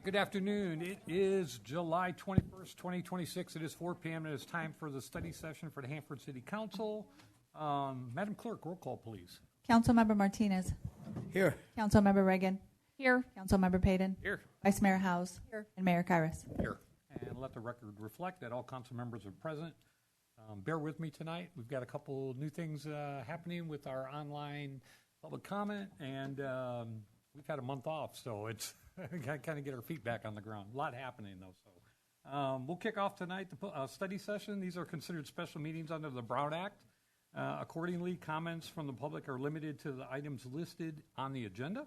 Good afternoon. It is July 21st, 2026. It is 4 p.m. and it is time for the study session for the Hanford City Council. Madam Clerk, roll call, please. Councilmember Martinez. Here. Councilmember Reagan. Here. Councilmember Payton. Here. Vice Mayor House. Here. And Mayor Kyrus. Here. And let the record reflect that all council members are present. Bear with me tonight. We've got a couple new things happening with our online public comment, and we've had a month off, so it's got to kind of get our feet back on the ground. A lot happening, though. So we'll kick off tonight the study session. These are considered special meetings under the Brown Act. Accordingly, comments from the public are limited to the items listed on the agenda.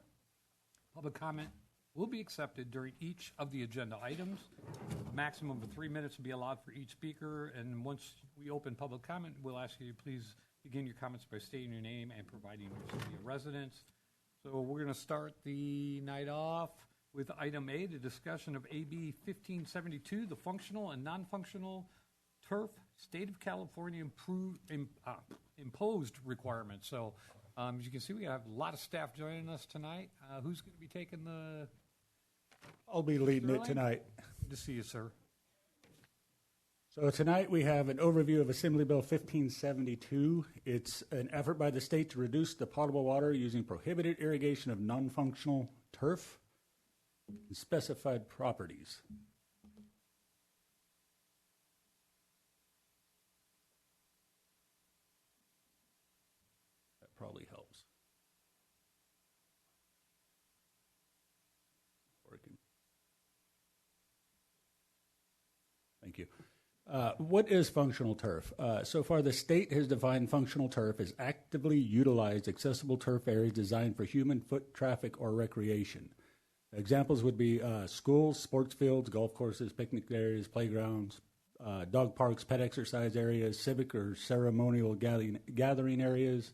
Public comment will be accepted during each of the agenda items. A maximum of 3 minutes will be allowed for each speaker, and once we open public comment, we'll ask you to please begin your comments by stating your name and providing your city of residence. So we're going to start the night off with item A, the discussion of AB 1572, the functional and non-functional turf state of California imposed requirements. So as you can see, we have a lot of staff joining us tonight. Who's going to be taking the... I'll be leading it tonight. Good to see you, sir. So tonight we have an overview of Assembly Bill 1572. It's an effort by the state to reduce the potable water using prohibited irrigation of non-functional turf in specified properties. That probably helps. Working. Thank you. What is functional turf? So far, the state has defined functional turf as actively utilized accessible turf areas designed for human foot traffic or recreation. Examples would be schools, sports fields, golf courses, picnic areas, playgrounds, dog parks, pet exercise areas, civic or ceremonial gathering areas.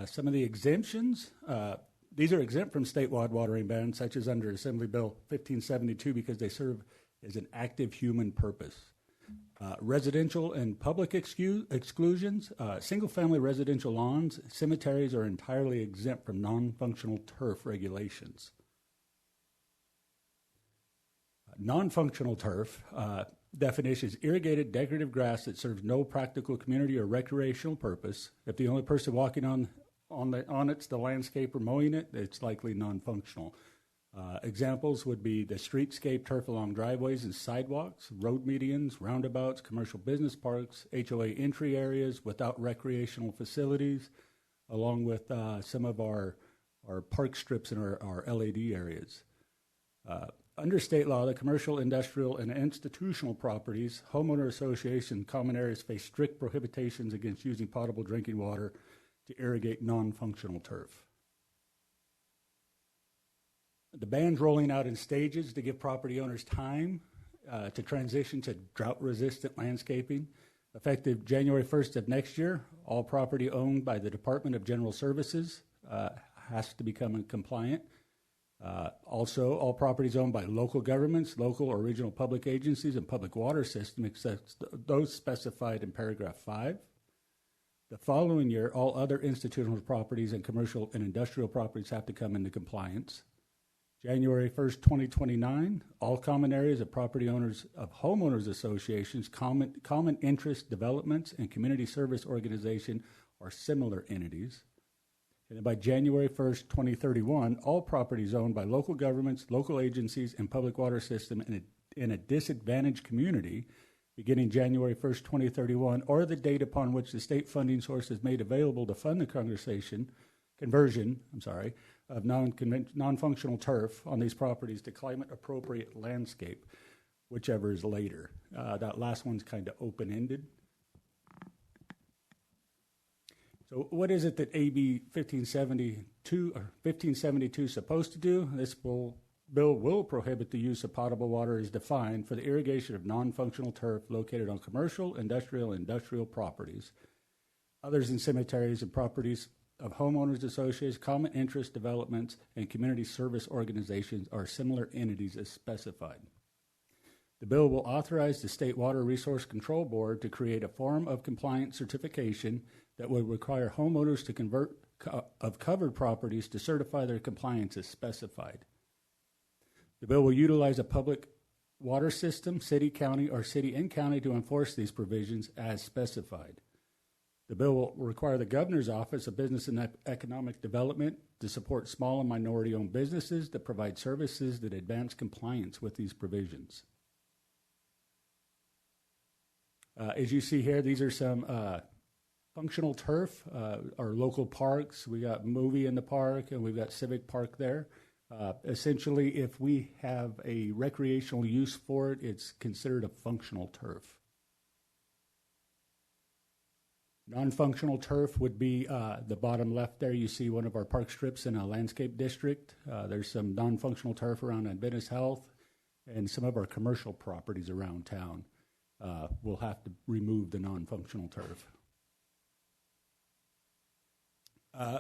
Some of the exemptions, these are exempt from statewide watering bans, such as under Assembly Bill 1572, because they serve as an active human purpose. Residential and public exclusions, single-family residential lawns, cemeteries are entirely exempt from non-functional turf regulations. Non-functional turf definition is irrigated decorative grass that serves no practical community or recreational purpose. If the only person walking on it's the landscaper mowing it, it's likely non-functional. Examples would be the streetscape turf along driveways and sidewalks, road medians, roundabouts, commercial business parks, HOA entry areas without recreational facilities, along with some of our park strips in our LAD areas. Under state law, the commercial, industrial, and institutional properties, homeowner association, common areas face strict prohibitions against using potable drinking water to irrigate non-functional turf. The ban's rolling out in stages to give property owners time to transition to drought-resistant landscaping. Effective January 1st of next year, all property owned by the Department of General Services has to become compliant. Also, all properties owned by local governments, local or regional public agencies, and public water system, except those specified in paragraph 5. The following year, all other institutional properties and commercial and industrial properties have to come into compliance. January 1st, 2029, all common areas of property owners of homeowners associations, common interest developments, and community service organization are similar entities. And then by January 1st, 2031, all properties owned by local governments, local agencies, and public water system in a disadvantaged community, beginning January 1st, 2031, or the date upon which the state funding source is made available to fund the conversion of non-functional turf on these properties to climate-appropriate landscape, whichever is later. That last one's kind of open-ended. So what is it that AB 1572 is supposed to do? This bill will prohibit the use of potable water as defined for the irrigation of non-functional turf located on commercial, industrial, and industrial properties, others in cemeteries and properties of homeowners associations, common interest developments, and community service organizations are similar entities as specified. The bill will authorize the State Water Resource Control Board to create a form of compliance certification that would require homeowners to convert of covered properties to certify their compliance as specified. The bill will utilize a public water system, city, county, or city and county to enforce these provisions as specified. The bill will require the Governor's Office of Business and Economic Development to support small and minority-owned businesses that provide services that advance compliance with these provisions. As you see here, these are some functional turf, our local parks. We got movie in the park, and we've got civic park there. Essentially, if we have a recreational use for it, it's considered a functional turf. Non-functional turf would be the bottom left there. You see one of our park strips in a landscape district. There's some non-functional turf around Adventist Health and some of our commercial properties around town. We'll have to remove the non-functional turf.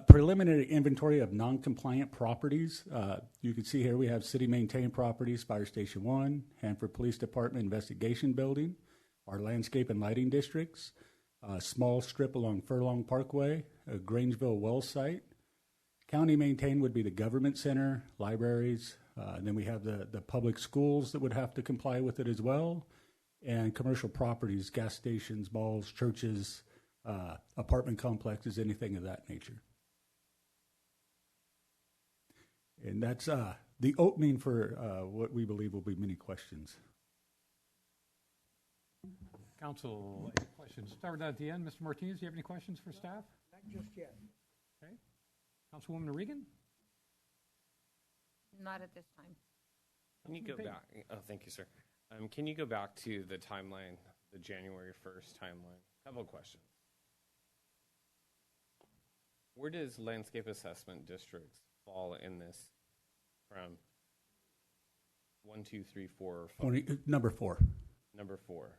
Preliminary inventory of non-compliant properties. You can see here we have city-maintained properties, Fire Station 1, Hanford Police Department Investigation Building, our landscape and lighting districts, a small strip along Furlong Parkway, a Grangeville well site. County maintained would be the government center, libraries, and then we have the public schools that would have to comply with it as well, and commercial properties, gas stations, malls, churches, apartment complexes, anything of that nature. And that's the opening for what we believe will be many questions. Council, any questions? Start at the end. Mr. Martinez, do you have any questions for staff? Not just yet. Okay. Councilwoman Regan? Not at this time. Can you go back? Oh, thank you, sir. Can you go back to the timeline, the January 1st timeline? Couple of questions. Where does landscape assessment districts fall in this from 1, 2, 3, 4, 5? Number 4. Number 4.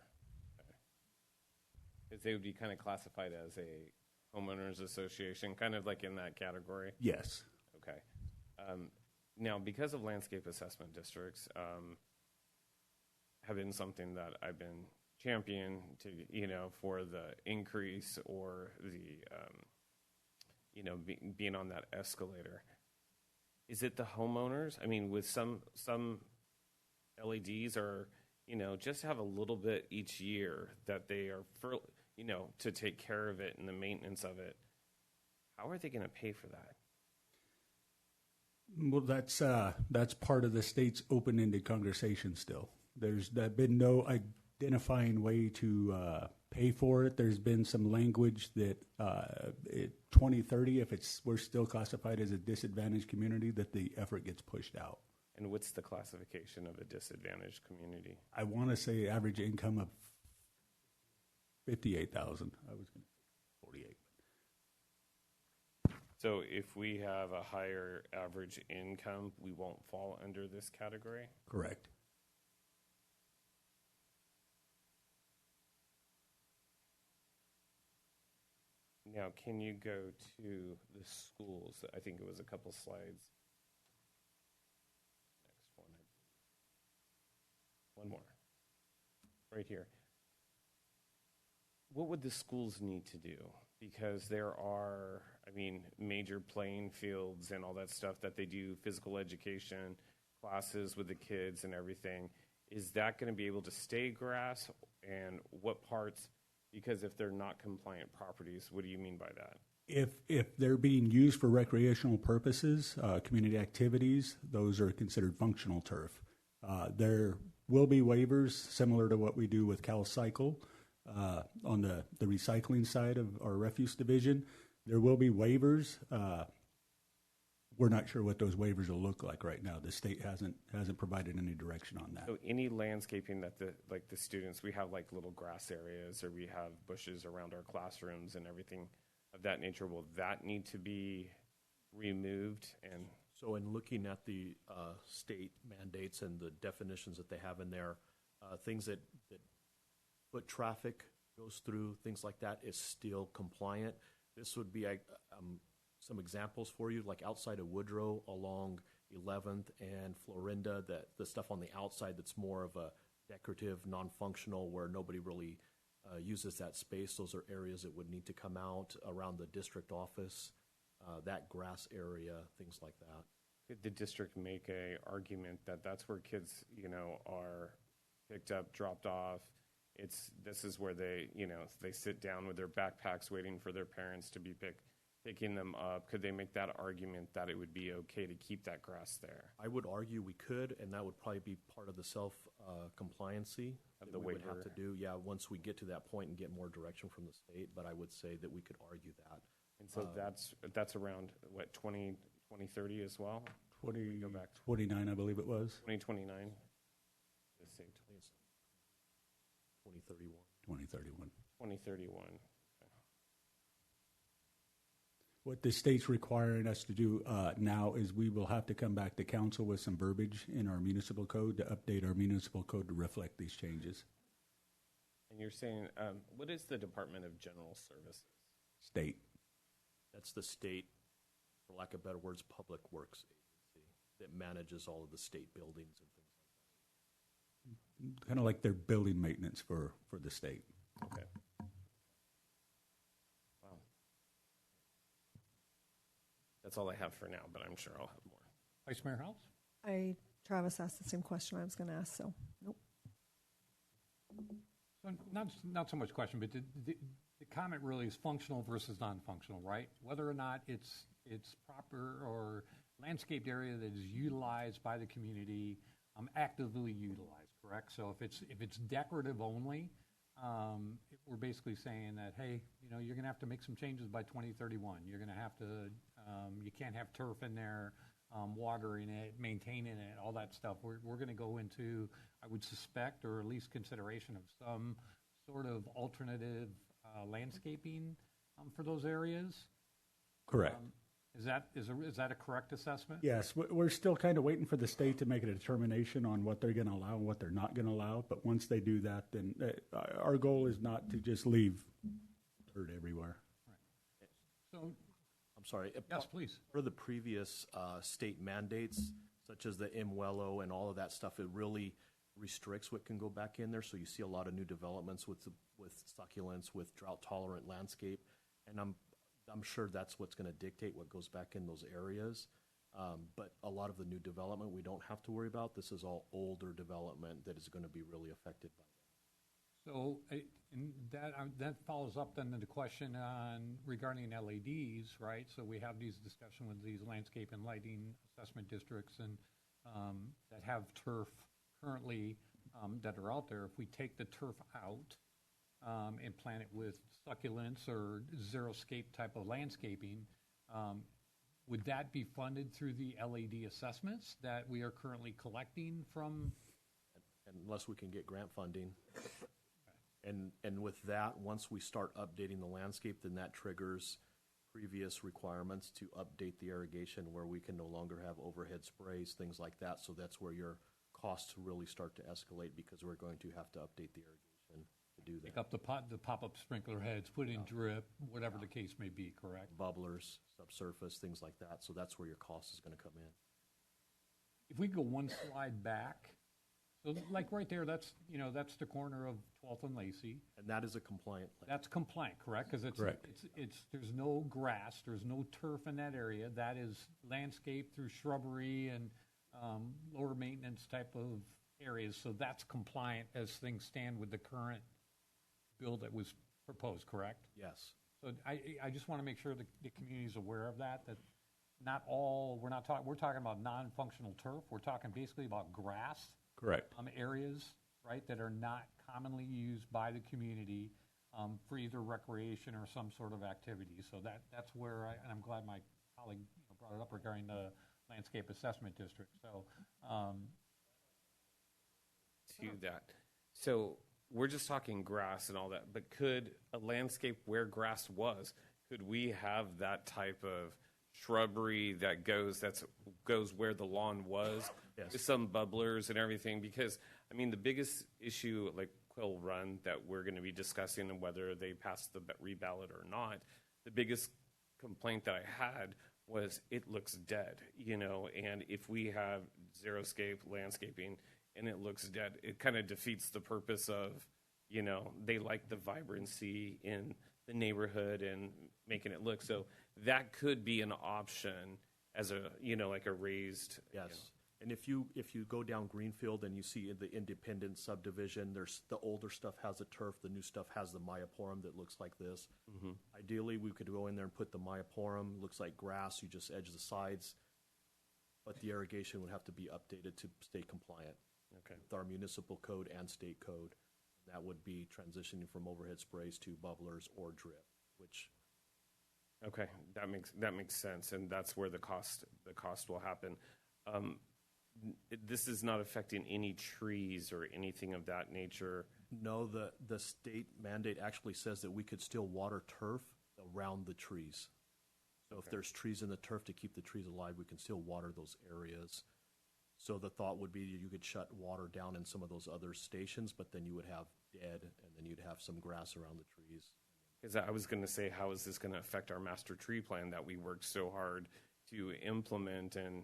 Because they would be kind of classified as a homeowners association, kind of like in that category? Yes. Okay. Now, because of landscape assessment districts, have been something that I've been championing to, for the increase or the, being on that escalator. Is it the homeowners? I mean, with some LEDs are, just have a little bit each year that they are for, to take care of it and the maintenance of it. How are they going to pay for that? Well, that's part of the state's open-ended conversation still. There's been no identifying way to pay for it. There's been some language that 2030, if we're still classified as a disadvantaged community, that the effort gets pushed out. And what's the classification of a disadvantaged community? I want to say average income of 58,000. I was going to say 48. So if we have a higher average income, we won't fall under this category? Correct. Now, can you go to the schools? I think it was a couple slides. Next one. One more. Right here. What would the schools need to do? Because there are, major playing fields and all that stuff that they do, physical education, classes with the kids and everything. Is that going to be able to stay grass? And what parts? Because if they're not compliant properties, what do you mean by that? If they're being used for recreational purposes, community activities, those are considered functional turf. There will be waivers similar to what we do with CalCycle on the recycling side of our refuse division. There will be waivers. We're not sure what those waivers will look like right now. The state hasn't provided any direction on that. So any landscaping that the students, we have like little grass areas or we have bushes around our classrooms and everything of that nature, will that need to be removed? And so in looking at the state mandates and the definitions that they have in there, things that foot traffic goes through, things like that is still compliant. This would be some examples for you, like outside of Woodrow along 11th and Florinda, the stuff on the outside that's more of a decorative, non-functional, where nobody really uses that space. Those are areas that would need to come out around the district office, that grass area, things like that. could the district make a argument that that's where kids, are picked up, dropped off? This is where they, they sit down with their backpacks waiting for their parents to be picking them up. Could they make that argument that it would be okay to keep that grass there? I would argue we could, and that would probably be part of the compliancy Of that the we would have waiver. to do. Yeah, once we get to that point and get more direction from the state, but I would say that we could argue that. And so that's around, what, 2030 as well? 29, I believe it was. 2029? Let's say 2031. 2031. 2031. What the state's requiring us to do now is we will have to come back to council with some verbiage in our municipal code to update our municipal code to reflect these changes. And you're saying, what is the Department of General Services? State. That's the state, for lack of better words, public works agency that manages all of the state buildings and things like that. Kind of like their building maintenance for the state. Okay. Wow. That's all I have for now, but I'm sure I'll have more. Vice Mayor House? Travis asked the same question I was going to ask, so nope. So not so much question, but the comment really is functional versus non-functional, right? Whether or not it's proper or landscaped area that is utilized by the community, actively utilized, correct? So if it's decorative only, we're basically saying that, hey, you're going to have to make some changes by 2031. You're going to have to, you can't have turf in there, watering it, maintaining it, all that stuff. We're going to go into, I would suspect, or at least consideration of some sort of alternative landscaping for those areas. Correct. Is that a correct assessment? Yes, we're still kind of waiting for the state to make a determination on what they're going to allow and what they're not going to allow. But once they do that, then our goal is not to just leave dirt everywhere. Right. So, I'm sorry. yes, please. For the previous state mandates, such as the MWELO and all of that stuff, it really restricts what can go back in there. So you see a lot of new developments with succulents, with drought-tolerant landscape, and I'm sure that's what's going to dictate what goes back in those areas. But a lot of the new development we don't have to worry about. This is all older development that is going to be really affected by that. So and that follows up then to the question regarding LEDs, right? So we have these discussion with these landscape and lighting assessment districts and that have turf currently that are out there. If we take the turf out and plant it with succulents or xeriscape type of landscaping, would that be funded through the LED assessments that we are currently collecting from? Unless we can get grant funding. And with that, once we start updating the landscape, then that triggers previous requirements to update the irrigation where we can no longer have overhead sprays, things like that. So that's where your costs really start to escalate because we're going to have to update the irrigation to do that. Pick up the pop-up sprinkler heads, put in drip, whatever the case may be, correct? Bubblers, subsurface, things like that. So that's where your cost is going to come in. If we go one slide back, so like right there, that's the corner of 12th and Lacey. And that is a compliant plan. That's compliant, correct? Because Correct. there's no grass, there's no turf in that area. That is landscaped through shrubbery and lower maintenance type of areas. So that's compliant as things stand with the current bill that was proposed, correct? Yes. So I just want to make sure the community is aware of that not all, we're talking about non-functional turf. We're talking basically about grass. Correct. Areas, right, that are not commonly used by the community for either recreation or some sort of activity. So that's where, and I'm glad my colleague brought it up regarding the landscape assessment district. So To that. So we're just talking grass and all that, but could a landscape where grass was, could we have that type of shrubbery that goes where the lawn was? Yes. With some bubblers and everything? Because, I mean, the biggest issue, like Quill Run, that we're going to be discussing and whether they pass the reballot or not, the biggest complaint that I had was it looks dead, and if we have xeriscape landscaping and it looks dead, it kind of defeats the purpose of, they like the vibrancy in the neighborhood and making it look. So that could be an option as a, you know, like a raised. Yes. And if you go down Greenfield and you see in the independent subdivision, there's the older stuff has the turf, the new stuff has the myoporum that looks like this. Ideally, we could go in there and put the myoporum, looks like grass, you just edge the sides, but the irrigation would have to be updated to stay compliant Okay. with our municipal code and state code. That would be transitioning from overhead sprays to bubblers or drip, which Okay, that makes sense, and that's where the cost will happen. This is not affecting any trees or anything of that nature. no, the state mandate actually says that we could still water turf around the trees. So if there's trees in the turf to keep the trees alive, we can still water those areas. So the thought would be you could shut water down in some of those other stations, but then you would have dead, and then you'd have some grass around the trees. Because I was going to say, how is this going to affect our master tree plan that we worked so hard to implement, and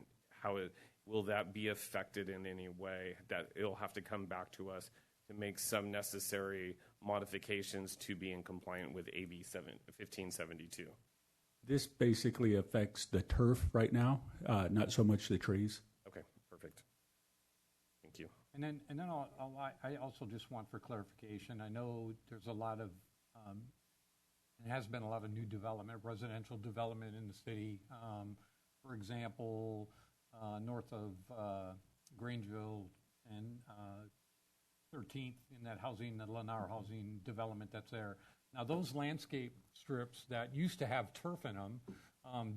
will that be affected in any way? That it'll have to come back to us to make some necessary modifications to be in compliant with AB 1572. This basically affects the turf right now, not so much the trees. Okay, perfect. Thank you. And then I also just want for clarification, I know there's a lot of, there has been a lot of new development, residential development in the city. For example, north of Grangeville and 13th in that housing, the Lennar housing development that's there. Now, those landscape strips that used to have turf in them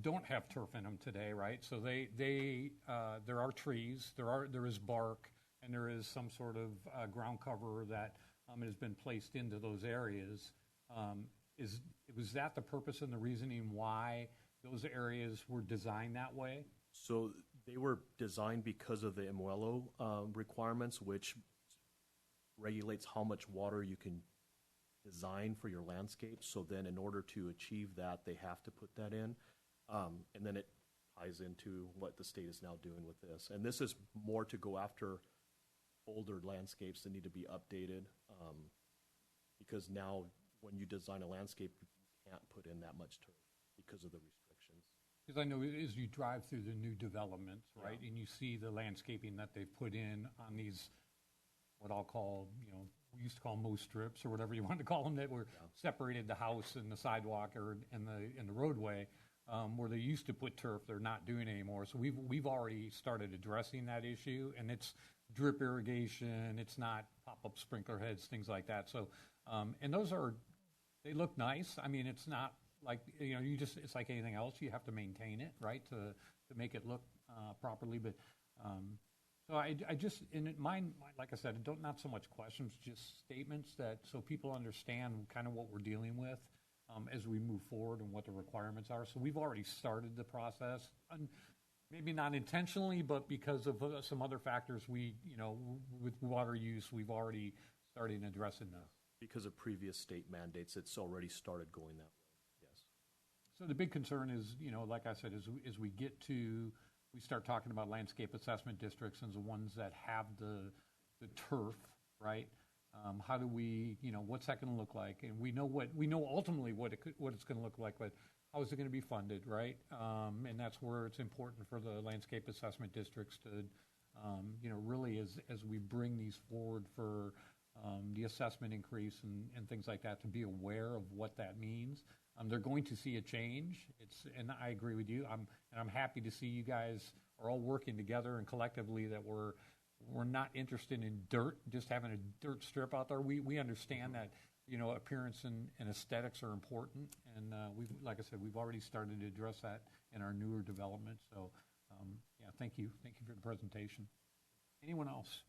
don't have turf in them today, right? So there are trees, there is bark, and there is some sort of ground cover that has been placed into those areas. Was that the purpose and the reasoning why those areas were designed that way? So they were designed because of the MWELO requirements, which regulates how much water you can design for your landscape. So then in order to achieve that, they have to put that in. And then it ties into what the state is now doing with this. And this is more to go after older landscapes that need to be updated, because now when you design a landscape, you can't put in that much turf because of the restrictions. Because I know as you drive through the new developments, right, and you see the landscaping that they've put in on these, what I'll call, we used to call mow strips or whatever you want to call them, that were separated the house and the sidewalk or in the roadway, where they used to put turf, they're not doing anymore. So we've already started addressing that issue, and it's drip irrigation, it's not pop-up sprinkler heads, things like that. So, and they look nice. I mean, it's not like, it's like anything else. You have to maintain it, right, to make it look properly. But so I just, in mine, like I said, not so much questions, just statements so people understand kind of what we're dealing with as we move forward and what the requirements are. So we've already started the process, maybe not intentionally, but because of some other factors, with water use, we've already started addressing this. Because of previous state mandates, it's already started going that way, yes. So the big concern is, like I said, as we start talking about landscape assessment districts and the ones that have the turf, right? How do we, what's that going to look like? And we know ultimately what it's going to look like, but how is it going to be funded, right? And that's where it's important for the landscape assessment districts to, really as we bring these forward for the assessment increase and things like that, to be aware of what that means. They're going to see a change. And I agree with you. I'm happy to see you guys are all working together and collectively, that we're not interested in dirt, just having a dirt strip out there. We understand that, appearance and aesthetics are important. And like I said, we've already started to address that in our newer development. So, thank you. Thank you for the presentation. Anyone else?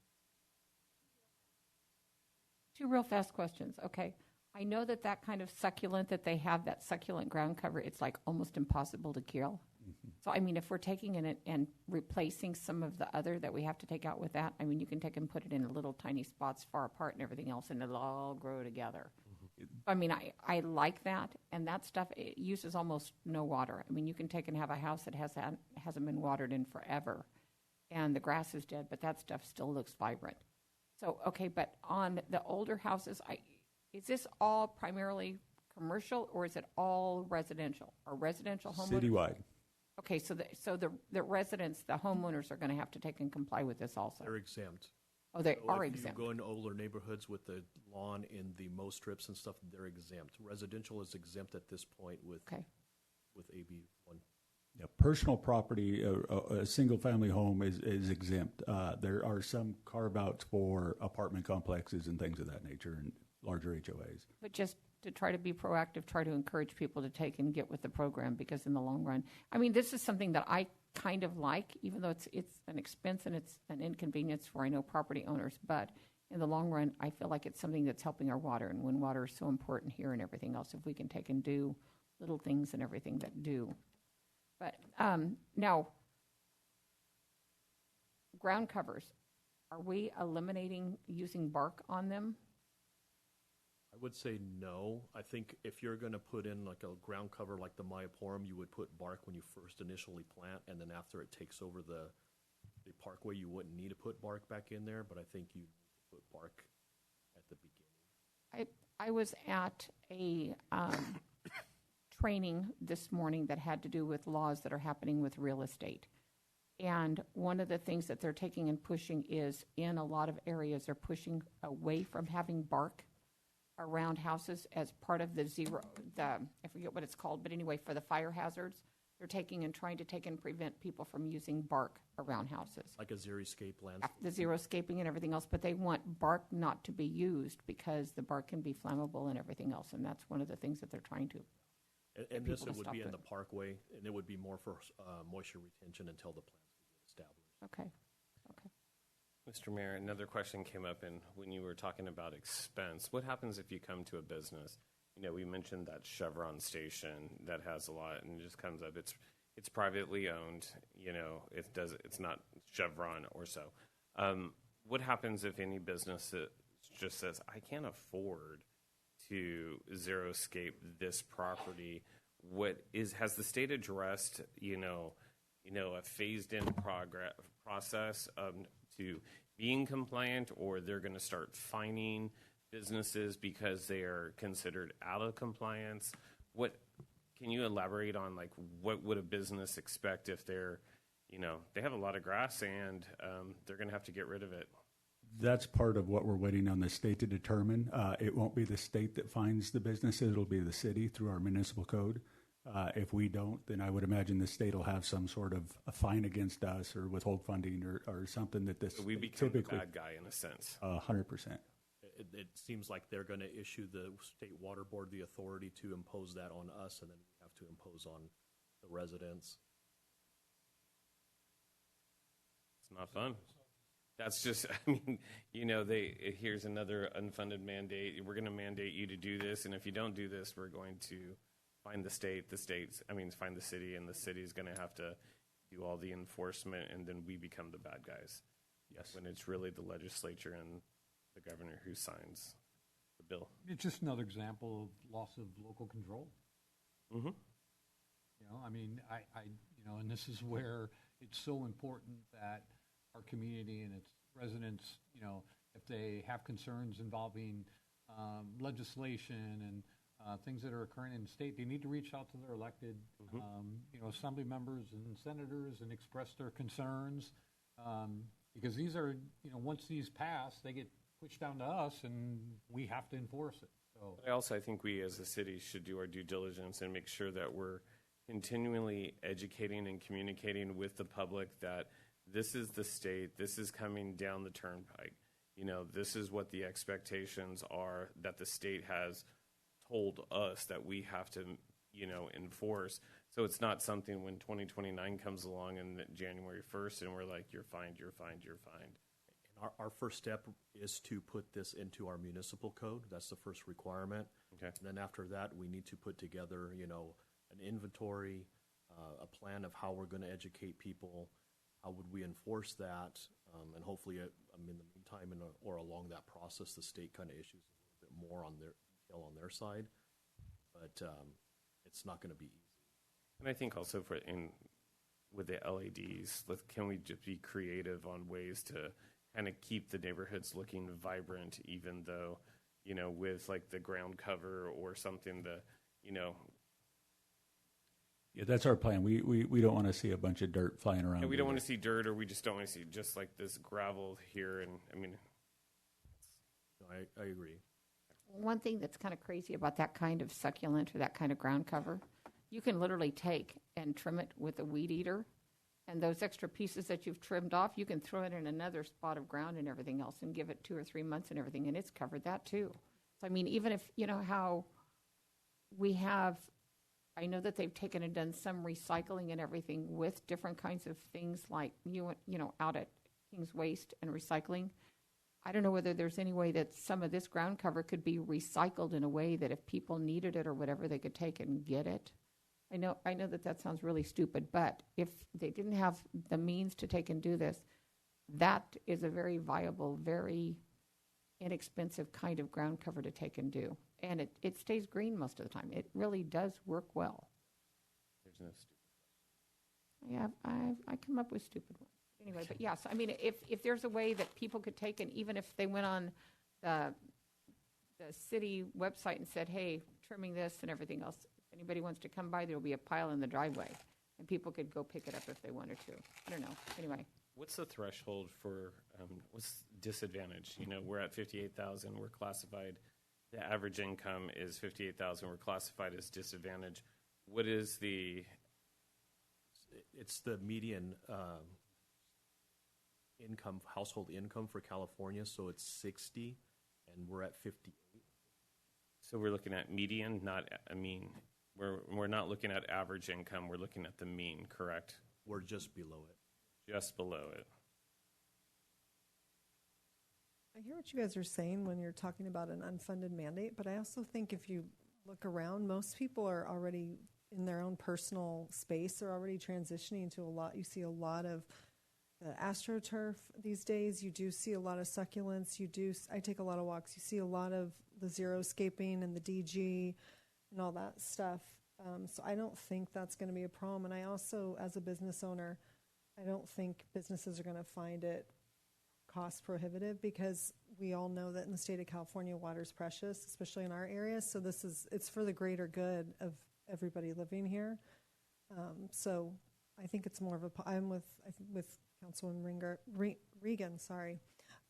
Two real fast questions. Okay. I know that kind of succulent that they have, that succulent ground cover, it's like almost impossible to kill. Mm-hmm. So, I mean, if we're taking it and replacing some of the other that we have to take out with that, I mean, you can take and put it in little tiny spots far apart and everything else, and it'll all grow together. Mm-hmm. I mean, I like that, and that stuff, it uses almost no water. I mean, you can take and have a house that hasn't been watered in forever, and the grass is dead, but that stuff still looks vibrant. So, okay, but on the older houses, is this all primarily commercial, or is it all residential? Or residential homeowners? Citywide. Okay, so the residents, the homeowners are going to have to take and comply with this also. They're exempt. Oh, they So are if exempt. you go into older neighborhoods with the lawn in the mow strips and stuff, they're exempt. Residential is exempt at this point with Okay. AB 1. Yeah, personal property, a single-family home is exempt. There are some carve-outs for apartment complexes and things of that nature and larger HOAs. But just to try to be proactive, try to encourage people to take and get with the program, because in the long run, I mean, this is something that I kind of like, even though it's an expense and it's an inconvenience for, I know, property owners, but in the long run, I feel like it's something that's helping our water, and when water is so important here and everything else, if we can take and do little things and everything that do. But now, ground covers, are we eliminating using bark on them? I would say no. I think if you're going to put in like a ground cover like the Myoporum, you would put bark when you first initially plant, and then after it takes over the parkway, you wouldn't need to put bark back in there, but I think you need to put bark at the beginning. I was at a training this morning that had to do with laws that are happening with real estate. And one of the things that they're taking and pushing is, in a lot of areas, they're pushing away from having bark around houses as part of I forget what it's called, but anyway, for the fire hazards, they're taking and trying to take and prevent people from using bark around houses. Like a xeriscape landscape. The xeriscaping and everything else, but they want bark not to be used because the bark can be flammable and everything else, and that's one of the things that they're trying to. And this, people it to would stop be in it. the parkway, and it would be more for moisture retention until the plants get established. Okay. Mr. Mayor, another question came up when you were talking about expense. What happens if you come to a business? You know, we mentioned that Chevron station that has a lot, and it just comes up. It's privately owned. You know, it's not Chevron or so. What happens if any business that just says, I can't afford to xeriscape this property? Has the state addressed a phased-in process to being compliant, or they're going to start fining businesses because they are considered out of compliance? What can you elaborate on? Like, what would a business expect if they have a lot of grass and they're going to have to get rid of it? That's part of what we're waiting on the state to determine. It won't be the state that fines the businesses. It'll be the city through our municipal code. If we don't, then I would imagine the state will have some sort of a fine against us or withhold funding or something that this So we become typically, the bad guy in a sense. 100%. It seems like they're going to issue the state water board the authority to impose that on us, and then we have to impose on the residents. It's not fun. That's just, here's another unfunded mandate. We're going to mandate you to do this, and if you don't do this, we're going to fine the state. Fine the city, and the city's going to have to do all the enforcement, and then we become the bad guys. Yes. When it's really the legislature and the governor who signs the bill. It's just another example of loss of local control. Mm-hmm. And this is where it's so important that our community and its residents, if they have concerns involving legislation and things that are occurring in the state, they need to reach out to their elected, assembly members and senators and express their concerns, because these are, once these pass, they get pushed down to us, and we have to enforce it. So I think we as a city should do our due diligence and make sure that we're continually educating and communicating with the public that this is the state, this is coming down the turnpike. This is what the expectations are that the state has told us that we have to, enforce. So it's not something when 2029 comes along and January 1st and we're like, you're fined, you're fined, you're fined. And our first step is to put this into our municipal code. That's the first requirement. Okay. And then after that, we need to put together, an inventory, a plan of how we're going to educate people. How would we enforce that? And hopefully, in the meantime, or along that process, the state kind of issues a little bit more on their detail on their side. But it's not going to be easy. And I think also with the LEDs, can we just be creative on ways to kind of keep the neighborhoods looking vibrant, even though, with like the ground cover or something, Yeah, that's our plan. We don't want to see a bunch of dirt flying around. And we don't want either. to see dirt, or we just don't want to see just like this gravel here. And I mean, No, I agree. One thing that's kind of crazy about that kind of succulent or that kind of ground cover, you can literally take and trim it with a weed eater, and those extra pieces that you've trimmed off, you can throw it in another spot of ground and everything else and give it 2 or 3 months and everything, and it's covered that too. So, I mean, even if, you know, how we have, I know that they've taken and done some recycling and everything with different kinds of things like, you know, out at King's Waste and recycling. I don't know whether there's any way that some of this ground cover could be recycled in a way that if people needed it or whatever, they could take and get it. I know that sounds really stupid, but if they didn't have the means to take and do this, that is a very viable, very inexpensive kind of ground cover to take and do. And it stays green most of the time. It really does work well. there's no stupid. Yeah, I come up with stupid ones. Anyway, but yes, I mean, if there's a way that people could take, and even if they went on the city website and said, hey, trimming this and everything else, if anybody wants to come by, there'll be a pile in the driveway, and people could go pick it up if they wanted to. I don't know. Anyway. What's the threshold for what's disadvantage? You know, we're at 58,000. We're classified. The average income is 58,000. We're classified as disadvantage. What is the? It's the median income, household income for California, so it's 60, and we're at 58. So we're looking at median, not a mean. We're not looking at average income. We're looking at the mean, correct? We're just below it. Just below it. I hear what you guys are saying when you're talking about an unfunded mandate, but I also think if you look around, most people are already in their own personal space. They're already transitioning to a lot. You see a lot of the AstroTurf these days. You do see a lot of succulents. I take a lot of walks. You see a lot of the xeriscaping and the DG and all that stuff. So I don't think that's going to be a problem. And I also, as a business owner, I don't think businesses are going to find it cost prohibitive, because we all know that in the state of California, water's precious, especially in our area. So it's for the greater good of everybody living here. So I think it's more of I'm with Councilman Regan. Sorry.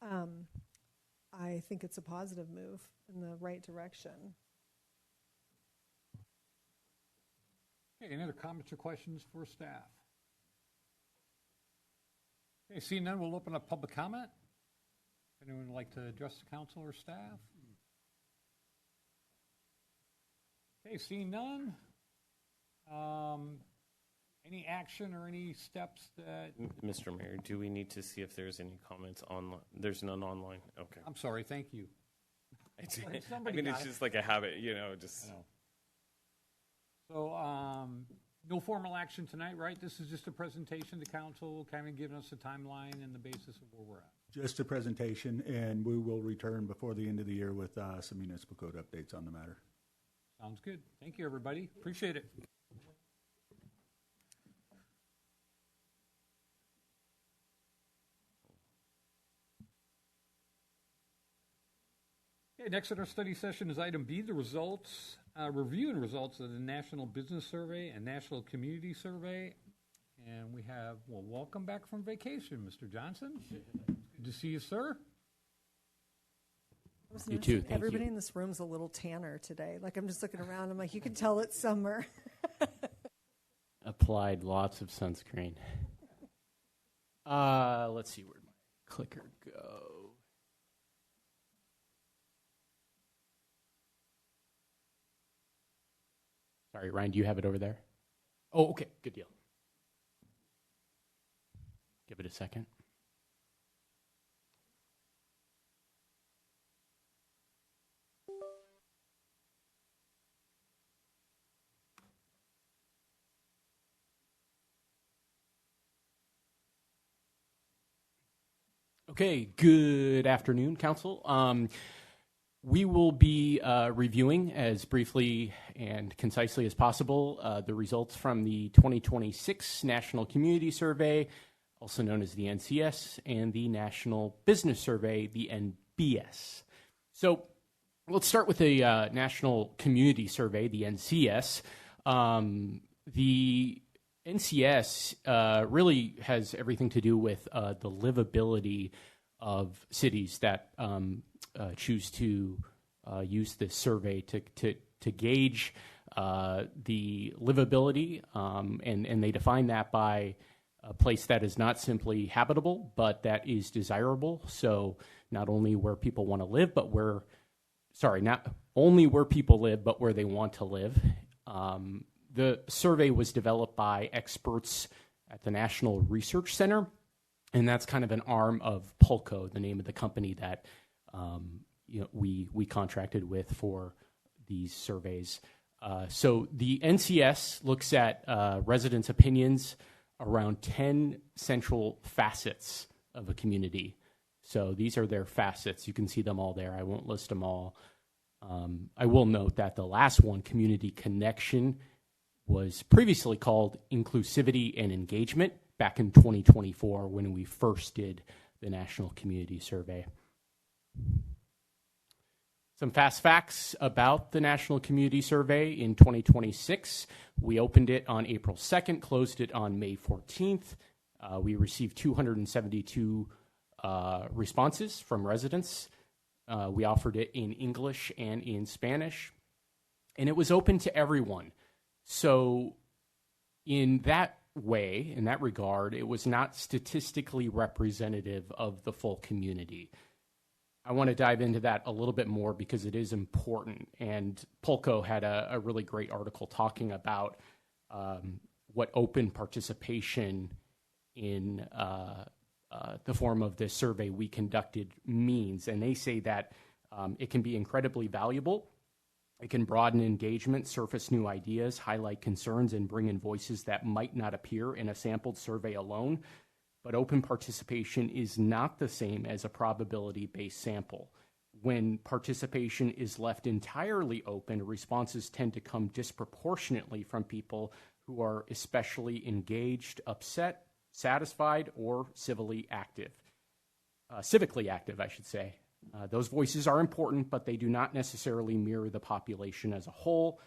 I think it's a positive move in the right direction. Okay, any other comments or questions for staff? Okay, seeing none, we'll open up public comment. If anyone would like to address the council or staff? Okay, seeing none. Any action or any steps that... Mr. Mayor, do we need to see if there's any comments online? There's none online. Okay. I'm sorry, thank you. I mean, it's just like a habit, you know, just... So, no formal action tonight, right? This is just a presentation to council, kind of giving us a timeline and the basis of where we're at. Just a presentation, and we will return before the end of the year with some municipal code updates on the matter. Sounds good. Thank you, everybody. Appreciate it. Okay, next in our study session is item B, the results, review and results of the National Business Survey and National Community Survey. And we have, well, welcome back from vacation, Mr. Johnson. Good to see you, sir. You too. Thank everybody in this room's a little tanner today. Like, I'm just looking around. I'm like, you can tell it's summer. Applied lots of sunscreen. Let's see, where'd my clicker go? Sorry, Ryan, do you have it over there? Oh, okay, good deal. Give it a second. Okay, good afternoon, Council. We will be reviewing as briefly and concisely as possible the results from the 2026 National Community Survey, also known as the NCS, and the National Business Survey, the NBS. So let's start with the National Community Survey, the NCS. The NCS really has everything to do with the livability of cities that choose to use this survey to gauge the livability, and they define that by a place that is not simply habitable, but that is desirable. So not only where people want to live, but not only where people live, but where they want to live. The survey was developed by experts at the National Research Center, and that's kind of an arm of Pulco, the name of the company that we contracted with for these surveys. So the NCS looks at residents' opinions around 10 central facets of a community. So these are their facets. You can see them all there. I won't list them all. I will note that the last one, community connection, was previously called inclusivity and engagement back in 2024 when we first did the National Community Survey. Some fast facts about the National Community Survey in 2026. We opened it on April 2nd, closed it on May 14th. We received 272 responses from residents. We offered it in English and in Spanish, and it was open to everyone. So in that way, in that regard, it was not statistically representative of the full community. I want to dive into that a little bit more because it is important. And Pulco had a really great article talking about what open participation in the form of this survey we conducted means. And they say that it can be incredibly valuable. It can broaden engagement, surface new ideas, highlight concerns, and bring in voices that might not appear in a sampled survey alone. But open participation is not the same as a probability-based sample. When participation is left entirely open, responses tend to come disproportionately from people who are especially engaged, upset, satisfied, or civically active, I should say. Those voices are important, but they do not necessarily mirror the population as a whole.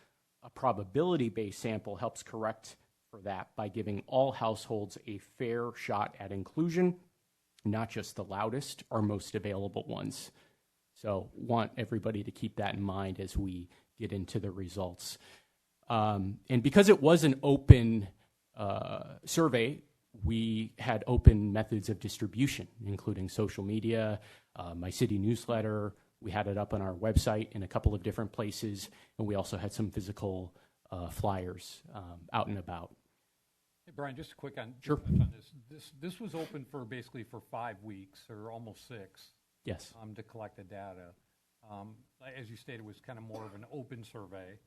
A probability-based sample helps correct for that by giving all households a fair shot at inclusion, not just the loudest or most available ones. So want everybody to keep that in mind as we get into the results. And because it was an open survey, we had open methods of distribution, including social media, my city newsletter. We had it up on our website in a couple of different places, and we also had some physical flyers out and about. Hey, Brian, just a quick on Sure. This was open for basically for 5 weeks or almost 6. Yes. To collect the data. As you stated, it was kind of more of an open survey.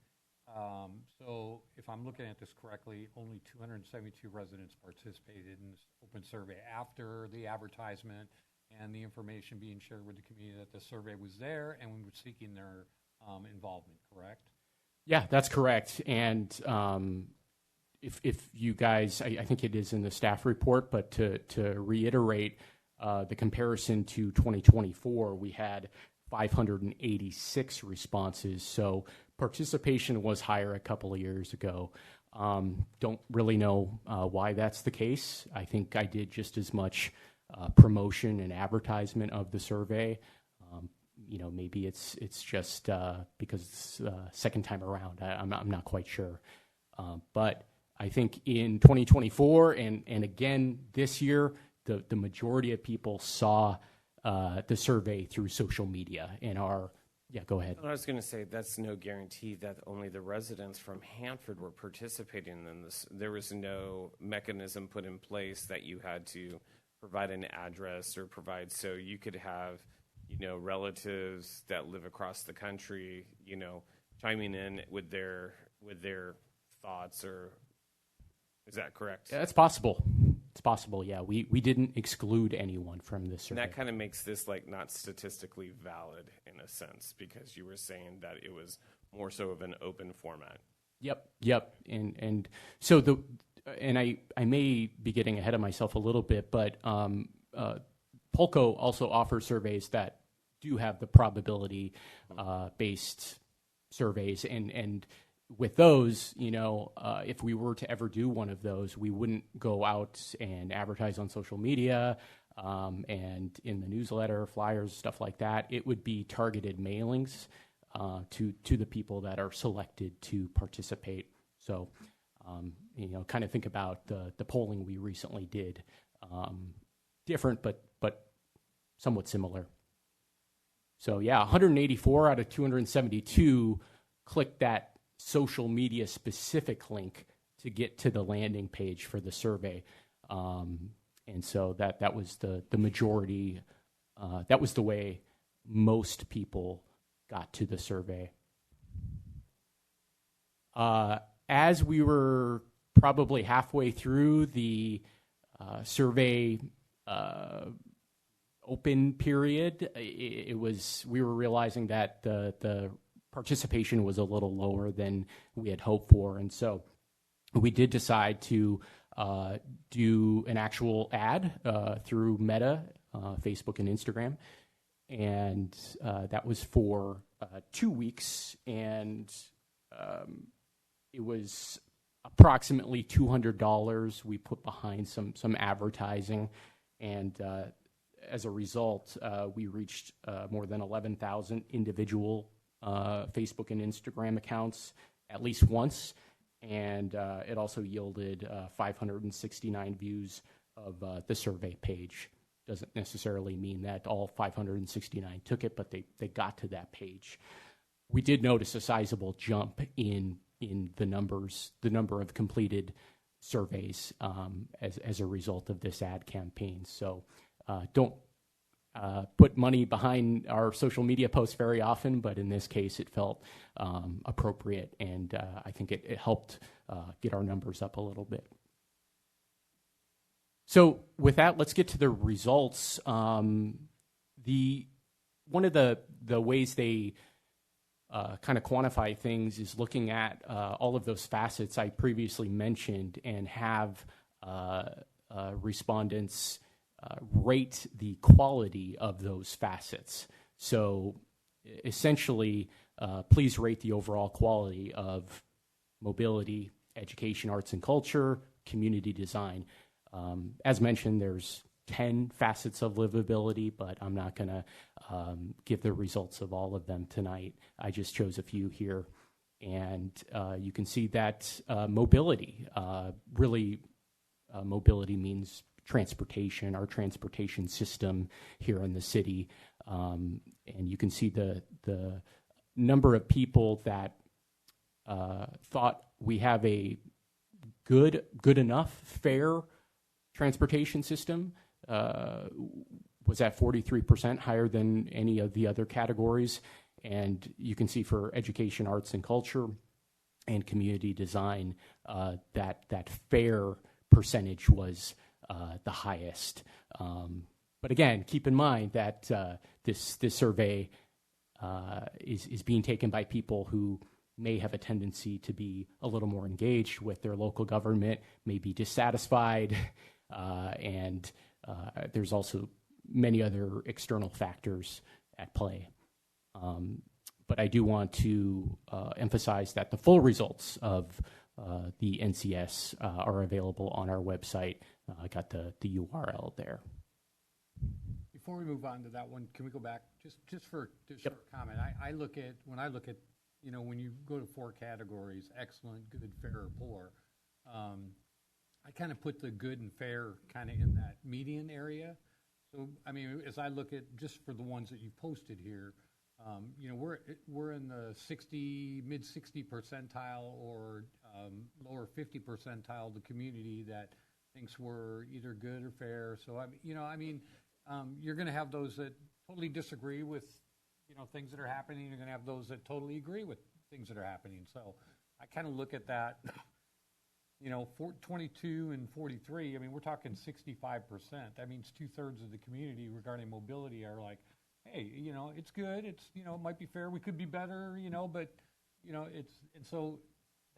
So if I'm looking at this correctly, only 272 residents participated in this open survey after the advertisement and the information being shared with the community that the survey was there and we were seeking their involvement, correct? Yeah, that's correct. And if you guys, I think it is in the staff report, but to reiterate the comparison to 2024, we had 586 responses. So participation was higher a couple of years ago. Don't really know why that's the case. I think I did just as much promotion and advertisement of the survey. Maybe it's just because it's second time around. I'm not quite sure. But I think in 2024 and again this year, the majority of people saw the survey through social media and yeah, go ahead. I was going to say that's no guarantee that only the residents from Hanford were participating in this. There was no mechanism put in place that you had to provide an address or provide, so you could have, relatives that live across the country, chiming in with their thoughts, or is that correct? Yeah, it's possible. It's possible, yeah. We didn't exclude anyone from this survey. And that kind of makes this not statistically valid in a sense, because you were saying that it was more so of an open format. Yep. And so I may be getting ahead of myself a little bit, but Pulco also offers surveys that do have the probability based surveys, and with those, if we were to ever do one of those, we wouldn't go out and advertise on social media and in the newsletter, flyers, stuff like that. It would be targeted mailings to the people that are selected to participate. So, kind of think about the polling we recently did. Different, but somewhat similar. So, 184 out of 272 clicked that social media specific link to get to the landing page for the survey. And so that was the majority. That was the way most people got to the survey. As we were probably halfway through the survey open period, we were realizing that the participation was a little lower than we had hoped for, and so we did decide to do an actual ad through Meta, Facebook and Instagram, and that was for 2 weeks, and it was approximately $200 we put behind some advertising, and as a result, we reached more than 11,000 individual Facebook and Instagram accounts at least once, and it also yielded 569 views of the survey page. Doesn't necessarily mean that all 569 took it, but they got to that page. We did notice a sizable jump in the number of completed surveys as a result of this ad campaign. So don't put money behind our social media posts very often, but in this case it felt appropriate, and I think it helped get our numbers up a little bit. So with that, let's get to the results. One of the ways they kind of quantify things is looking at all of those facets I previously mentioned and have respondents rate the quality of those facets. So essentially, please rate the overall quality of mobility, education, arts and culture, community design. As mentioned, there's 10 facets of livability, but I'm not going to give the results of all of them tonight. I just chose a few here. And you can see that mobility, mobility means transportation, our transportation system here in the city. And you can see the number of people that thought we have a good enough, fair transportation system was at 43%, higher than any of the other categories. And you can see for education, arts and culture, and community design, that fair percentage was the highest. But again, keep in mind that this survey is being taken by people who may have a tendency to be a little more engaged with their local government, may be dissatisfied, and there's also many other external factors at play. But I do want to emphasize that the full results of the NCS are available on our website. I got the URL there. Before we move on to that one, can we go back just for a short comment? When I look at, when you go to 4 categories, excellent, good, fair, or poor, I kind of put the good and fair kind of in that median area. So, I mean, as I look at just for the ones that you posted here, we're in the mid 60 percentile or lower 50 percentile, the community that thinks we're either good or fair. So, you're going to have those that totally disagree with, things that are happening. You're going to have those that totally agree with things that are happening. So I kind of look at that, 22 and 43, we're talking 65%. That means 2/3 of the community regarding mobility are like, hey, it's good. It's, it might be fair. We could be better, but, and so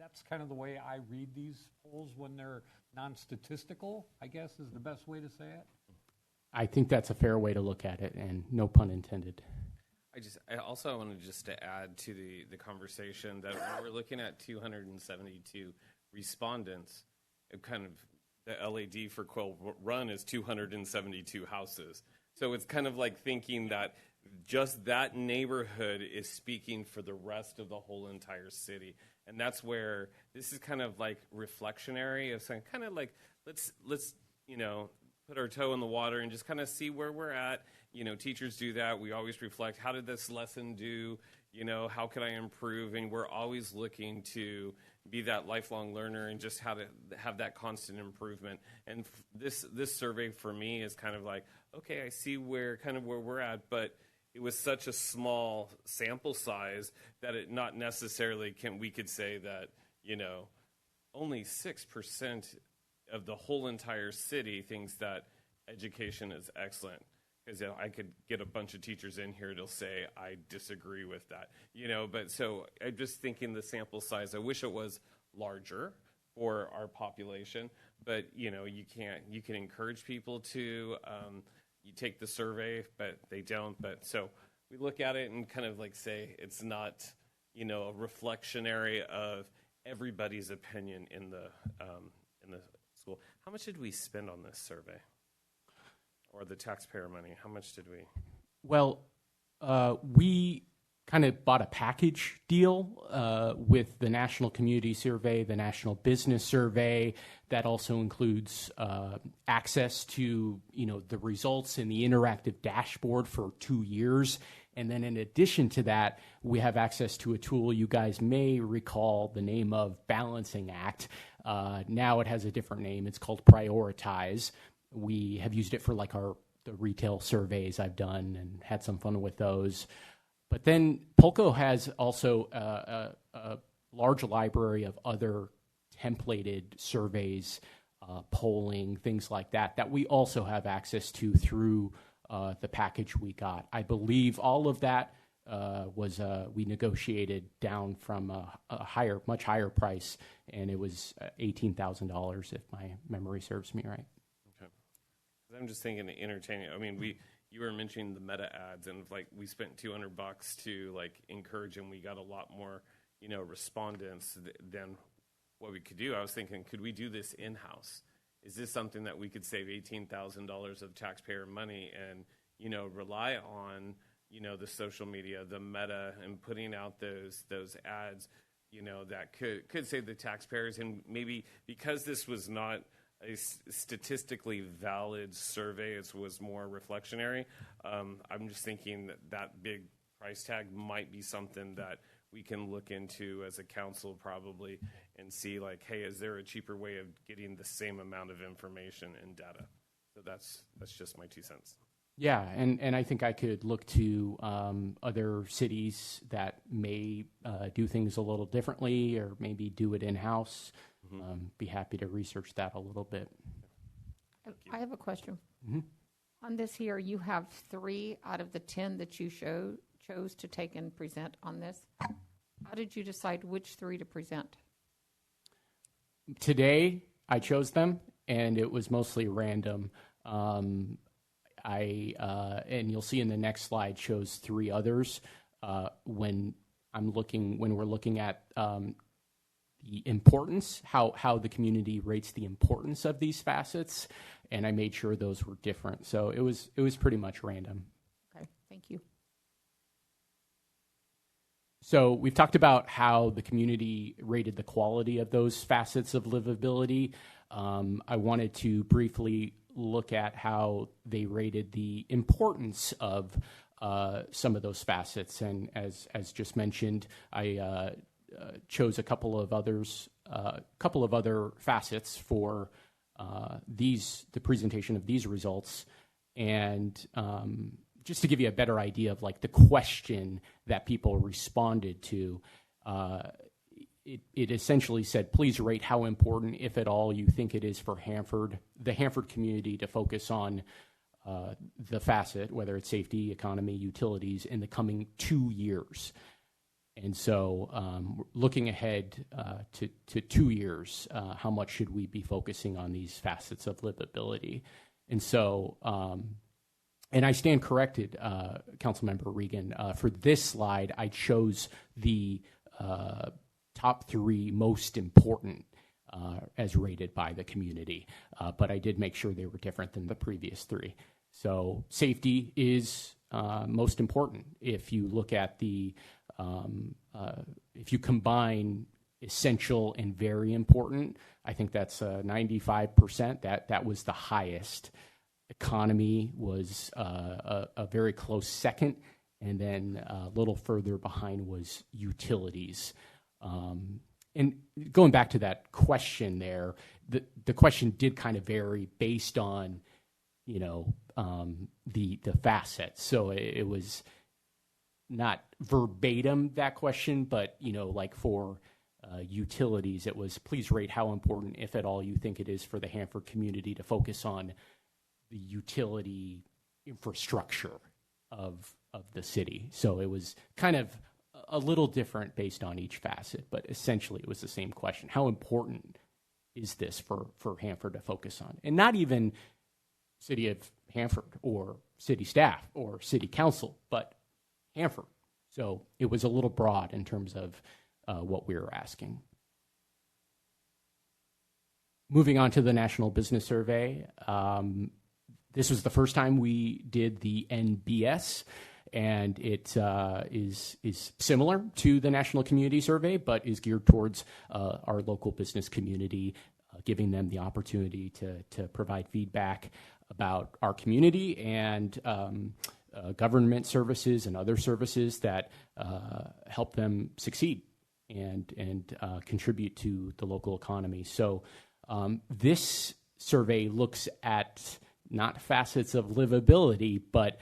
that's kind of the way I read these polls when they're non-statistical, I guess is the best way to say it. I think that's a fair way to look at it, and no pun intended. I also wanted just to add to the conversation that when we're looking at 272 respondents, it kind of the LAD for Quail Run is 272 houses. So it's kind of like thinking that just that neighborhood is speaking for the rest of the whole entire city. And that's where this is kind of like reflectionary of saying, kind of like, let's put our toe in the water and just kind of see where we're at. Teachers do that. We always reflect, how did this lesson do? How can I improve? And we're always looking to be that lifelong learner and just how to have that constant improvement. And this survey for me is kind of like, okay, I see where we're at, but it was such a small sample size that it not necessarily we could say that, only 6% of the whole entire city thinks that education is excellent. Because I could get a bunch of teachers in here that'll say, I disagree with that. But so I'm just thinking the sample size, I wish it was larger for our population, but you can encourage people to, you take the survey, but they don't. But so we look at it and kind of like say, it's not, a reflectionary of everybody's opinion in the school. How much did we spend on this survey? Or the taxpayer money? How much did we? Well, we kind of bought a package deal with the National Community Survey, the National Business Survey. That also includes access to the results in the interactive dashboard for 2 years. And then in addition to that, we have access to a tool you guys may recall the name of Balancing Act. Now it has a different name. It's called Prioritize. We have used it for like the retail surveys I've done and had some fun with those. But then Polko has also a large library of other templated surveys, polling, things like that we also have access to through the package we got. I believe all of that was we negotiated down from a much higher price, and it was $18,000 if my memory serves me right. I'm just thinking of entertaining. I mean, you were mentioning the meta ads, and like we spent $200 to like encourage, and we got a lot more, respondents than what we could do. I was thinking, could we do this in-house? Is this something that we could save $18,000 of taxpayer money and, rely on, the social media, the meta, and putting out those ads, that could save the taxpayers, and maybe because this was not a statistically valid survey, it was more reflectionary. I'm just thinking that big price tag might be something that we can look into as a council probably and see like, hey, is there a cheaper way of getting the same amount of information and data? So that's just my 2 cents. Yeah, and I think I could look to other cities that may do things a little differently or maybe do it in-house. Be happy to research that a little bit. I have a question. Mm-hmm. On this here, you have 3 out of the 10 that you chose to take and present on this. How did you decide which 3 to present? Today, I chose them, and it was mostly random. And you'll see in the next slide shows 3 others. When we're looking at the importance, how the community rates the importance of these facets, and I made sure those were different. So it was pretty much random. Okay, thank you. So we've talked about how the community rated the quality of those facets of livability. I wanted to briefly look at how they rated the importance of some of those facets. And as just mentioned, I chose a couple of other facets for the presentation of these results. And just to give you a better idea of like the question that people responded to, it essentially said, please rate how important, if at all, you think it is for the Hanford community to focus on the facet, whether it's safety, economy, utilities, in the coming 2 years. And so looking ahead to 2 years, how much should we be focusing on these facets of livability? And so And I stand corrected, Councilmember Regan. For this slide, I chose the top 3 most important as rated by the community, but I did make sure they were different than the previous 3. So safety is most important. If you look at the, if you combine essential and very important, I think that's 95%. That was the highest. Economy was a very close second, and then a little further behind was utilities. And going back to that question there, the question did kind of vary based on, you know, the facets. So it was not verbatim that question, but, you know, like for utilities, it was please rate how important, if at all, you think it is for the Hanford community to focus on the utility infrastructure of the city. So it was kind of a little different based on each facet, but essentially it was the same question. How important is this for Hanford to focus on? And not even City of Hanford or city staff or city council, but Hanford. So it was a little broad in terms of what we were asking. Moving on to the National Business Survey. This was the first time we did the NBS, and it is similar to the National Community Survey, but is geared towards our local business community, giving them the opportunity to provide feedback about our community and government services and other services that help them succeed and contribute to the local economy. So this survey looks at not facets of livability, but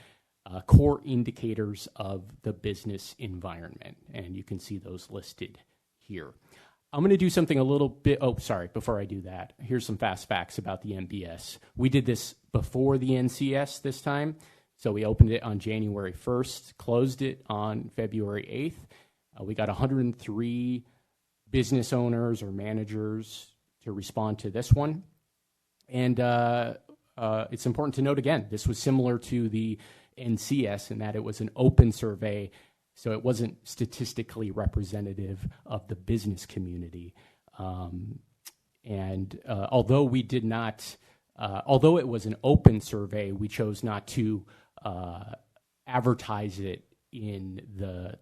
core indicators of the business environment. And you can see those listed here. I'm going to do something a little bit, before I do that, here's some fast facts about the MBS. We did this before the NCS this time. So we opened it on January 1st, closed it on February 8th. We got 103 business owners or managers to respond to this one. And it's important to note again, this was similar to the NCS in that it was an open survey, so it wasn't statistically representative of the business community. Although we did not, although it was an open survey, we chose not to advertise it in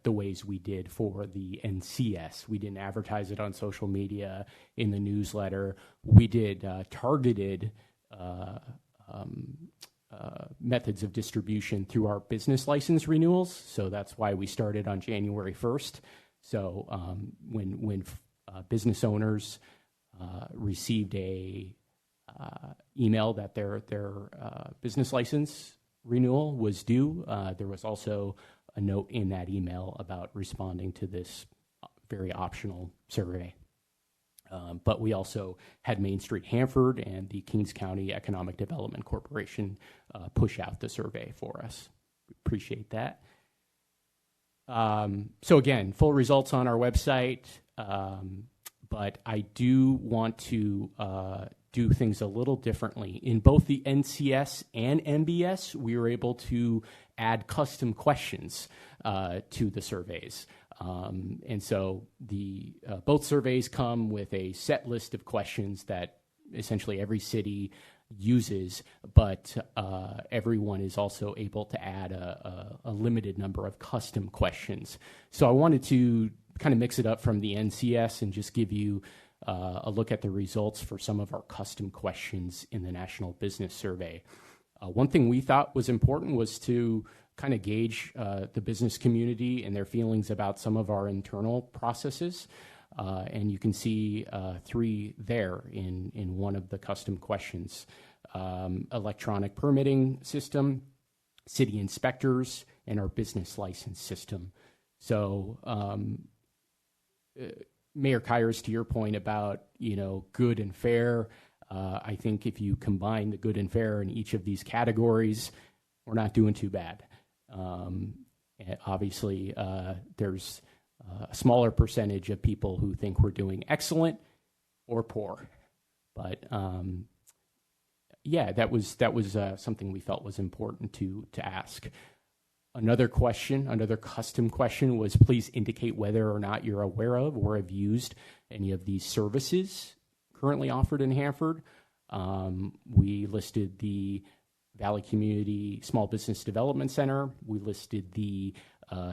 the ways we did for the NCS. We didn't advertise it on social media, in the newsletter. We did targeted methods of distribution through our business license renewals. So that's why we started on January 1st. So when business owners received a email that their business license renewal was due, there was also a note in that email about responding to this very optional survey. But we also had Main Street Hanford and the Kings County Economic Development Corporation push out the survey for us. We appreciate that. So again, full results on our website, but I do want to do things a little differently. In both the NCS and MBS, we were able to add custom questions to the surveys. And so the both surveys come with a set list of questions that essentially every city uses, but everyone is also able to add a limited number of custom questions. So I wanted to kind of mix it up from the NCS and just give you a look at the results for some of our custom questions in the National Business Survey. One thing we thought was important was to kind of gauge the business community and their feelings about some of our internal processes. And you can see 3 there in one of the custom questions. Electronic permitting system, city inspectors, and our business license system. So Mayor Kyers, to your point about, good and fair, I think if you combine the good and fair in each of these categories, we're not doing too bad. Obviously, there's a smaller percentage of people who think we're doing excellent or poor. But, yeah, that was something we felt was important to ask. Another custom question was, please indicate whether or not you're aware of or have used any of these services currently offered in Hanford. We listed the Valley Community Small Business Development Center. We listed the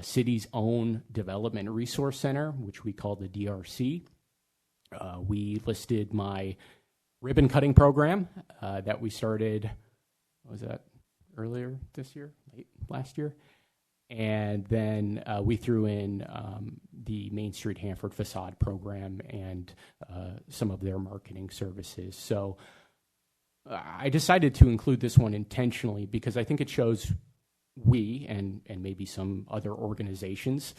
city's own Development Resource Center, which we call the DRC. We listed my ribbon cutting program that we started, what was that, earlier this year, late last year? And then we threw in the Main Street Hanford facade program and some of their marketing services. So I decided to include this one intentionally because I think it shows we and maybe some other organizations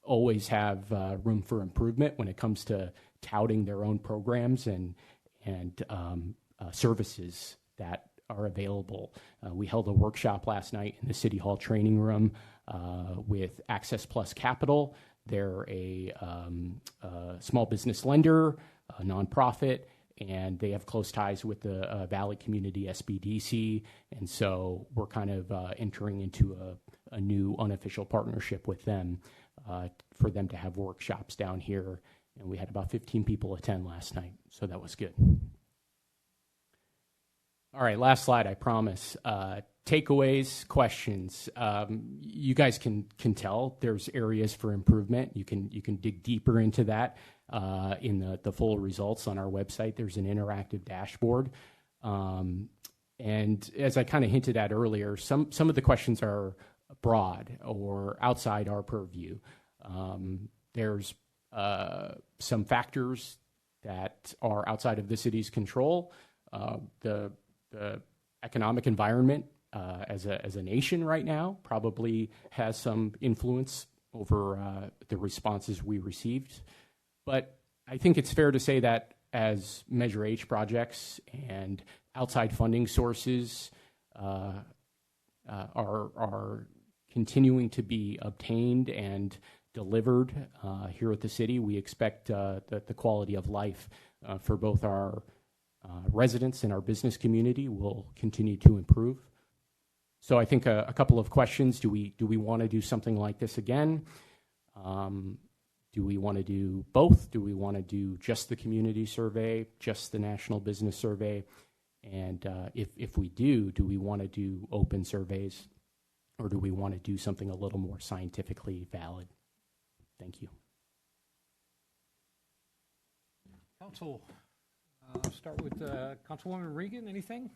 always have room for improvement when it comes to touting their own programs and services that are available. We held a workshop last night in the City Hall training room with Access Plus Capital. They're a small business lender, a nonprofit, and they have close ties with the Valley Community SBDC. And so we're kind of entering into a new unofficial partnership with them for them to have workshops down here. And we had about 15 people attend last night, so that was good. All right, last slide, I promise. Takeaways, questions. You guys can tell there's areas for improvement. You can dig deeper into that in the full results on our website. There's an interactive dashboard. And as I kind of hinted at earlier, some of the questions are broad or outside our purview. There's some factors that are outside of the city's control. The economic environment as a nation right now probably has some influence over the responses we received. But I think it's fair to say that as Measure H projects and outside funding sources are continuing to be obtained and delivered here at the city, we expect that the quality of life for both our residents and our business community will continue to improve. So I think a couple of questions. Do we want to do something like this again? Do we want to do both? Do we want to do just the community survey, just the national business survey? And if we do we want to do open surveys, or do we want to do something a little more scientifically valid? Thank you. Council, start with Councilwoman Regan. Anything?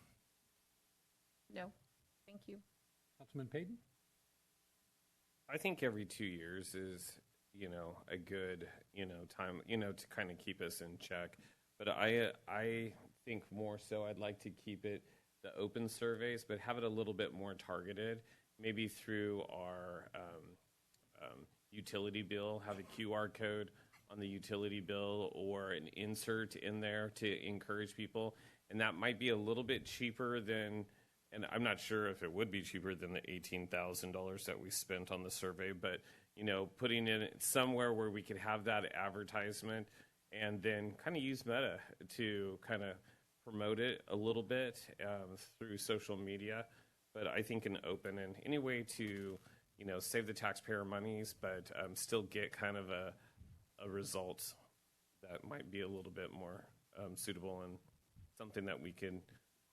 No, thank you. Councilman Payton? I think every 2 years is, a good, time, to kind of keep us in check. But I think more so I'd like to keep it the open surveys, but have it a little bit more targeted, maybe through our utility bill, have a QR code on the utility bill or an insert in there to encourage people. And that might be a little bit cheaper than, and I'm not sure if it would be cheaper than the $18,000 that we spent on the survey, but, putting it somewhere where we could have that advertisement and then kind of use Meta to kind of promote it a little bit through social media. But I think an open and any way to, save the taxpayer monies, but still get kind of a result that might be a little bit more suitable and something that we can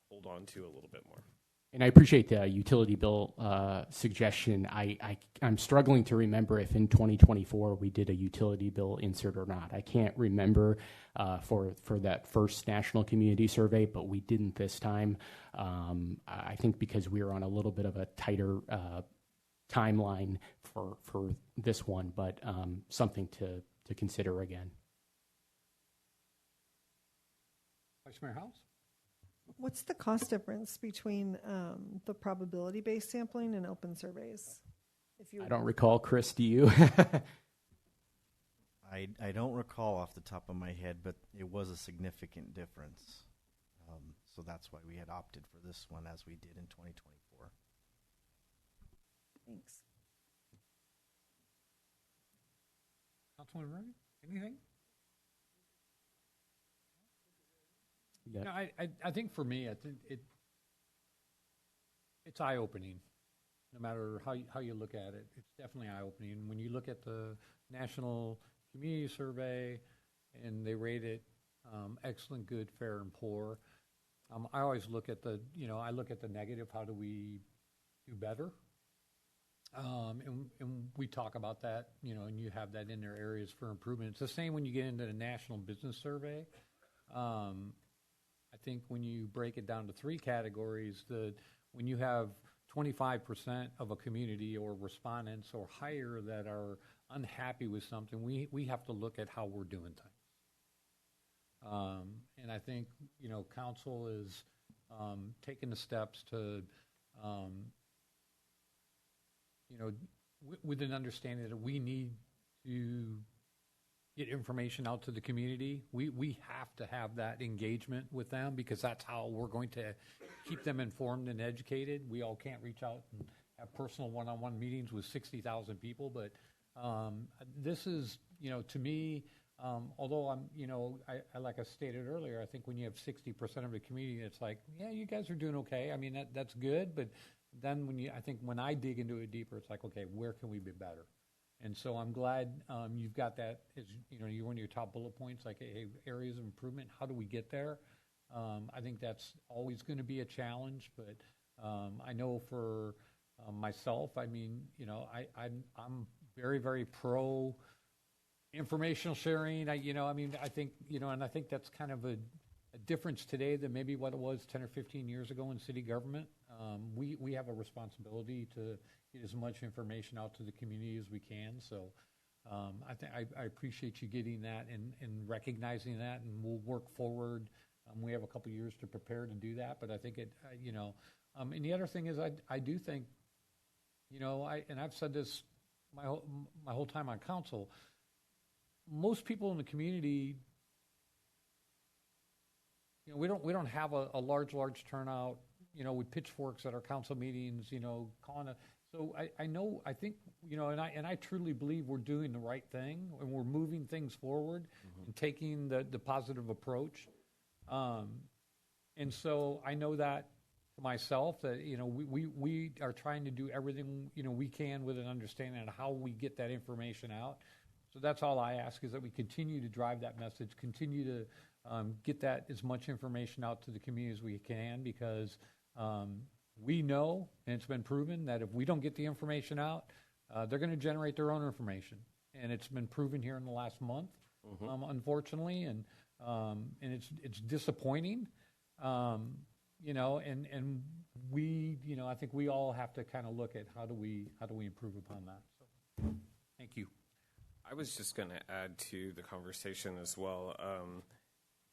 hold on to a little bit more. And I appreciate the utility bill suggestion. I'm struggling to remember if in 2024 we did a utility bill insert or not. I can't remember for that first national community survey, but we didn't this time. I think because we were on a little bit of a tighter timeline for this one, but something to consider again. Vice Mayor House? What's the cost difference between the probability-based sampling and open surveys? I don't recall. Chris, do you? I don't recall off the top of my head, but it was a significant difference. So that's why we had opted for this one as we did in 2024. Thanks. Councilman Regan, anything? Yeah. No, I think for me, I think it's eye-opening. No matter how you look at it, it's definitely eye-opening. When you look at the National Community Survey, and they rate it excellent, good, fair, and poor. I always look at the negative. How do we do better? And we talk about that, and you have that in their areas for improvement. It's the same when you get into the National Business Survey. I think when you break it down to three categories, when you have 25% of a community or respondents or higher that are unhappy with something, we have to look at how we're doing things. And I think, council is taking the steps to, with an understanding that we need to get information out to the community. We have to have that engagement with them because that's how we're going to keep them informed and educated. We all can't reach out and have personal one-on-one meetings with 60,000 people, but this is, to me, although I like I stated earlier, I think when you have 60% of the community, it's like, yeah, you guys are doing okay. I mean, that's good, but then when I dig into it deeper, it's like, okay, where can we be better? And so I'm glad you've got that as you're one of your top bullet points, like hey, areas of improvement. How do we get there? I think that's always going to be a challenge, but I know for myself, I mean, I'm very, very pro informational sharing. I think and I think that's kind of a difference today than maybe what it was 10 or 15 years ago in city government. We have a responsibility to get as much information out to the community as we can. So I appreciate you getting that and recognizing that, and we'll work forward. We have a couple of years to prepare to do that, but I think and the other thing is I do think, and I've said this my whole time on council, most people in the community, we don't have a large turnout, with pitchforks at our council meetings, calling it. So I think, and I truly believe we're doing the right thing and we're moving things forward and taking the positive approach. And so I know that to myself that, we are trying to do everything, we can with an understanding of how we get that information out. So that's all I ask is that we continue to drive that message, continue to get that as much information out to the community as we can, because we know, and it's been proven, that if we don't get the information out, they're going to generate their own information. And it's been proven here in the last month, unfortunately, and it's disappointing, and we, I think we all have to kind of look at how do we improve upon that. So, thank you. I was just going to add to the conversation as well.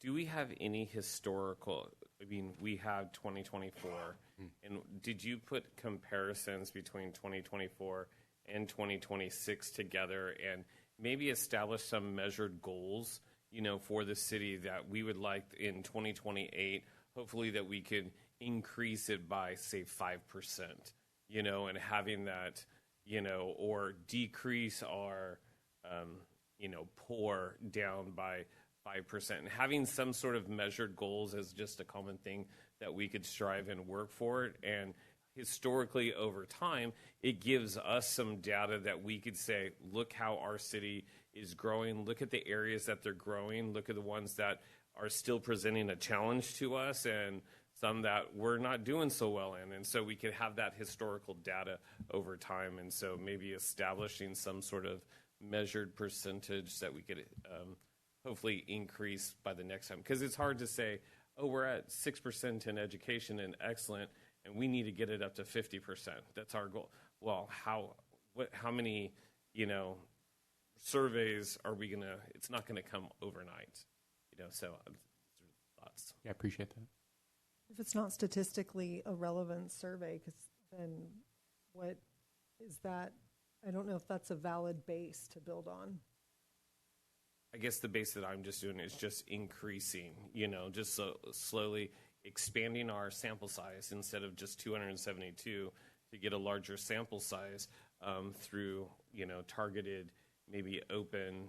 Do we have any historical, we have 2024, and did you put comparisons between 2024 and 2026 together and maybe establish some measured goals, for the city that we would like in 2028, hopefully that we could increase it by, say, 5%, and having that, or decrease our, poor down by 5%, and having some sort of measured goals as just a common thing that we could strive and work for it. And historically, over time, it gives us some data that we could say, look how our city is growing, look at the areas that they're growing, look at the ones that are still presenting a challenge to us, and some that we're not doing so well in. And so we could have that historical data over time, and so maybe establishing some sort of measured percentage that we could hopefully increase by the next time. Because it's hard to say, oh, we're at 6% in education and excellent, and we need to get it up to 50%. That's our goal. Well, how many, surveys are we going to, it's not going to come overnight, so thoughts. Yeah, I appreciate that. If it's not statistically a relevant survey, because then what is that? I don't know if that's a valid base to build on. I guess the base that I'm just doing is just increasing, just slowly expanding our sample size instead of just 272 to get a larger sample size through, targeted, maybe open,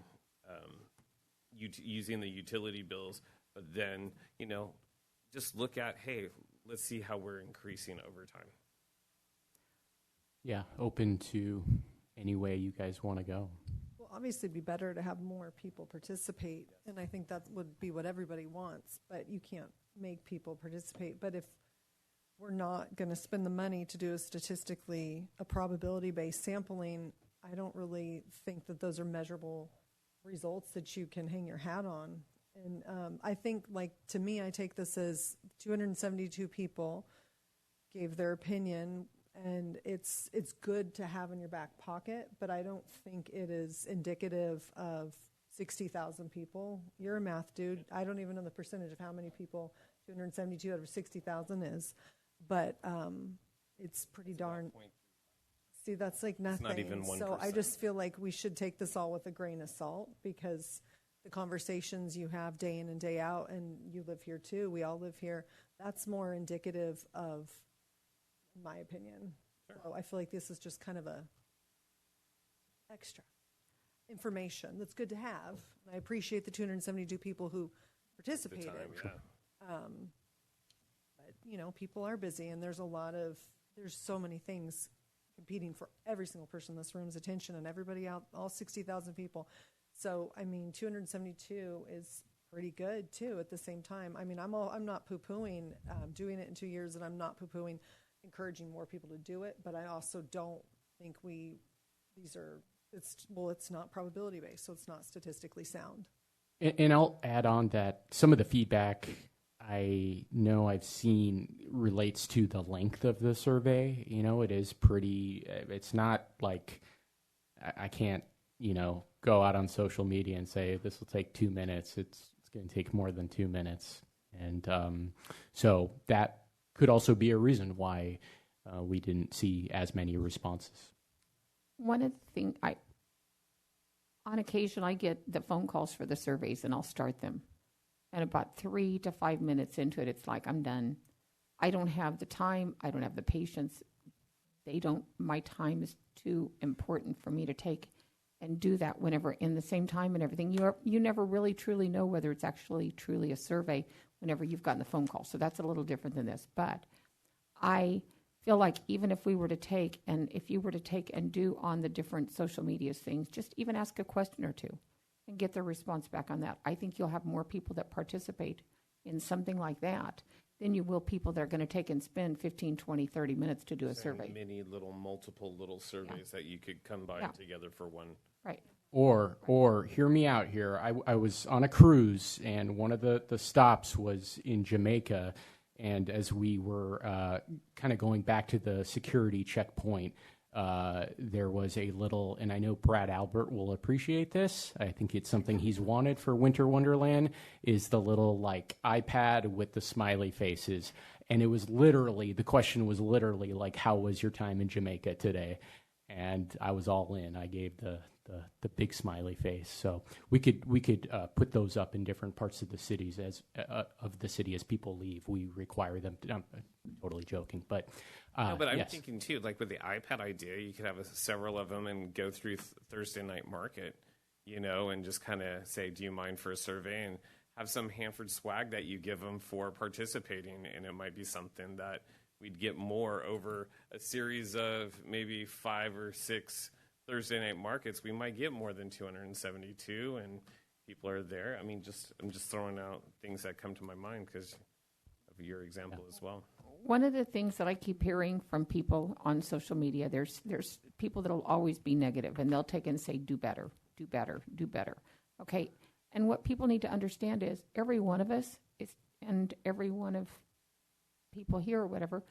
using the utility bills, but then, just look at, hey, let's see how we're increasing over time. Yeah, open to any way you guys want to go. Well, obviously, it'd be better to have more people participate, and I think that would be what everybody wants, but you can't make people participate. But if we're not going to spend the money to do a probability-based sampling, I don't really think that those are measurable results that you can hang your hat on. And I think, like, to me, I take this as 272 people gave their opinion, and it's good to have in your back pocket, but I don't think it is indicative of 60,000 people. You're a math dude. I don't even know the percentage of how many people 272 out of 60,000 is, but it's pretty darn. See, that's like nothing. It's not even 1%. So I just feel like we should take this all with a grain of salt, because the conversations you have day in and day out, and you live here too, we all live here, that's more indicative of, in my opinion. Sure. So I feel like this is just kind of a extra information that's good to have. And I appreciate the 272 people who participated. But, you know, people are busy, and there's so many things competing for every single person in this room's attention, and everybody out, all 60,000 people. So, I mean, 272 is pretty good too at the same time. I mean, I'm not poo-pooing doing it in 2 years, and I'm not poo-pooing encouraging more people to do it, but I also don't think it's not probability based, so it's not statistically sound. And I'll add on that some of the feedback I know I've seen relates to the length of the survey. You know, it is pretty, it's not like I can't, you know, go out on social media and say this will take 2 minutes. It's going to take more than 2 minutes. And so that could also be a reason why we didn't see as many responses. One of the things, on occasion, I get the phone calls for the surveys, and I'll start them. And about 3 to 5 minutes into it, it's like, I'm done. I don't have the time. I don't have the patience. My time is too important for me to take and do that whenever in the same time and everything. You never really truly know whether it's actually truly a survey whenever you've gotten the phone call. So that's a little different than this. But I feel like even if you were to take and do on the different social media things, just even ask a question or two and get their response back on that. I think you'll have more people that participate in something like that than you will people that are going to take and spend 15, 20, 30 minutes to do a survey. Multiple little surveys that you could combine together for one. Right. Or hear me out here. I was on a cruise, and one of the stops was in Jamaica. And as we were kind of going back to the security checkpoint, there was a little, and I know Brad Albert will appreciate this. I think it's something he's wanted for Winter Wonderland, is the little like iPad with the smiley faces. And it was literally, the question was literally like, how was your time in Jamaica today? And I was all in. I gave the big smiley face. So we could put those up in different parts of the cities of the city as people leave. We require them to. I'm totally joking, but no, but I'm yes. thinking too, like with the iPad idea, you could have several of them and go through Thursday night market, you know, and just kind of say, do you mind for a survey, and have some Hanford swag that you give them for participating, and it might be something that we'd get more over a series of maybe 5 or 6 Thursday night markets. We might get more than 272, and people are there. I mean, I'm just throwing out things that come to my mind because of your example as well. One of the things that I keep hearing from people on social media, there's people that will always be negative, and they'll take and say, do better, do better, do better. Okay, and what people need to understand is every one of us and every one of people here or whatever,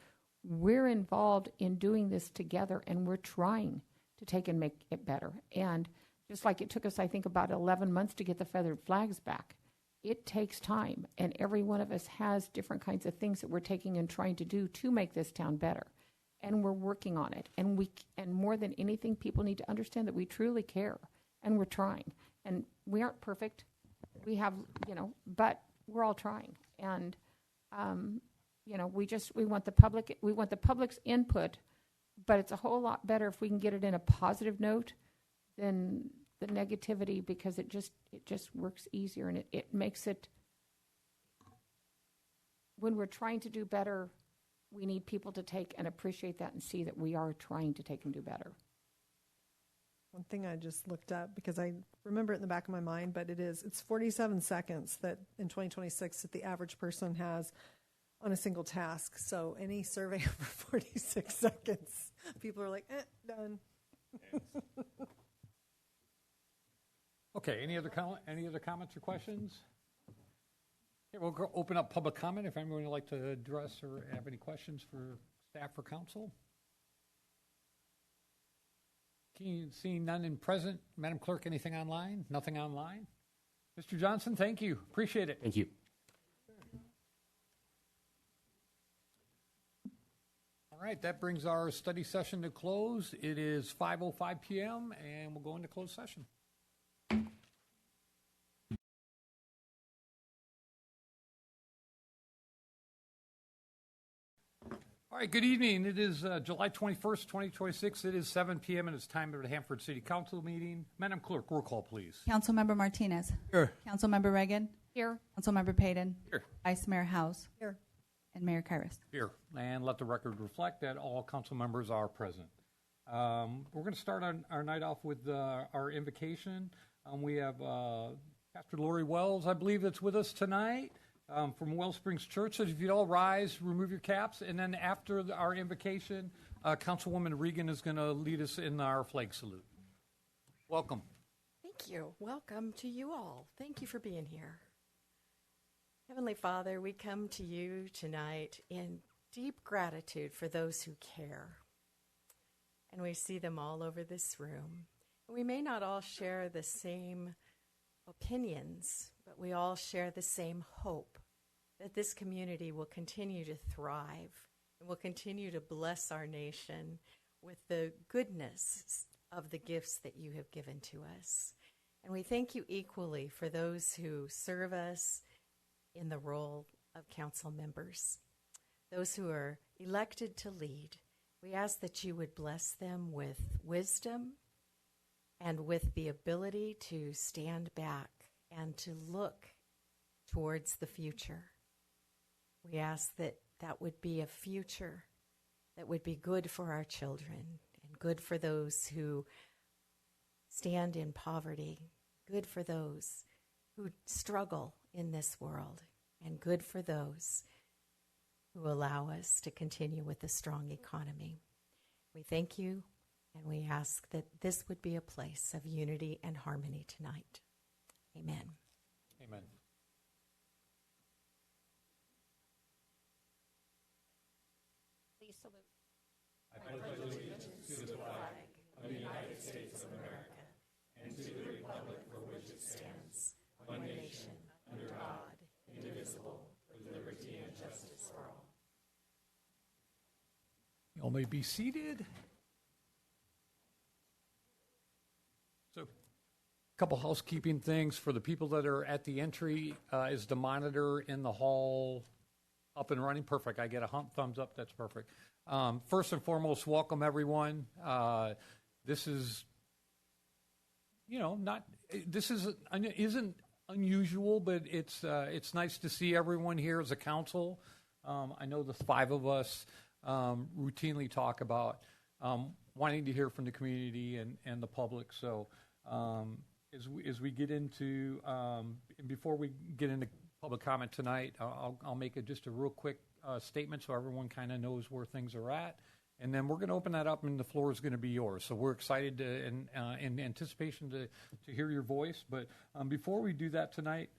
we're involved in doing this together, and we're trying to take and make it better. And just like it took us, I think, about 11 months to get the feathered flags back, it takes time. And every one of us has different kinds of things that we're taking and trying to do to make this town better. And we're working on it. And more than anything, people need to understand that we truly care, and we're trying. And we aren't perfect. We have, but we're all trying. And, we want the public's input, but it's a whole lot better if we can get it in a positive note than the negativity, because it just works easier, and it makes it when we're trying to do better, we need people to take and appreciate that and see that we are trying to take and do better. One thing I just looked up because I remember it in the back of my mind, but it's 47 seconds that in 2026 that the average person has on a single task. So any survey over 46 seconds, people are like, done. Okay, any other comments or questions? Okay, we'll open up public comment if anyone would like to address or have any questions for staff or council. Seeing none in present, Madam Clerk, anything online? Nothing online? Mr. Johnson, thank you. Appreciate it. Thank you. All right, that brings our study session to close. It is 5:05 p.m. and we'll go into closed session. All right, good evening. It is July 21st, 2026. It is 7 p.m. and it's time for the Hanford City Council meeting. Madam Clerk, roll call, please. Councilmember Martinez. Here. Councilmember Reagan. Here. Councilmember Payton. Here. Vice Mayor House. Here. And Mayor Kyrus. Here, and let the record reflect that all council members are present. We're going to start our night off with our invocation. We have Pastor Lori Wells, I believe, that's with us tonight from Wells Springs Church. So if you'd all rise, remove your caps, and then after our invocation, Councilwoman Regan is going to lead us in our flag salute. Welcome. Thank you. Welcome to you all. Thank you for being here. Heavenly Father, we come to you tonight in deep gratitude for those who care. And we see them all over this room. We may not all share the same opinions, but we all share the same hope that this community will continue to thrive and will continue to bless our nation with the goodness of the gifts that you have given to us. And we thank you equally for those who serve us in the role of council members, those who are elected to lead. We ask that you would bless them with wisdom and with the ability to stand back and to look towards the future. We ask that that would be a future that would be good for our children and good for those who stand in poverty, good for those who struggle in this world, and good for those who allow us to continue with a strong economy. We thank you, and we ask that this would be a place of unity and harmony tonight. Amen. Amen. Please salute. You all may be seated. So, a couple housekeeping things for the people that are at the entry. Is the monitor in the hall up and running? Perfect. I get a thumbs up. That's perfect. First and foremost, welcome everyone. This is, isn't unusual, but it's nice to see everyone here as a council. I know the five of us routinely talk about wanting to hear from the community and the public. So as we get into, before we get into public comment tonight, I'll make just a real quick statement so everyone kind of knows where things are at. And then we're going to open that up and the floor is going to be yours. So we're excited in anticipation to hear your voice. But before we do that tonight,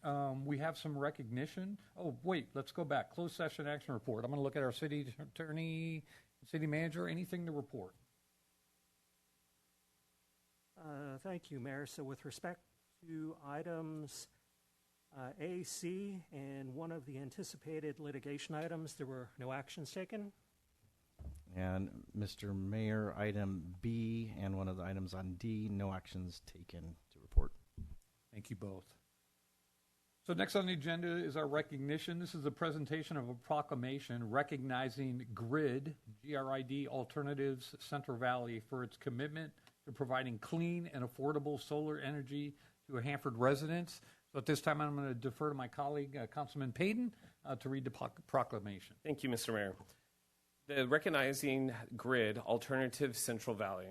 we have some recognition. Oh, wait, let's go back. Closed session action report. I'm going to look at our city attorney, city manager. Anything to report? Thank you, Mayor. So with respect to items A, C, and one of the anticipated litigation items, there were no actions taken. And Mr. Mayor, item B and one of the items on D, no actions taken to report. Thank you both. So next on the agenda is our recognition. This is a presentation of a proclamation recognizing GRID, G-R-I-D, Alternatives Central Valley for its commitment to providing clean and affordable solar energy to Hanford residents. So at this time, I'm going to defer to my colleague, Councilman Payton, to read the proclamation. Thank you, Mr. Mayor. The Recognizing Grid Alternative Central Valley.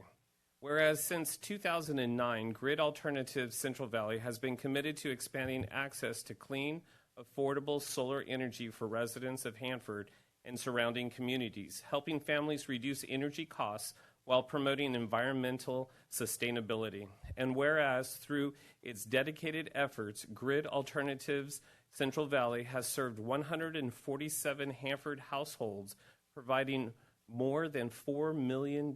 Whereas since 2009, Grid Alternative Central Valley has been committed to expanding access to clean, affordable solar energy for residents of Hanford and surrounding communities, helping families reduce energy costs while promoting environmental sustainability. And whereas through its dedicated efforts, Grid Alternatives Central Valley has served 147 Hanford households, providing more than $4 million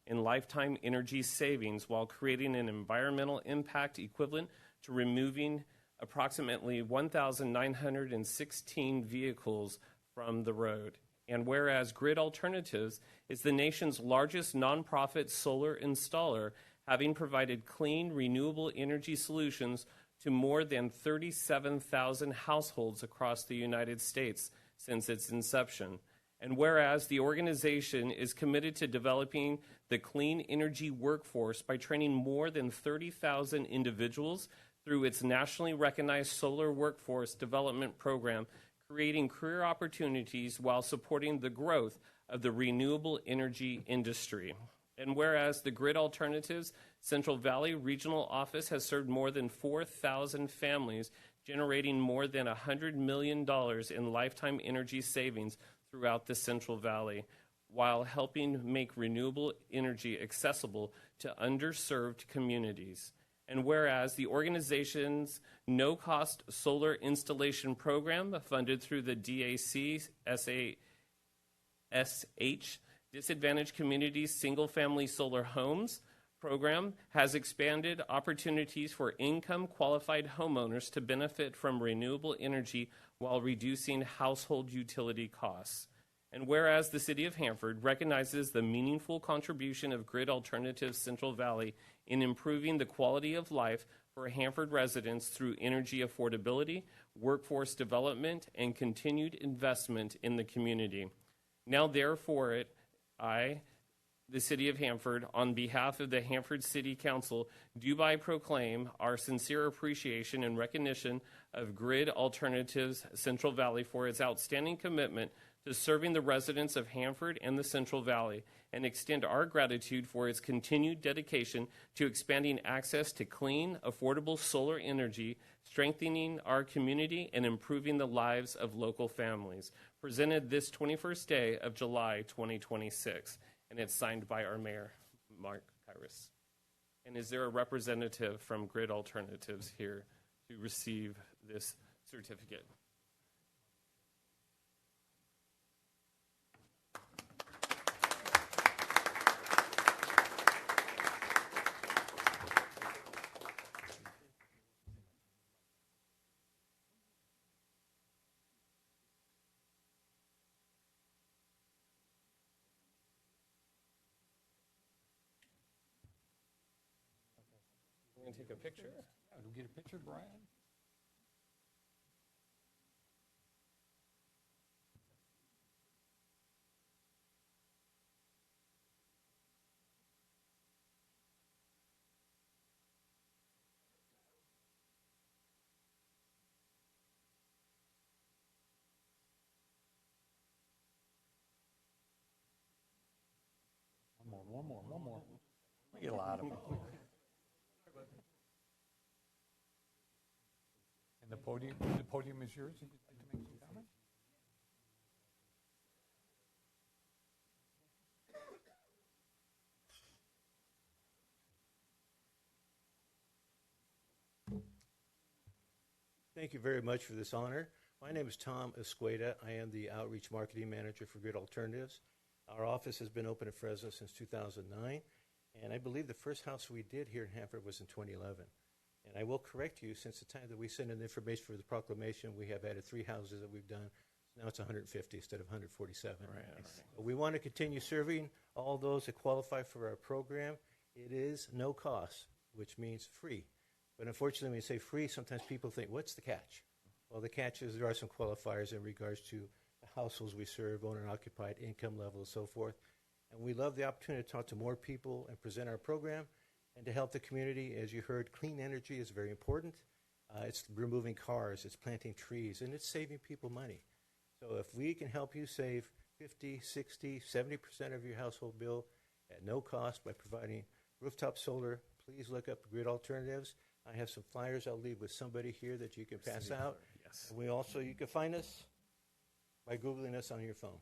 in lifetime energy savings while creating an environmental impact equivalent to removing approximately 1,916 vehicles from the road. And whereas Grid Alternatives is the nation's largest nonprofit solar installer, having provided clean, renewable energy solutions to more than 37,000 households across the United States since its inception. And whereas the organization is committed to developing the clean energy workforce by training more than 30,000 individuals through its nationally recognized solar workforce development program, creating career opportunities while supporting the growth of the renewable energy industry. And whereas the Grid Alternatives Central Valley Regional Office has served more than 4,000 families, generating more than $100 million in lifetime energy savings throughout the Central Valley, while helping make renewable energy accessible to underserved communities. And whereas the organization's no-cost solar installation program, funded through the DAC SH Disadvantaged Communities Single-Family Solar Homes program, has expanded opportunities for income-qualified homeowners to benefit from renewable energy while reducing household utility costs. And whereas the City of Hanford recognizes the meaningful contribution of Grid Alternatives Central Valley in improving the quality of life for Hanford residents through energy affordability, workforce development, and continued investment in the community. Now therefore I, the City of Hanford, on behalf of the Hanford City Council, do by proclaim our sincere appreciation and recognition of Grid Alternatives Central Valley for its outstanding commitment to serving the residents of Hanford and the Central Valley, and extend our gratitude for its continued dedication to expanding access to clean, affordable solar energy, strengthening our community, and improving the lives of local families. Presented this 21st day of July 2026, and it's signed by our Mayor, Mark Kyrus. And is there a representative from Grid Alternatives here to receive this certificate? We're going to take a picture. Yeah, we'll get a picture, Brian. One more. We get a lot of them. And the podium is yours, if you'd like to make some comments. Thank you very much for this honor. My name is Tom Escueda. I am the Outreach Marketing Manager for Grid Alternatives. Our office has been open in Fresno since 2009, and I believe the first house we did here in Hanford was in 2011. And I will correct you, since the time that we sent in information for the proclamation, we have added 3 houses that we've done. So now it's 150 instead of 147. Right. But we want to continue serving all those that qualify for our program. It is no cost, which means free. But unfortunately, when you say free, sometimes people think, what's the catch? Well, the catch is there are some qualifiers in regards to the households we serve, owner-occupied, income level, and so forth. And we love the opportunity to talk to more people and present our program and to help the community. As you heard, clean energy is very important. It's removing cars, it's planting trees, and it's saving people money. So if we can help you save 50, 60, 70% of your household bill at no cost by providing rooftop solar, please look up Grid Alternatives. I have some flyers I'll leave with somebody here that you can pass out. Yes. And you can find us by Googling us on your phone.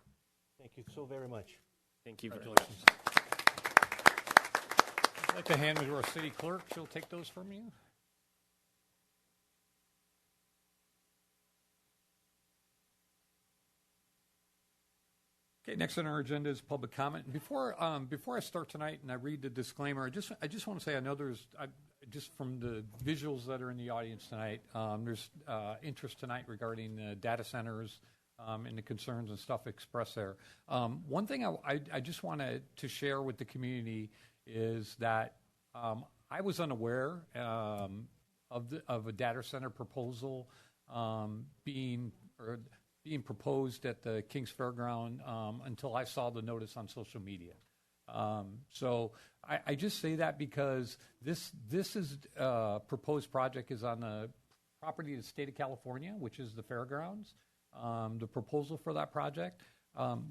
Thank you so very much. Thank you very much. I'd like to hand them to our city clerk. She'll take those from you. Okay, next on our agenda is public comment. Before I start tonight and I read the disclaimer, I just want to say I know just from the visuals that are in the audience tonight, there's interest tonight regarding data centers and the concerns and stuff expressed there. One thing I just wanted to share with the community is that I was unaware of a data center proposal being proposed at the King's Fairground until I saw the notice on social media. So I just say that because this is proposed project is on the property of the state of California, which is the fairgrounds. The proposal for that project,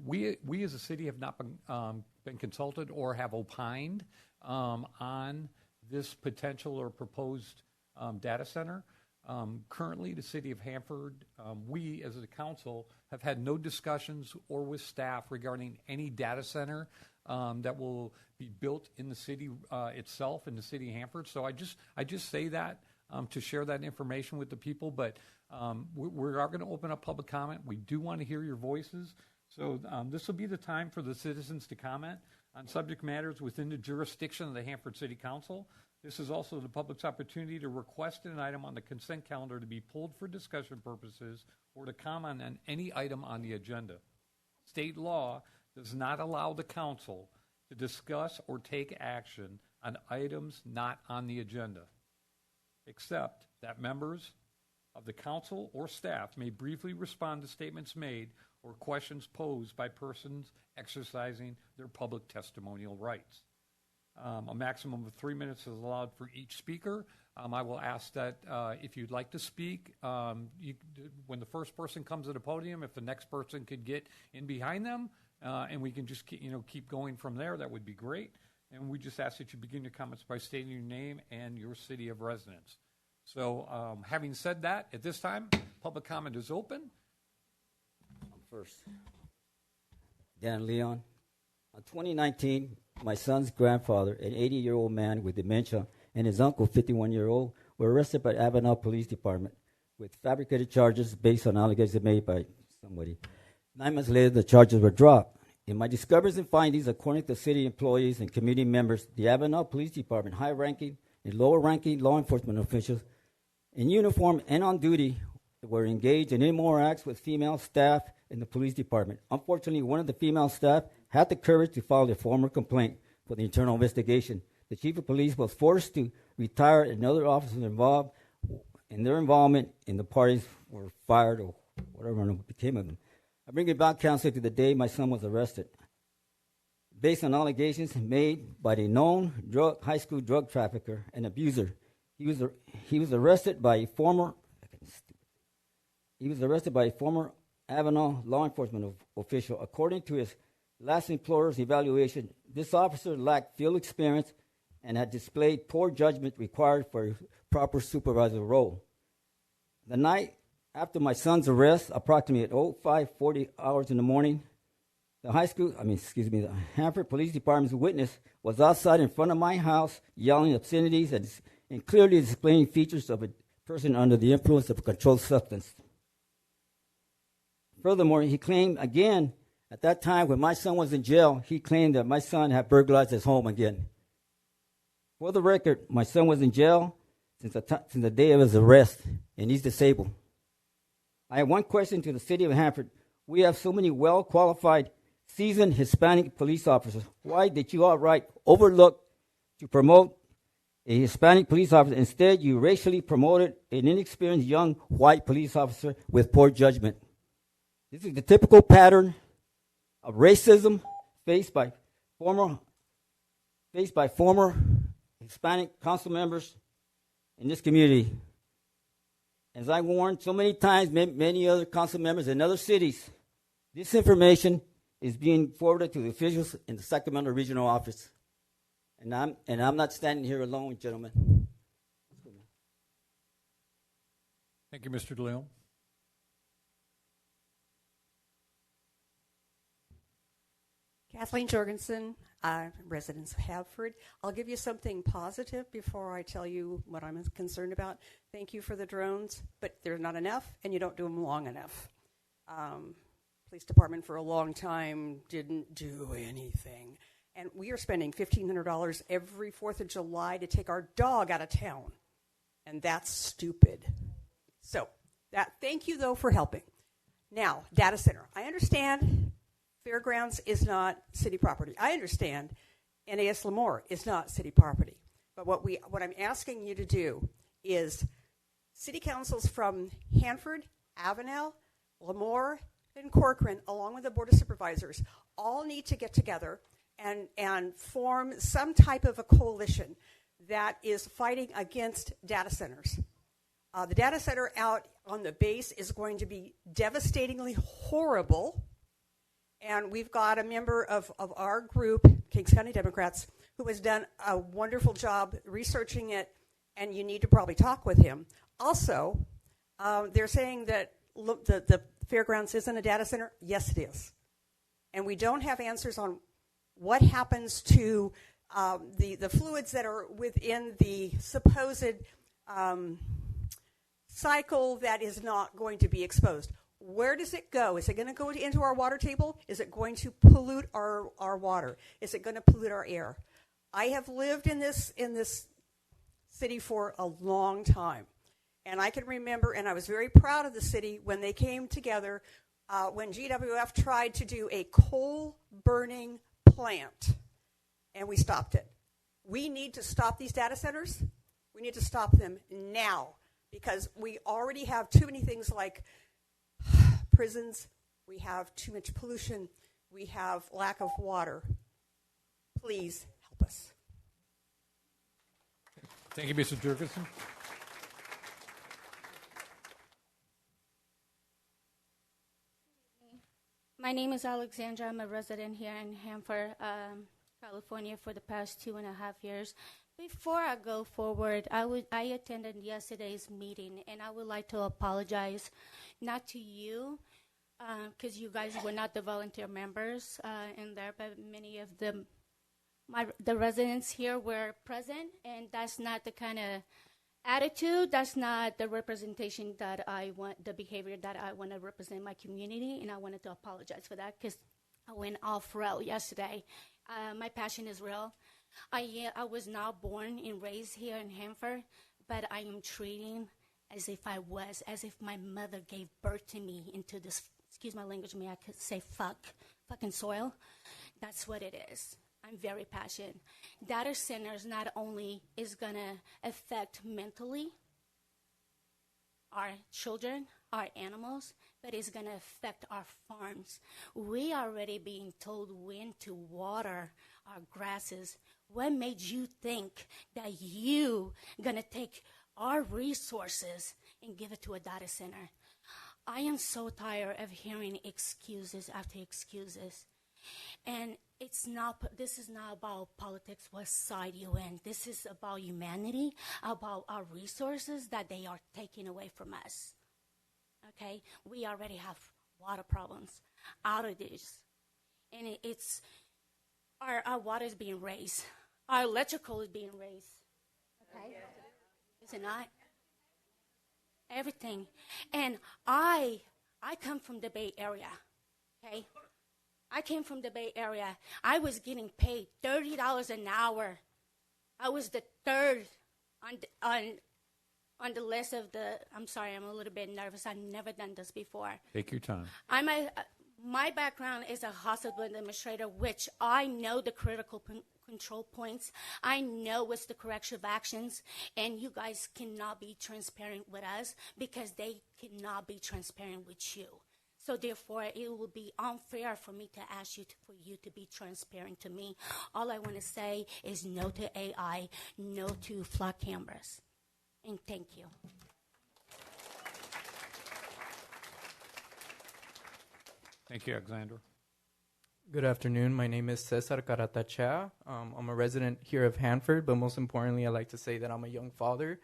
we as a city have not been consulted or have opined on this potential or proposed data center. Currently, the city of Hanford, we as a council have had no discussions or with staff regarding any data center that will be built in the city itself, in the city of Hanford. So I just say that to share that information with the people. But we are going to open up public comment. We do want to hear your voices. So this will be the time for the citizens to comment on subject matters within the jurisdiction of the Hanford City Council. This is also the public's opportunity to request an item on the consent calendar to be pulled for discussion purposes or to comment on any item on the agenda. State law does not allow the council to discuss or take action on items not on the agenda, except that members of the council or staff may briefly respond to statements made or questions posed by persons exercising their public testimonial rights. A maximum of 3 minutes is allowed for each speaker. I will ask that if you'd like to speak, when the first person comes to the podium, if the next person could get in behind them, and we can just keep going from there, that would be great. And we just ask that you begin your comments by stating your name and your city of residence. So having said that, at this time, public comment is open. First, Dan Leon. In 2019, my son's grandfather, an 80-year-old man with dementia, and his uncle, 51-year-old, were arrested by Avenal Police Department with fabricated charges based on allegations made by somebody. 9 months later, the charges were dropped. In my discoveries and findings, according to city employees and community members, the Avenal Police Department, high-ranking and lower-ranking law enforcement officials in uniform and on duty were engaged in immoral acts with female staff in the police department. Unfortunately, one of the female staff had the courage to file a formal complaint for the internal investigation. The chief of police was forced to retire, and other officers involved in their involvement in the parties were fired or whatever became of them. I bring it back, Council, to the day my son was arrested. Based on allegations made by the known high school drug trafficker and abuser, he was arrested by a former Avenal law enforcement official. According to his last employer's evaluation, this officer lacked field experience and had displayed poor judgment required for a proper supervisor role. The night after my son's arrest, approximately at 05:40 hours in the morning, the Hanford Police Department's witness was outside in front of my house yelling obscenities and clearly displaying features of a person under the influence of a controlled substance. Furthermore, he claimed again, at that time when my son was in jail, he claimed that my son had burglarized his home again. For the record, my son was in jail since the day of his arrest, and he's disabled. I have one question to the city of Hanford. We have so many well-qualified, seasoned Hispanic police officers. Why did you outright overlook to promote a Hispanic police officer? Instead, you racially promoted an inexperienced young white police officer with poor judgment. This is the typical pattern of racism faced by former Hispanic council members in this community. as I warned so many times, many other council members in other cities, this information is being forwarded to the officials in the Sacramento Regional Office. And I'm not standing here alone, gentlemen. Thank you, Mr. DeLeon. Kathleen Jorgensen, residents of Hanford. I'll give you something positive before I tell you what I'm concerned about. Thank you for the drones, but they're not enough, and you don't do them long enough. Police department for a long time didn't do anything. And we are spending $1,500 every 4th of July to take our dog out of town. And that's stupid. So, thank you, though, for helping. Now, data center. I understand Fairgrounds is not city property. I understand NAS Lemoore is not city property. But what I'm asking you to do is city councils from Hanford, Avenel, Lemoore, and Corcoran, along with the Board of Supervisors, all need to get together and form some type of a coalition that is fighting against data centers. The data center out on the base is going to be devastatingly horrible. And we've got a member of our group, Kings County Democrats, who has done a wonderful job researching it, and you need to probably talk with him. Also, they're saying that the fairgrounds isn't a data center. Yes, it is. And we don't have answers on what happens to the fluids that are within the supposed cycle that is not going to be exposed. Where does it go? Is it going to go into our water table? Is it going to pollute our water? Is it going to pollute our air? I have lived in this city for a long time. And I can remember, and I was very proud of the city when they came together, when GWF tried to do a coal-burning plant, and we stopped it. We need to stop these data centers. We need to stop them now, because we already have too many things like prisons, we have too much pollution, we have lack of water. Please help us. Thank you, Mr. Jurgensen. My name is Alexandra. I'm a resident here in Hanford, California for the past 2.5 years. Before I go forward, I attended yesterday's meeting, and I would like to apologize, not to you, because you guys were not the volunteer members in there, but many of the residents here were present, and that's not the kind of attitude, that's not the representation that I want, the behavior that I want to represent my community, and I wanted to apologize for that because I went off rail yesterday. My passion is real. I was not born and raised here in Hanford, but I am treating as if as if my mother gave birth to me into this, excuse my language, may I could say fucking soil. That's what it is. I'm very passionate. Data centers not only is going to affect mentally our children, our animals, but it's going to affect our farms. We are already being told when to water our grasses. What made you think that you going to take our resources and give it to a data center? I am so tired of hearing excuses after excuses. And this is not about politics, what side you're in. This is about humanity, about our resources that they are taking away from us. Okay? We already have water problems, outages. And our water is being raised. Our electrical is being raised. Okay? Is it not? Everything. And I come from the Bay Area. Okay? I came from the Bay Area. I was getting paid $30 an hour. I was the third on the list of the. I'm sorry, I'm a little bit nervous. I've never done this before. Take your time. My background is a hospital administrator, which I know the critical control points. I know what's the corrective actions, and you guys cannot be transparent with us because they cannot be transparent with you. So therefore, it will be unfair for me to ask you for you to be transparent to me. All I want to say is no to AI, no to flood cameras. And thank you. Thank you, Alexandra. Good afternoon. My name is Cesar Caratachea. I'm a resident here of Hanford, but most importantly, I like to say that I'm a young father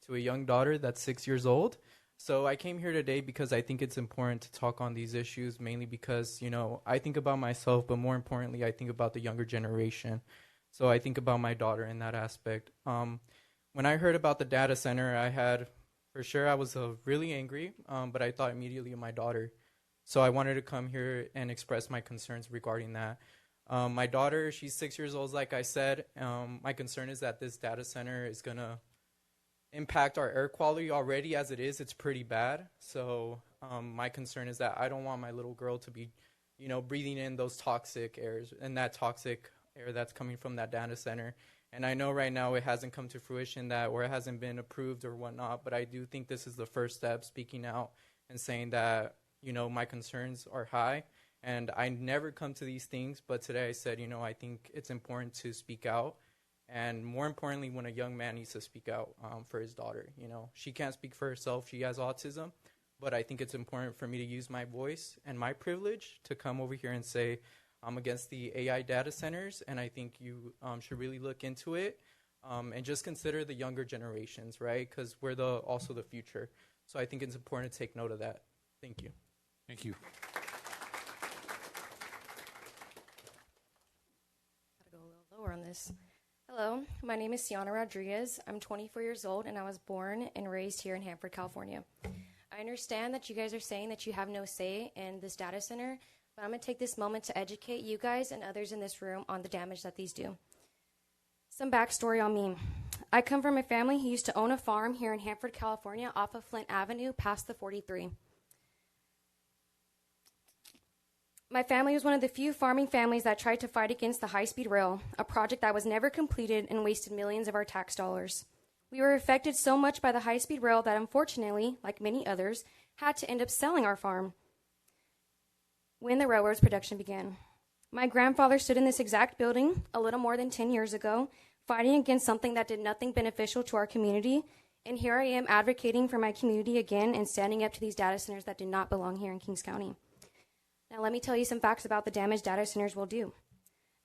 to a young daughter that's 6 years old. So I came here today because I think it's important to talk on these issues, mainly because, you know, I think about myself, but more importantly, I think about the younger generation. So I think about my daughter in that aspect. When I heard about the data center, I was really angry, but I thought immediately of my daughter. So I wanted to come here and express my concerns regarding that. My daughter, she's 6 years old, like I said. My concern is that this data center is going to impact our air quality already. As it is, it's pretty bad. So my concern is that I don't want my little girl to be, you know, breathing in those toxic airs and that toxic air that's coming from that data center. And I know right now it hasn't come to fruition or it hasn't been approved or whatnot, but I do think this is the first step, speaking out and saying that, you know, my concerns are high. And I never come to these things, but today I said, you know, I think it's important to speak out. And more importantly, when a young man needs to speak out for his daughter, you know, she can't speak for herself. She has autism, but I think it's important for me to use my voice and my privilege to come over here and say, I'm against the AI data centers, and I think you should really look into it and just consider the younger generations, right? Because we're also the future. So I think it's important to take note of that. Thank you. Thank you. Gotta go a little lower on this. Hello, my name is Siana Rodriguez. I'm 24 years old, and I was born and raised here in Hanford, California. I understand that you guys are saying that you have no say in this data center, but I'm going to take this moment to educate you guys and others in this room on the damage that these do. Some backstory on me. I come from a family who used to own a farm here in Hanford, California, off of Flint Avenue, past the 43. My family was one of the few farming families that tried to fight against the high-speed rail, a project that was never completed and wasted millions of our tax dollars. We were affected so much by the high-speed rail that unfortunately, like many others, had to end up selling our farm when the railroad's production began. My grandfather stood in this exact building a little more than 10 years ago, fighting against something that did nothing beneficial to our community, and here I am advocating for my community again and standing up to these data centers that do not belong here in Kings County. Now let me tell you some facts about the damage data centers will do.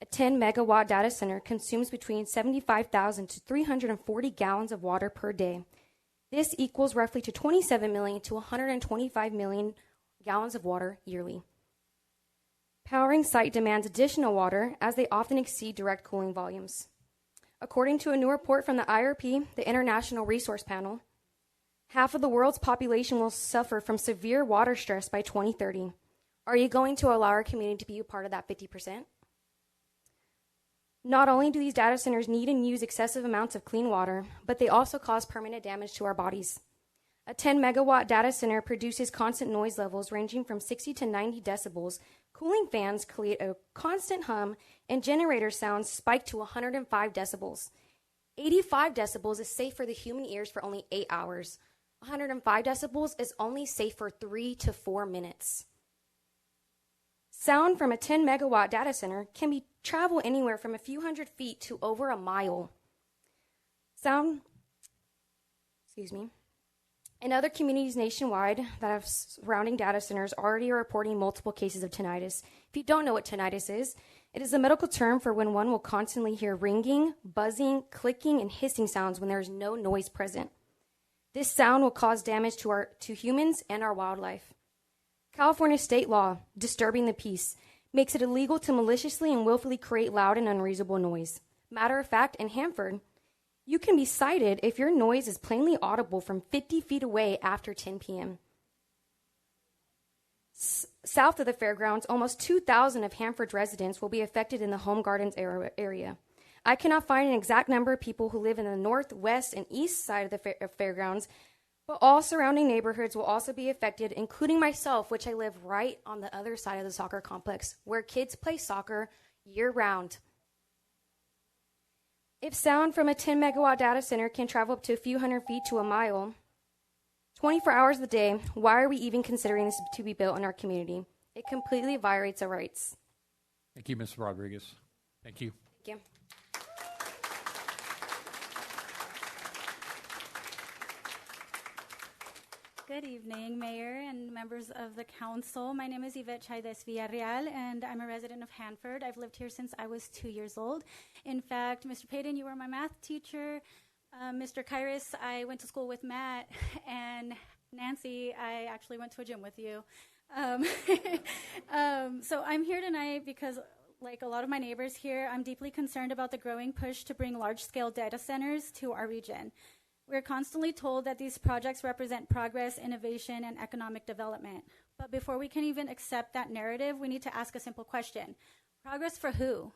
A 10 megawatt data center consumes between 75,000 to 340 gallons of water per day. This equals roughly to 27 million to 125 million gallons of water yearly. Powering site demands additional water as they often exceed direct cooling volumes. According to a new report from the IRP, the International Resource Panel, half of the world's population will suffer from severe water stress by 2030. Are you going to allow our community to be a part of that 50%? Not only do these data centers need and use excessive amounts of clean water, but they also cause permanent damage to our bodies. A 10 megawatt data center produces constant noise levels ranging from 60 to 90 decibels. Cooling fans create a constant hum, and generator sounds spike to 105 decibels. 85 decibels is safe for the human ears for only 8 hours. 105 decibels is only safe for 3 to 4 minutes. Sound from a 10 megawatt data center can travel anywhere from a few hundred feet to over a mile. In other communities nationwide that have surrounding data centers already are reporting multiple cases of tinnitus. If you don't know what tinnitus is, it is a medical term for when one will constantly hear ringing, buzzing, clicking, and hissing sounds when there is no noise present. This sound will cause damage to humans and our wildlife. California state law, disturbing the peace, makes it illegal to maliciously and willfully create loud and unreasonable noise. Matter of fact, in Hanford, you can be cited if your noise is plainly audible from 50 feet away after 10 p.m. South of the fairgrounds, almost 2,000 of Hanford's residents will be affected in the Home Gardens area. I cannot find an exact number of people who live in the north, west, and east side of the fairgrounds, but all surrounding neighborhoods will also be affected, including myself, which I live right on the other side of the soccer complex, where kids play soccer year-round. If sound from a 10 megawatt data center can travel up to a few hundred feet to a mile, 24 hours of the day, why are we even considering this to be built in our community? It completely violates our rights. Thank you, Ms. Rodriguez. Thank you. Thank you. Good evening, Mayor and members of the council. My name is Yvette Chaides Villarreal, and I'm a resident of Hanford. I've lived here since I was 2 years old. In fact, Mr. Payton, you were my math teacher. Mr. Kairos, I went to school with Matt, and Nancy, I actually went to a gym with you. So I'm here tonight because, like a lot of my neighbors here, I'm deeply concerned about the growing push to bring large-scale data centers to our region. We're constantly told that these projects represent progress, innovation, and economic development. But before we can even accept that narrative, we need to ask a simple question. Progress for who?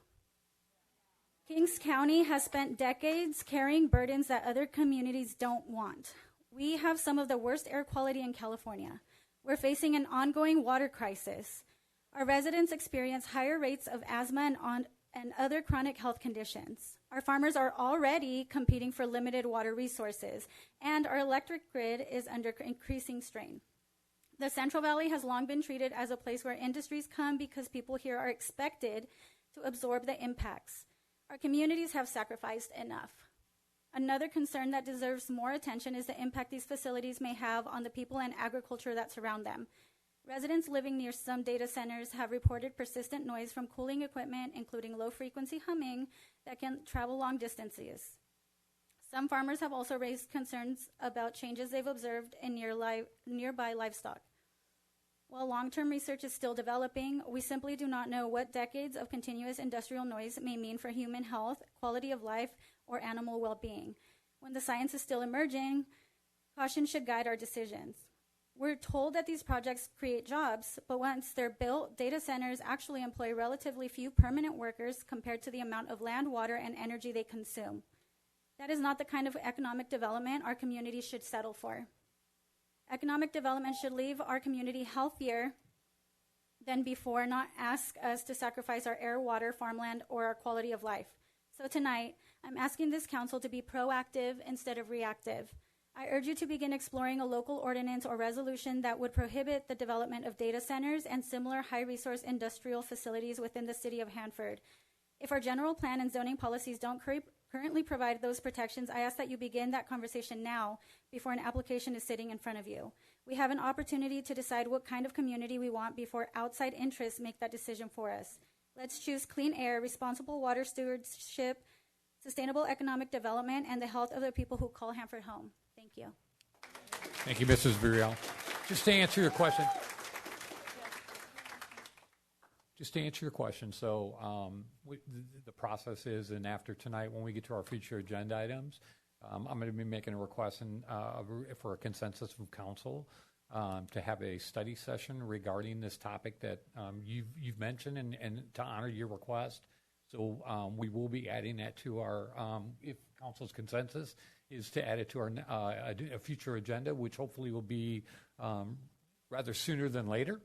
Kings County has spent decades carrying burdens that other communities don't want. We have some of the worst air quality in California. We're facing an ongoing water crisis. Our residents experience higher rates of asthma and other chronic health conditions. Our farmers are already competing for limited water resources, and our electric grid is under increasing strain. The Central Valley has long been treated as a place where industries come because people here are expected to absorb the impacts. Our communities have sacrificed enough. Another concern that deserves more attention is the impact these facilities may have on the people and agriculture that surround them. Residents living near some data centers have reported persistent noise from cooling equipment, including low-frequency humming, that can travel long distances. Some farmers have also raised concerns about changes they've observed in nearby livestock. While long-term research is still developing, we simply do not know what decades of continuous industrial noise may mean for human health, quality of life, or animal well-being. When the science is still emerging, caution should guide our decisions. We're told that these projects create jobs, but once they're built, data centers actually employ relatively few permanent workers compared to the amount of land, water, and energy they consume. That is not the kind of economic development our community should settle for. Economic development should leave our community healthier than before, not ask us to sacrifice our air, water, farmland, or our quality of life. So tonight, I'm asking this council to be proactive instead of reactive. I urge you to begin exploring a local ordinance or resolution that would prohibit the development of data centers and similar high-resource industrial facilities within the city of Hanford. If our general plan and zoning policies don't currently provide those protections, I ask that you begin that conversation now before an application is sitting in front of you. We have an opportunity to decide what kind of community we want before outside interests make that decision for us. Let's choose clean air, responsible water stewardship, sustainable economic development, and the health of the people who call Hanford home. Thank you. Thank you, Mrs. Villarreal. Just to answer your question, so the process is, and after tonight, when we get to our future agenda items, I'm going to be making a request for a consensus from council to have a study session regarding this topic that you've mentioned, and to honor your request. So we will be adding that to our, if council's consensus is to add it to our a future agenda, which hopefully will be rather sooner than later.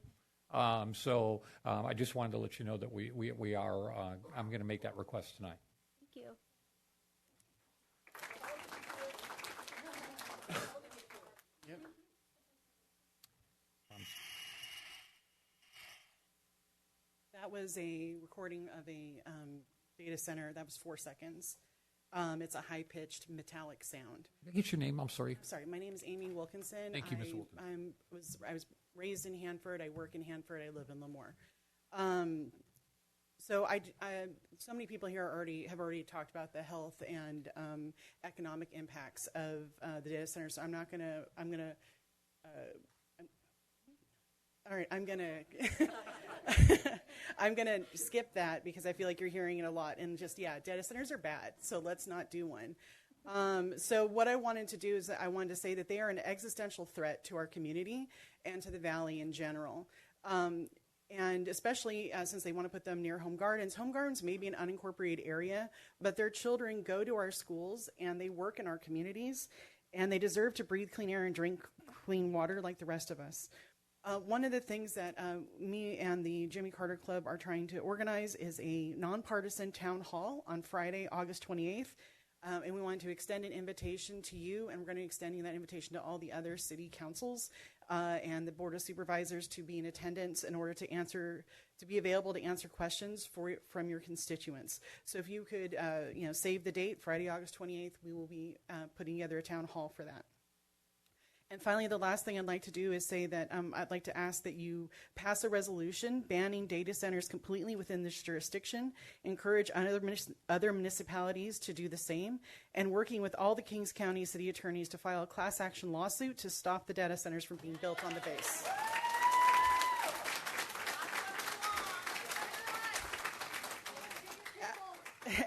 So I just wanted to let you know that we are, I'm going to make that request tonight. Thank you. That was a recording of a data center. That was 4 seconds. It's a high-pitched metallic sound. Can I get your name? I'm sorry. Sorry, my name is Amy Wilkinson. Thank you, Ms. Wilkinson. I was raised in Hanford. I work in Hanford. I live in Lemoore. So so many people here have already talked about the health and economic impacts of the data center. So I'm gonna skip that because I feel like you're hearing it a lot. And data centers are bad, so let's not do one. So what I wanted to do is I wanted to say that they are an existential threat to our community and to the valley in general. And especially since they want to put them near home gardens. Home gardens may be an unincorporated area, but their children go to our schools and they work in our communities, and they deserve to breathe clean air and drink clean water like the rest of us. One of the things that me and the Jimmy Carter Club are trying to organize is a nonpartisan town hall on Friday, August 28th. And we want to extend an invitation to you, and we're going to be extending that invitation to all the other city councils and the Board of Supervisors to be in attendance in order to be available to answer questions from your constituents. So if you could, save the date, Friday, August 28th, we will be putting together a town hall for that. And finally, the last thing I'd like to do is say that I'd like to ask that you pass a resolution banning data centers completely within this jurisdiction, encourage other municipalities to do the same, and working with all the Kings County city attorneys to file a class action lawsuit to stop the data centers from being built on the base.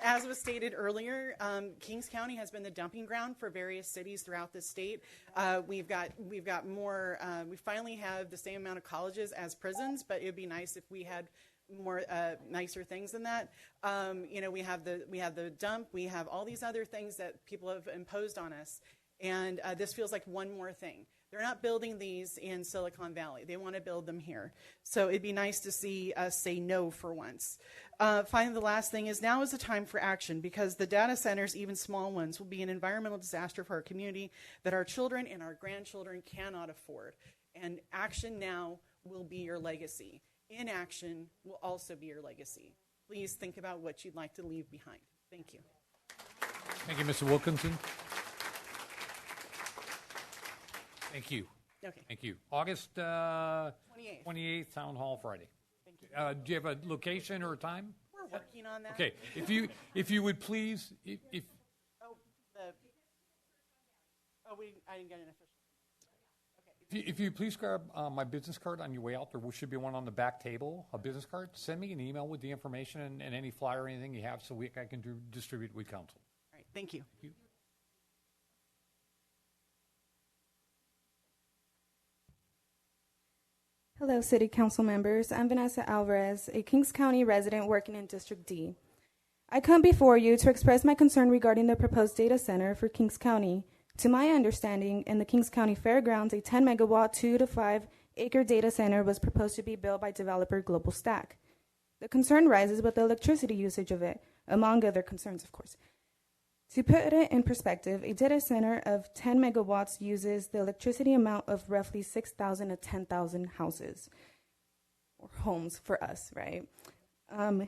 As was stated earlier, Kings County has been the dumping ground for various cities throughout the state. We've got more. We finally have the same amount of colleges as prisons, but it would be nice if we had more nicer things than that. We have the dump. We have all these other things that people have imposed on us, and this feels like one more thing. They're not building these in Silicon Valley. They want to build them here. So it'd be nice to see us say no for once. Finally, the last thing is now is the time for action, because the data centers, even small ones, will be an environmental disaster for our community that our children and our grandchildren cannot afford. And action now will be your legacy. Inaction will also be your legacy. Please think about what you'd like to leave behind. Thank you. Thank you, Mr. Wilkinson. Thank you. Okay. Thank you. August 28th, Town Hall Friday. Thank you. Do you have a location or a time? We're working on that. Okay. If you would please, I didn't get an official. If you please grab my business card on your way out, there should be one on the back table, a business card. Send me an email with the information and any flyer or anything you have so I can distribute it with council. All right. Thank you. Thank you. Hello, City Council members. I'm Vanessa Alvarez, a Kings County resident working in District D. I come before you to express my concern regarding the proposed data center for Kings County. To my understanding, in the Kings County Fairgrounds, a 10-megawatt, 2 to 5 acre data center was proposed to be built by developer Global Stack. The concern rises with the electricity usage of it, among other concerns, of course. To put it in perspective, a data center of 10 megawatts uses the electricity amount of roughly 6,000 to 10,000 houses, or homes for us, right?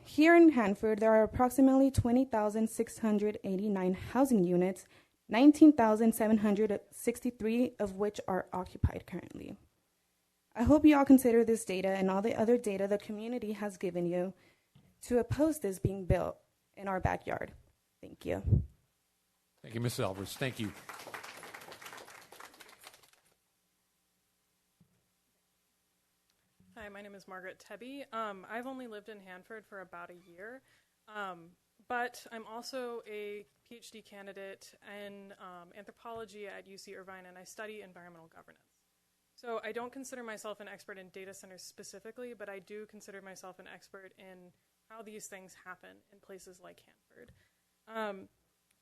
Here in Hanford, there are approximately 20,689 housing units, 19,763 of which are occupied currently. I hope you all consider this data and all the other data the community has given you to oppose this being built in our backyard. Thank you. Thank you, Ms. Alvarez. Thank you. Hi, my name is Margaret Tebby. I've only lived in Hanford for about a year, but I'm also a PhD candidate in anthropology at UC Irvine, and I study environmental governance. So I don't consider myself an expert in data centers specifically, but I do consider myself an expert in how these things happen in places like Hanford.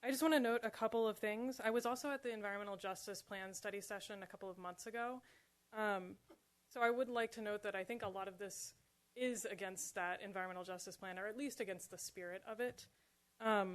I just want to note a couple of things. I was also at the Environmental Justice Plan study session a couple of months ago. So I would like to note that I think a lot of this is against that Environmental Justice Plan, or at least against the spirit of it. A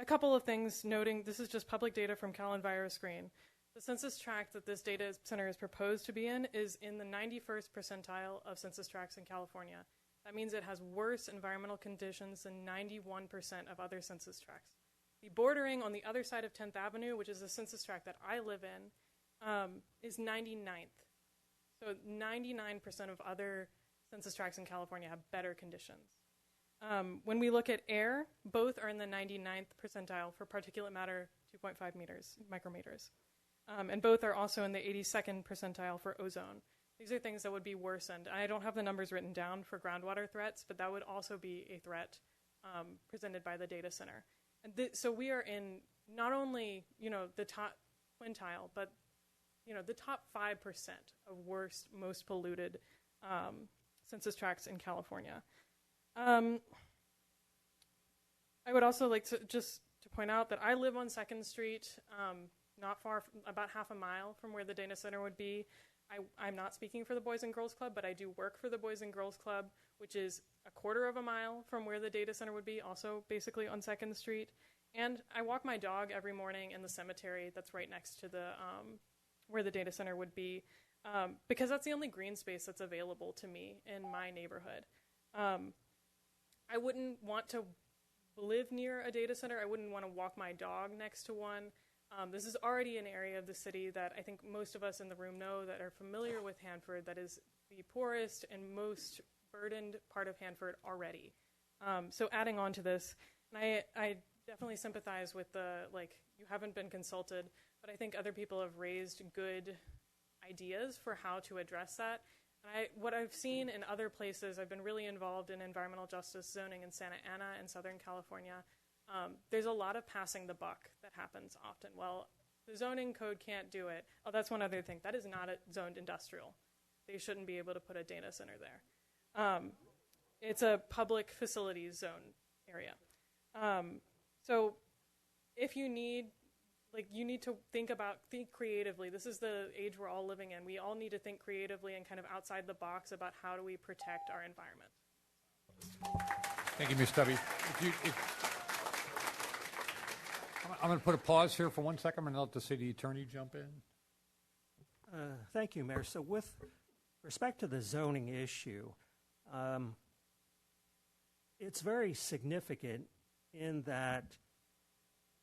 couple of things noting, this is just public data from CalEnviroscreen. The census tract that this data center is proposed to be in is in the 91st percentile of census tracts in California. That means it has worse environmental conditions than 91% of other census tracts. The bordering on the other side of 10th Avenue, which is the census tract that I live in, is 99th. So 99% of other census tracts in California have better conditions. When we look at air, both are in the 99th percentile for particulate matter 2.5 micrometers. And both are also in the 82nd percentile for ozone. These are things that would be worsened. I don't have the numbers written down for groundwater threats, but that would also be a threat presented by the data center. And so we are in not only, the top quintile, but, the top 5% of worst, most polluted census tracts in California. I would also like to point out that I live on 2nd Street, not far, about half a mile from where the data center would be. I'm not speaking for the Boys and Girls Club, but I do work for the Boys and Girls Club, which is a quarter of a mile from where the data center would be, also basically on 2nd Street. And I walk my dog every morning in the cemetery that's right next to the where the data center would be, because that's the only green space that's available to me in my neighborhood. I wouldn't want to live near a data center. I wouldn't want to walk my dog next to one. This is already an area of the city that I think most of us in the room know that are familiar with Hanford, that is the poorest and most burdened part of Hanford already. So adding on to this, and I definitely sympathize with the, like, you haven't been consulted, but I think other people have raised good ideas for how to address that. And what I've seen in other places, I've been really involved in environmental justice zoning in Santa Ana and Southern California. There's a lot of passing the buck that happens often. Well, the zoning code can't do it. Oh, that's one other thing. That is not a zoned industrial. They shouldn't be able to put a data center there. It's a public facilities zone area. So if you need, like, you need to think creatively. This is the age we're all living in. We all need to think creatively and kind of outside the box about how do we protect our environment. Thank you, Ms. Stubby. I'm going to put a pause here for 1 second. I'm going to let the city attorney jump in. Thank you, Mayor. So with respect to the zoning issue, it's very significant in that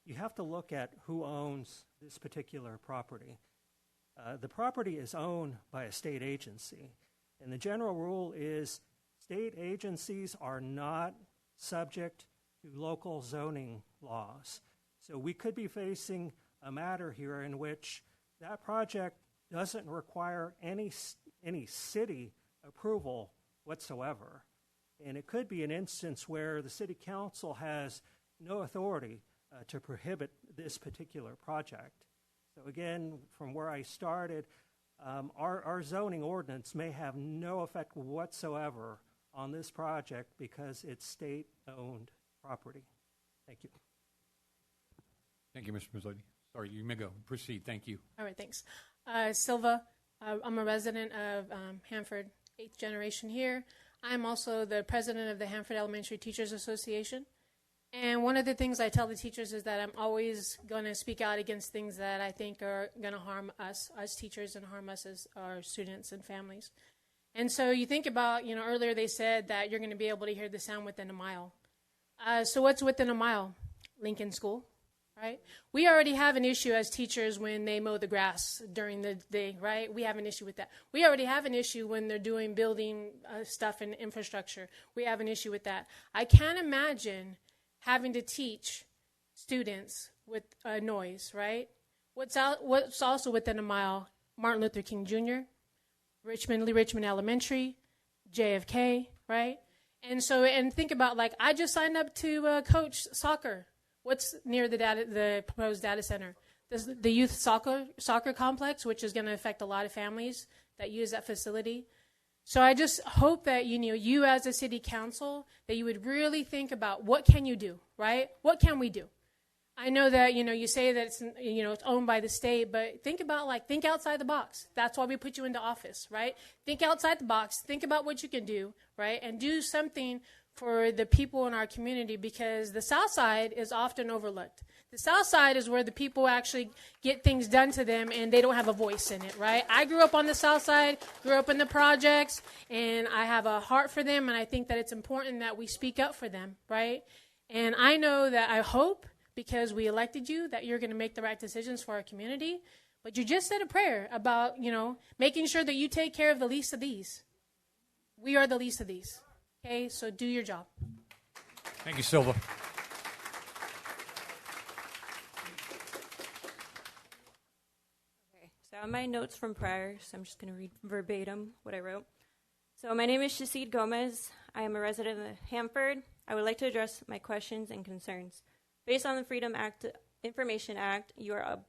you have to look at who owns this particular property. The property is owned by a state agency, and the general rule is state agencies are not subject to local zoning laws. So we could be facing a matter here in which that project doesn't require any city approval whatsoever. And it could be an instance where the city council has no authority to prohibit this particular project. So again, from where I started, our zoning ordinance may have no effect whatsoever on this project because it's state-owned property. Thank you. Thank you, Mr. Mazzotti. Sorry, you may go. Proceed. Thank you. All right, thanks. Silva, I'm a resident of Hanford, 8th generation here. I'm also the president of the Hanford Elementary Teachers Association. And one of the things I tell the teachers is that I'm always going to speak out against things that I think are going to harm us as teachers and harm us as our students and families. And so you think about, earlier they said that you're going to be able to hear the sound within a mile. So what's within a mile? Lincoln School, right? We already have an issue as teachers when they mow the grass during the day, right? We have an issue with that. We already have an issue when they're doing building stuff and infrastructure. We have an issue with that. I can't imagine having to teach students with noise, right? What's also within a mile? Martin Luther King Jr., Lee Richmond Elementary, JFK, right? And think about, like, I just signed up to coach soccer. What's near the proposed data center? The youth soccer complex, which is going to affect a lot of families that use that facility. So I just hope that, you as a city council, that you would really think about what can you do, right? What can we do? I know that, you say that it's owned by the state, but think outside the box. That's why we put you into office, right? Think outside the box. Think about what you can do, right? And do something for the people in our community, because the South Side is often overlooked. The South Side is where the people actually get things done to them and they don't have a voice in it, right? I grew up on the South Side, grew up in the projects, and I have a heart for them, and I think that it's important that we speak up for them, right? And I know that I hope, because we elected you, that you're going to make the right decisions for our community. But you just said a prayer about, making sure that you take care of the least of these. We are the least of these. Okay, so do your job. Thank you, Silva. Okay, so I have my notes from prior, so I'm just going to read verbatim what I wrote. So my name is Shasid Gomez. I am a resident of Hanford. I would like to address my questions and concerns. Based on the Freedom Information Act, you are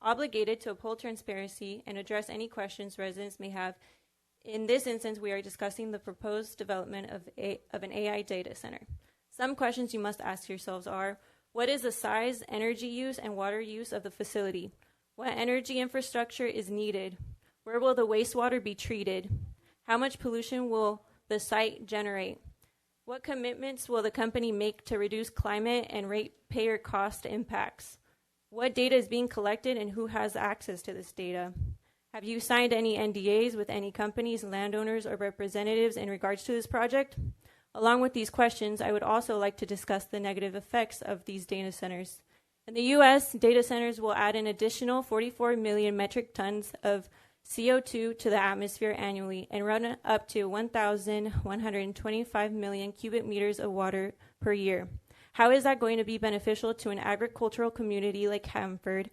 obligated to uphold transparency and address any questions residents may have. In this instance, we are discussing the proposed development of an AI data center. Some questions you must ask yourselves are, what is the size, energy use, and water use of the facility? What energy infrastructure is needed? Where will the wastewater be treated? How much pollution will the site generate? What commitments will the company make to reduce climate and ratepayer cost impacts? What data is being collected and who has access to this data? Have you signed any NDAs with any companies, landowners, or representatives in regards to this project? Along with these questions, I would also like to discuss the negative effects of these data centers. In the U.S., data centers will add an additional 44 million metric tons of CO2 to the atmosphere annually and run up to 1,125 million cubic meters of water per year. How is that going to be beneficial to an agricultural community like Hanford,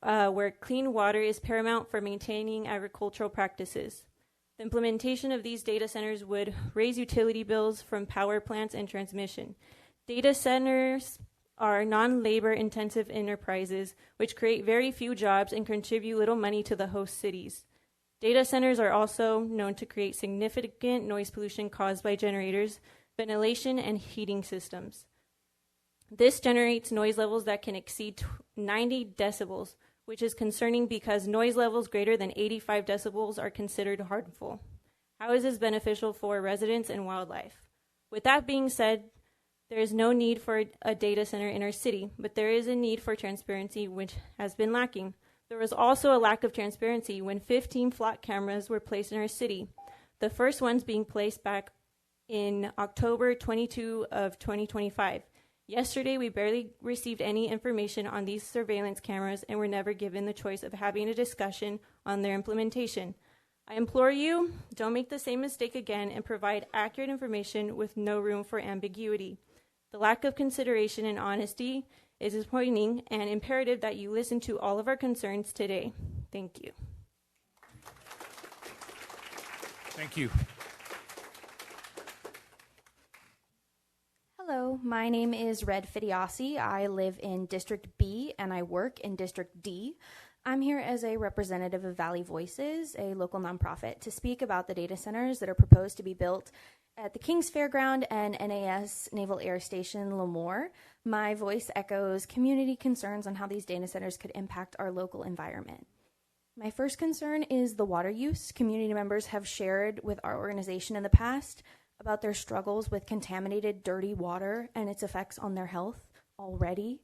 where clean water is paramount for maintaining agricultural practices? The implementation of these data centers would raise utility bills from power plants and transmission. Data centers are non-labor intensive enterprises which create very few jobs and contribute little money to the host cities. Data centers are also known to create significant noise pollution caused by generators, ventilation, and heating systems. This generates noise levels that can exceed 90 decibels, which is concerning because noise levels greater than 85 decibels are considered harmful. How is this beneficial for residents and wildlife? With that being said, there is no need for a data center in our city, but there is a need for transparency, which has been lacking. There was also a lack of transparency when 15 flock cameras were placed in our city, the first ones being placed back in October 22 of 2025. Yesterday, we barely received any information on these surveillance cameras and were never given the choice of having a discussion on their implementation. I implore you, don't make the same mistake again and provide accurate information with no room for ambiguity. The lack of consideration and honesty is disappointing and imperative that you listen to all of our concerns today. Thank you. Thank you. Hello, my name is Red Fidiasi. I live in District B and I work in District D. I'm here as a representative of Valley Voices, a local nonprofit, to speak about the data centers that are proposed to be built at the Kings Fairground and NAS Naval Air Station Lemoore. My voice echoes community concerns on how these data centers could impact our local environment. My first concern is the water use. Community members have shared with our organization in the past about their struggles with contaminated, dirty water and its effects on their health already.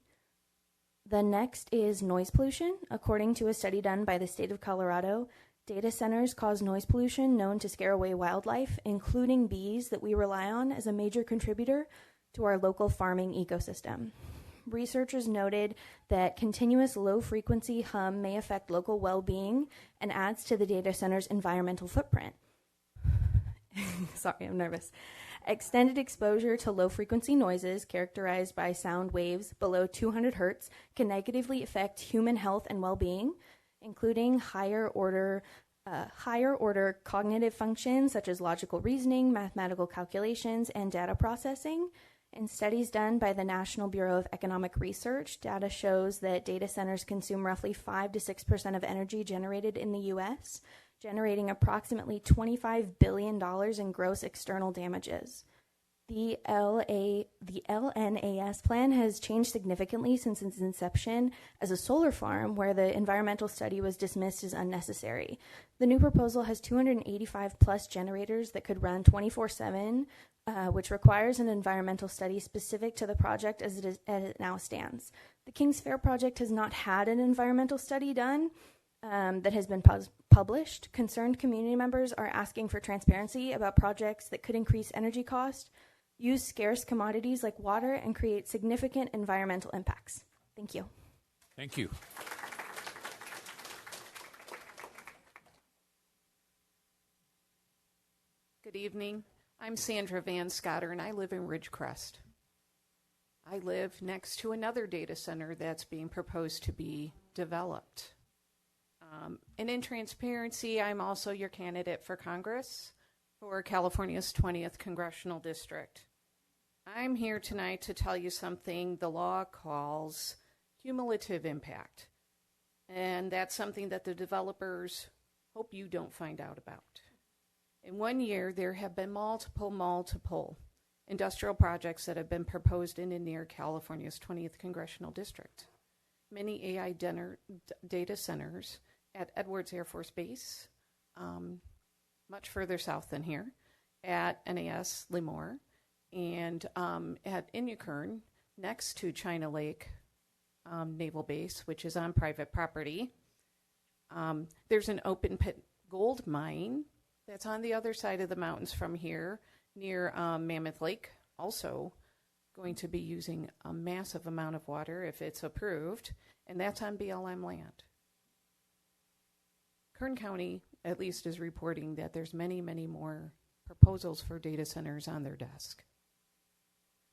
The next is noise pollution. According to a study done by the state of Colorado, data centers cause noise pollution known to scare away wildlife, including bees that we rely on as a major contributor to our local farming ecosystem. Researchers noted that continuous low-frequency hum may affect local well-being and adds to the data center's environmental footprint. Sorry, I'm nervous. Extended exposure to low-frequency noises characterized by sound waves below 200 hertz can negatively affect human health and well-being, including higher order cognitive functions such as logical reasoning, mathematical calculations, and data processing. In studies done by the National Bureau of Economic Research, data shows that data centers consume roughly 5 to 6% of energy generated in the U.S., generating approximately $25 billion in gross external damages. The LNAS plan has changed significantly since its inception as a solar farm, where the environmental study was dismissed as unnecessary. The new proposal has 285 plus generators that could run 24/7, which requires an environmental study specific to the project as it now stands. The Kings Fair project has not had an environmental study done that has been published. Concerned community members are asking for transparency about projects that could increase energy cost, use scarce commodities like water, and create significant environmental impacts. Thank you. Thank you. Good evening. I'm Sandra Van Scotter, and I live in Ridgecrest. I live next to another data center that's being proposed to be developed. And in transparency, I'm also your candidate for Congress for California's 20th Congressional District. I'm here tonight to tell you something the law calls cumulative impact. And that's something that the developers hope you don't find out about. In 1 year, there have been multiple industrial projects that have been proposed in and near California's 20th Congressional District. Many AI data centers at Edwards Air Force Base, much further south than here, at NAS Lemoore, and at Inyakern, next to China Lake Naval Base, which is on private property. There's an open pit gold mine that's on the other side of the mountains from here, near Mammoth Lake, also going to be using a massive amount of water if it's approved, and that's on BLM land. Kern County, at least, is reporting that there's many, many more proposals for data centers on their desk.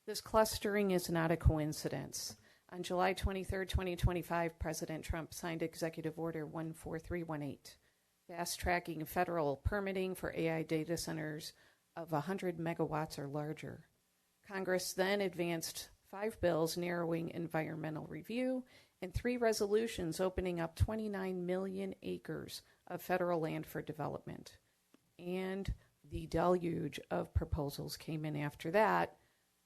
This clustering is not a coincidence. On July 23, 2025, President Trump signed Executive Order 14318, fast-tracking federal permitting for AI data centers of 100 megawatts or larger. Congress then advanced 5 bills narrowing environmental review and 3 resolutions opening up 29 million acres of federal land for development. And the deluge of proposals came in after that.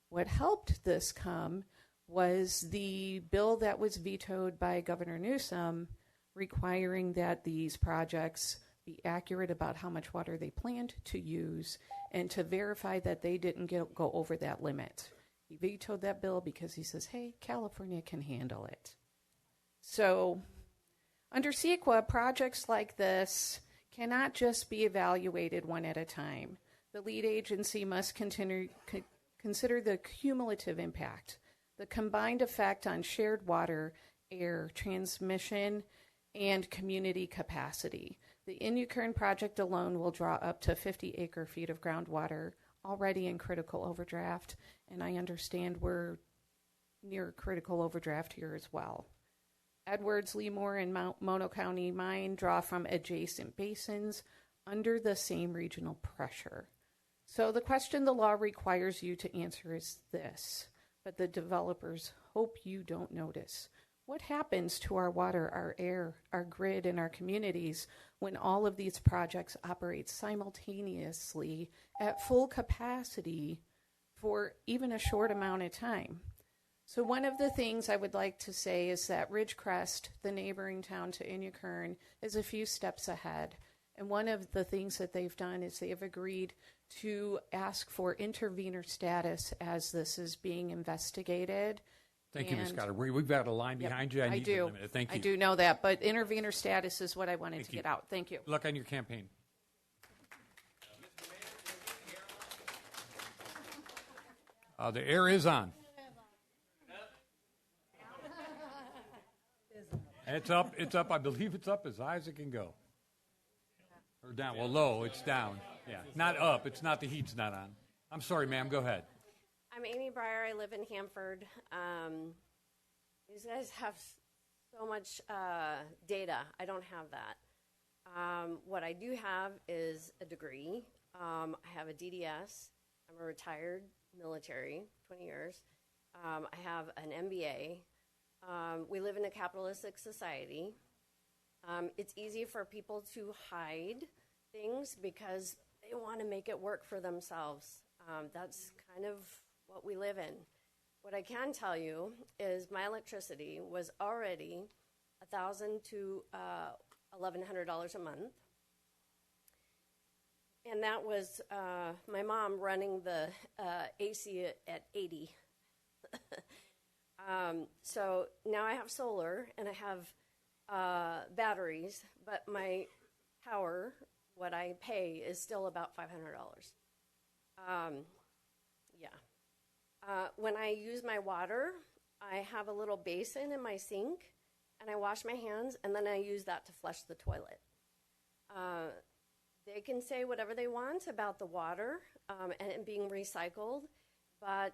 What helped this come was the bill that was vetoed by Governor Newsom requiring that these projects be accurate about how much water they planned to use and to verify that they didn't go over that limit. He vetoed that bill because he says, hey, California can handle it. So under CEQA, projects like this cannot just be evaluated one at a time. The lead agency must consider the cumulative impact, the combined effect on shared water, air, transmission, and community capacity. The Inyukern project alone will draw up to 50 acre-feet of groundwater already in critical overdraft, and I understand we're near critical overdraft here as well. Edwards, Lemoore, and Mono County Mine draw from adjacent basins under the same regional pressure. So the question the law requires you to answer is this, but the developers hope you don't notice. What happens to our water, our air, our grid, and our communities when all of these projects operate simultaneously at full capacity for even a short amount of time? So one of the things I would like to say is that Ridgecrest, the neighboring town to Inyukern, is a few steps ahead. And one of the things that they've done is they have agreed to ask for intervenor status as this is being investigated. Thank you, Ms. Scott. We've got a line behind you. I need to limit it. Thank you. I do know that, but intervenor status is what I wanted to get out. Thank you. Good luck on your campaign. The air is on. It's up. It's up. I believe it's up as high as it can go. Or down. Well, low. It's down. Yeah. Not up. It's not the heat's not on. I'm sorry, ma'am. Go ahead. I'm Amy Breyer. I live in Hanford. These guys have so much data. I don't have that. What I do have is a degree. I have a DDS. I'm a retired military, 20 years. I have an MBA. We live in a capitalistic society. It's easy for people to hide things because they want to make it work for themselves. That's kind of what we live in. What I can tell you is my electricity was already $1,000 to $1,100 a month. And that was my mom running the AC at 80. So now I have solar and I have batteries, but my power, what I pay, is still about $500. Yeah. When I use my water, I have a little basin in my sink, and I wash my hands, and then I use that to flush the toilet. They can say whatever they want about the water and it being recycled, but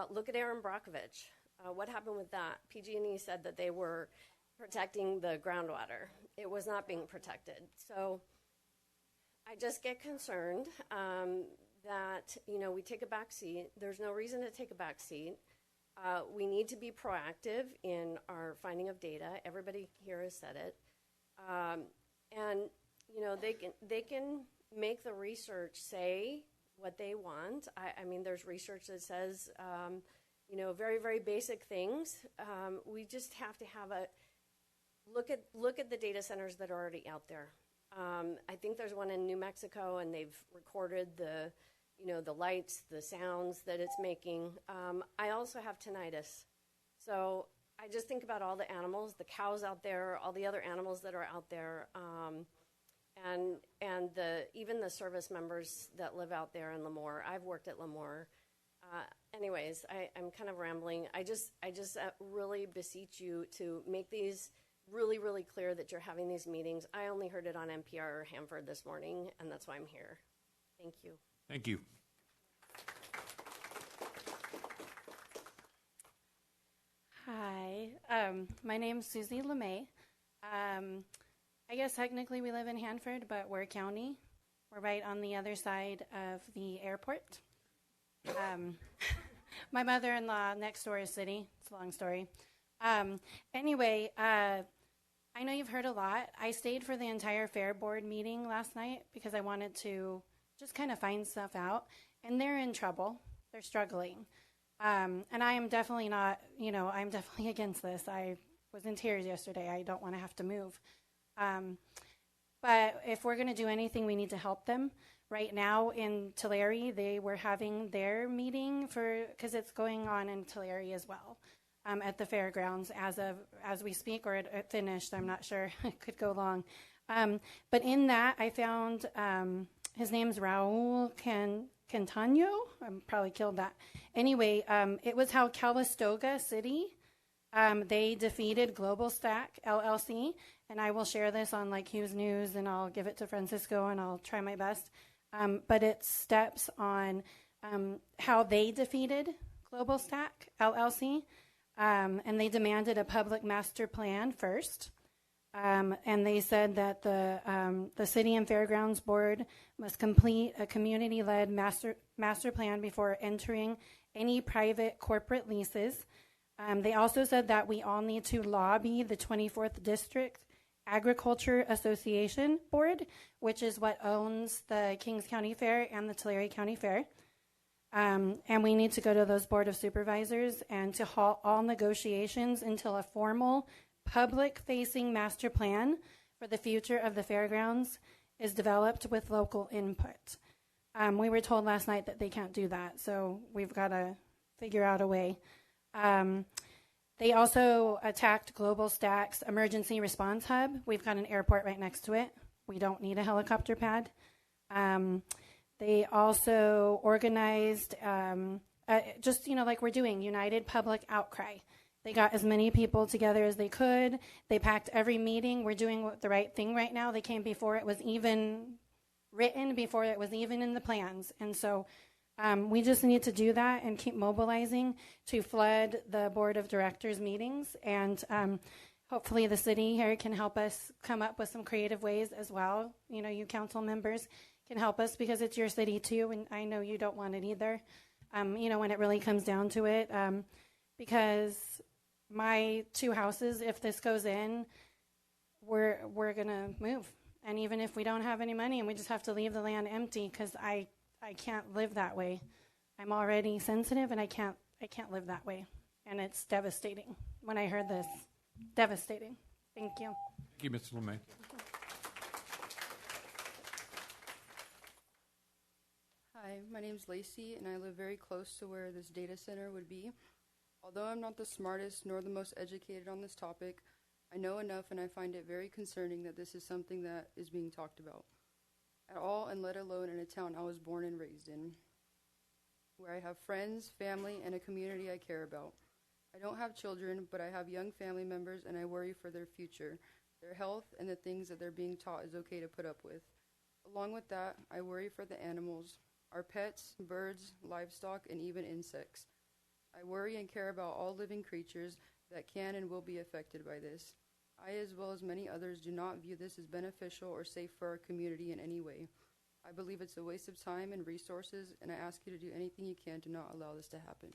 look at Aaron Brockovich. What happened with that? PG&E said that they were protecting the groundwater. It was not being protected. So I just get concerned that, we take a back seat. There's no reason to take a back seat. We need to be proactive in our finding of data. Everybody here has said it. And, they can make the research say what they want. I mean, there's research that says, very, very basic things. We just have to have a look at the data centers that are already out there. I think there's one in New Mexico, and they've recorded the lights, the sounds that it's making. I also have tinnitus. So I just think about all the animals, the cows out there, all the other animals that are out there, and even the service members that live out there in Lemoore. I've worked at Lemoore. Anyways, I'm kind of rambling. I just really beseech you to make these really, really clear that you're having these meetings. I only heard it on NPR or Hanford this morning, and that's why I'm here. Thank you. Thank you. Hi, my name's Susie LeMay. I guess technically we live in Hanford, but we're county. We're right on the other side of the airport. My mother-in-law next door is city. It's a long story. Anyway, I know you've heard a lot. I stayed for the entire fair board meeting last night because I wanted to just kind of find stuff out. And they're in trouble. They're struggling. And I am definitely not, I'm definitely against this. I was in tears yesterday. I don't want to have to move. But if we're going to do anything, we need to help them. Right now in Tulare, they were having their meeting because it's going on in Tulare as well, at the fairgrounds as we speak, or it finished. I'm not sure. It could go long. But in that, I found his name's Raul Cantano. I probably killed that. Anyway, it was how Calistoga City, they defeated Global Stack LLC, and I will share this on like Hughes News, and I'll give it to Francisco, and I'll try my best. But it steps on how they defeated Global Stack LLC, and they demanded a public master plan first. And they said that the City and Fairgrounds Board must complete a community-led master plan before entering any private corporate leases. They also said that we all need to lobby the 24th District Agriculture Association Board, which is what owns the Kings County Fair and the Tulare County Fair. And we need to go to those Board of Supervisors and to halt all negotiations until a formal public-facing master plan for the future of the fairgrounds is developed with local input. We were told last night that they can't do that, so we've got to figure out a way. They also attacked Global Stack's emergency response hub. We've got an airport right next to it. We don't need a helicopter pad. They also organized, just, like we're doing, United Public Outcry. They got as many people together as they could. They packed every meeting. We're doing the right thing right now. They came before it was even written, before it was even in the plans. And so we just need to do that and keep mobilizing to flood the Board of Directors meetings. And hopefully the city here can help us come up with some creative ways as well. You council members can help us because it's your city too, and I know you don't want it either. When it really comes down to it, because my two houses, if this goes in, we're gonna move. And even if we don't have any money and we just have to leave the land empty, because I can't live that way. I'm already sensitive, and I can't live that way. And it's devastating. When I heard this, devastating. Thank you. Thank you, Mr. LeMay. Hi, my name's Lacey, and I live very close to where this data center would be. Although I'm not the smartest nor the most educated on this topic, I know enough, and I find it very concerning that this is something that is being talked about at all, and let alone in a town I was born and raised in, where I have friends, family, and a community I care about. I don't have children, but I have young family members, and I worry for their future, their health, and the things that they're being taught is okay to put up with. Along with that, I worry for the animals, our pets, birds, livestock, and even insects. I worry and care about all living creatures that can and will be affected by this. I, as well as many others, do not view this as beneficial or safe for our community in any way. I believe it's a waste of time and resources, and I ask you to do anything you can to not allow this to happen.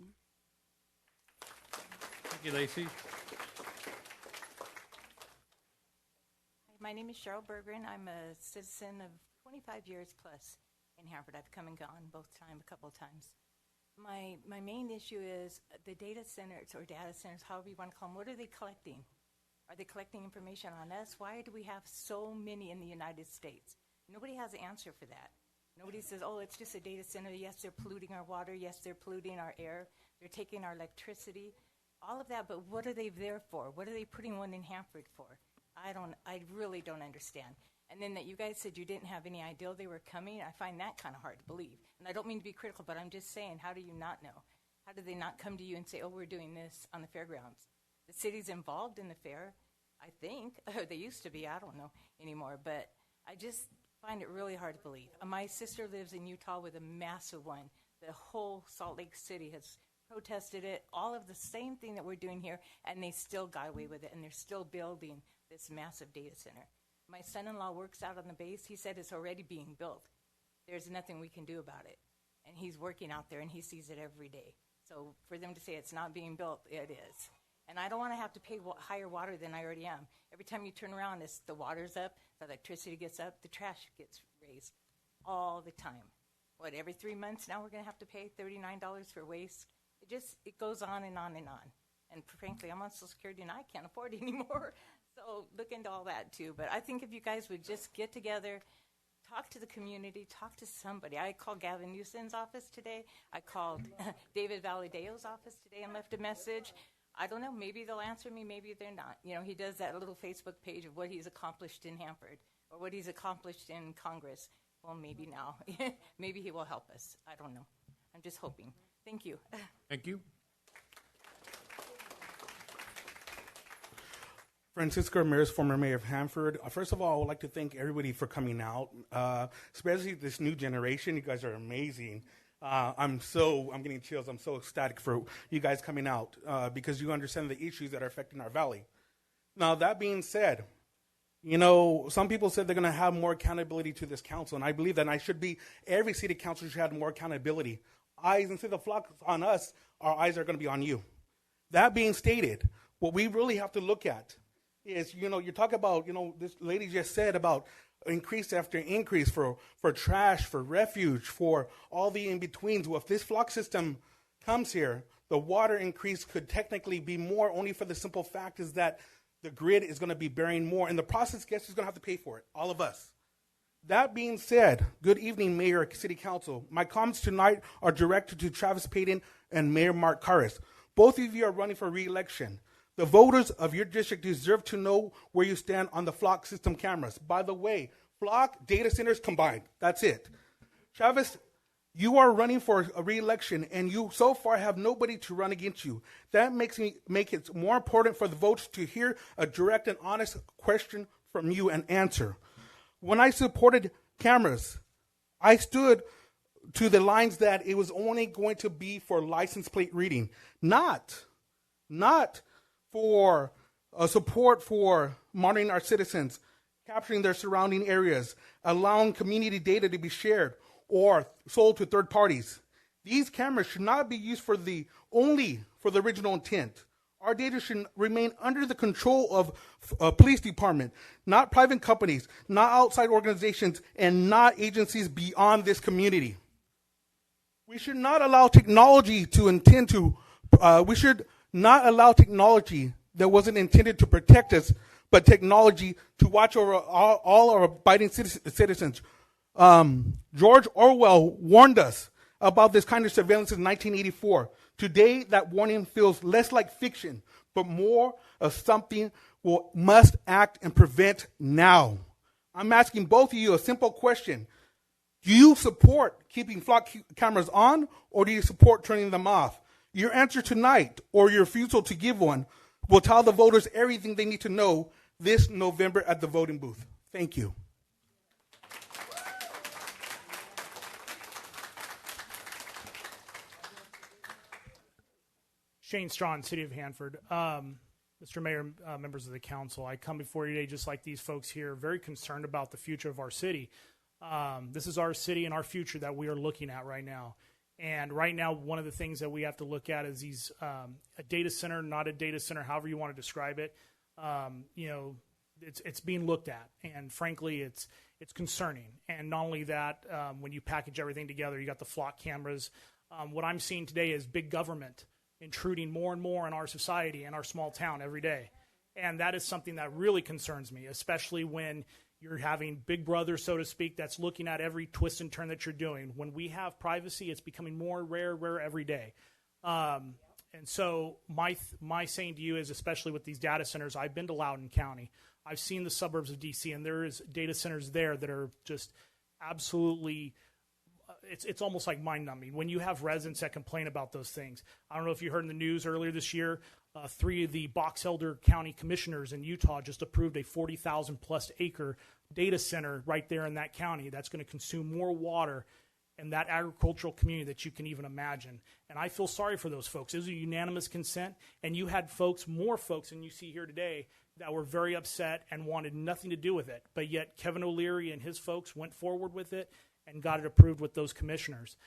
Thank you, Lacey. My name is Cheryl Berggren. I'm a citizen of 25 years plus in Hanford. I've come and gone a couple of times. My main issue is the data centers, however you want to call them. What are they collecting? Are they collecting information on us? Why do we have so many in the United States? Nobody has an answer for that. Nobody says, oh, it's just a data center. Yes, they're polluting our water. Yes, they're polluting our air. They're taking our electricity. All of that, but what are they there for? What are they putting one in Hanford for? I really don't understand. And then that you guys said you didn't have any idea they were coming, I find that kind of hard to believe. And I don't mean to be critical, but I'm just saying, how do you not know? How did they not come to you and say, oh, we're doing this on the fairgrounds? The city's involved in the fair, I think. They used to be, I don't know anymore. But I just find it really hard to believe. My sister lives in Utah with a massive one. The whole Salt Lake City has protested it, all of the same thing that we're doing here, and they still got away with it, and they're still building this massive data center. My son-in-law works out on the base. He said it's already being built. There's nothing we can do about it. And he's working out there, and he sees it every day. So for them to say it's not being built, it is. And I don't want to have to pay higher water than I already am. Every time you turn around, the water's up, the electricity gets up, the trash gets raised all the time. What, every 3 months now we're going to have to pay $39 for waste? It goes on and on and on. And frankly, I'm on Social Security and I can't afford it anymore. So look into all that too. But I think if you guys would just get together, talk to the community, talk to somebody. I called Gavin Newsom's office today. I called David Valadeo's office today and left a message. I don't know, maybe they'll answer me, maybe they're not. You know, he does that little Facebook page of what he's accomplished in Hanford or what he's accomplished in Congress. Well, maybe now. Maybe he will help us. I don't know. I'm just hoping. Thank you. Thank you. Francisco Ramirez, former mayor of Hanford. First of all, I would like to thank everybody for coming out, especially this new generation. You guys are amazing. I'm getting chills. I'm so ecstatic for you guys coming out because you understand the issues that are affecting our valley. Now, that being said, you know, some people said they're going to have more accountability to this council, and I believe that every city council should have more accountability. Eyes, instead of the flock on us, our eyes are going to be on you. That being stated, what we really have to look at is, you know, you talk about, you know, this lady just said about increase after increase for trash, for refuge, for all the in-betweens. Well, if this flock system comes here, the water increase could technically be more, only for the simple fact is that the grid is going to be bearing more. In the process, guess who's going to have to pay for it? All of us. That being said, good evening, Mayor, City Council. My comments tonight are directed to Travis Payton and Mayor Mark Karras. Both of you are running for re-election. The voters of your district deserve to know where you stand on the flock system cameras. By the way, flock data centers combined. That's it. Travis, you are running for a re-election, and you so far have nobody to run against you. That makes it more important for the voters to hear a direct and honest question from you and answer. When I supported cameras, I stood to the lines that it was only going to be for license plate reading, not for support for monitoring our citizens, capturing their surrounding areas, allowing community data to be shared or sold to third parties. These cameras should not be used only for the original intent. Our data should remain under the control of a police department, not private companies, not outside organizations, and not agencies beyond this community. We should not allow technology we should not allow technology that wasn't intended to protect us, but technology to watch over all our abiding citizens. George Orwell warned us about this kind of surveillance in 1984. Today, that warning feels less like fiction, but more of something we must act and prevent now. I'm asking both of you a simple question. Do you support keeping flock cameras on, or do you support turning them off? Your answer tonight, or your refusal to give one, will tell the voters everything they need to know this November at the voting booth. Thank you. Shane Strawn, City of Hanford. Mr. Mayor, members of the council, I come before you today just like these folks here, very concerned about the future of our city. This is our city and our future that we are looking at right now. And right now, one of the things that we have to look at is these a data center, not a data center, however you want to describe it. You know, it's being looked at, and frankly, it's concerning. And not only that, when you package everything together, you got the flock cameras. What I'm seeing today is big government intruding more and more in our society and our small town every day. And that is something that really concerns me, especially when you're having Big Brother, so to speak, that's looking at every twist and turn that you're doing. When we have privacy, it's becoming more rare every day. And so my saying to you is, especially with these data centers, I've been to Loudoun County. I've seen the suburbs of D.C., and there is data centers there that are just absolutely, it's almost like mind-numbing when you have residents that complain about those things. I don't know if you heard in the news earlier this year, 3 of the Box Elder County commissioners in Utah just approved a 40,000-plus acre data center right there in that county that's going to consume more water and that agricultural community that you can even imagine. And I feel sorry for those folks. It was a unanimous consent, and you had more folks than you see here today that were very upset and wanted nothing to do with it. But yet Kevin O'Leary and his folks went forward with it and got it approved with those commissioners.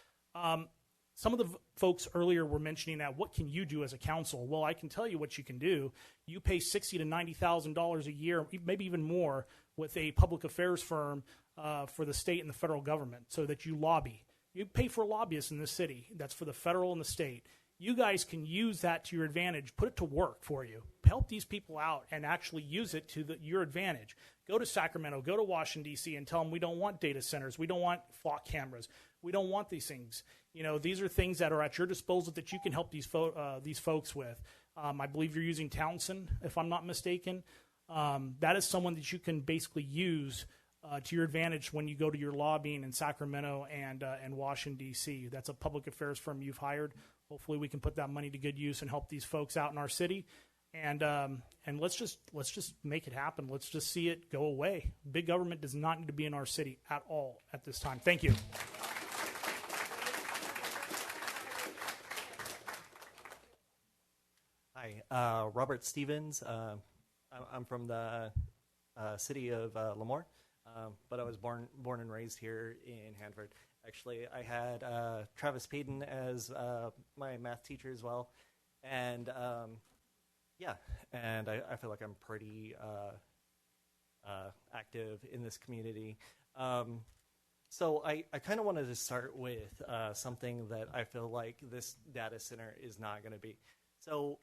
Some of the folks earlier were mentioning that, what can you do as a council? Well, I can tell you what you can do. You pay $60,000 to $90,000 a year, maybe even more, with a public affairs firm for the state and the federal government, so that you lobby. You pay for lobbyists in this city. That's for the federal and the state. You guys can use that to your advantage. Put it to work for you. Help these people out and actually use it to your advantage. Go to Sacramento, go to Washington, D.C., and tell them we don't want data centers. We don't want flock cameras. We don't want these things. You know, these are things that are at your disposal that you can help these folks with. I believe you're using Townsend, if I'm not mistaken. That is someone that you can basically use to your advantage when you go to your lobbying in Sacramento and Washington, D.C. That's a public affairs firm you've hired. Hopefully we can put that money to good use and help these folks out in our city. And let's just make it happen. Let's just see it go away. Big government does not need to be in our city at all at this time. Thank you. Hi, Robert Stevens. I'm from the city of Lemoore, but I was born and raised here in Hanford. Actually, I had Travis Payton as my math teacher as well, and I feel like I'm pretty active in this community. So I kind of wanted to start with something that I feel like this data center is not going to be. So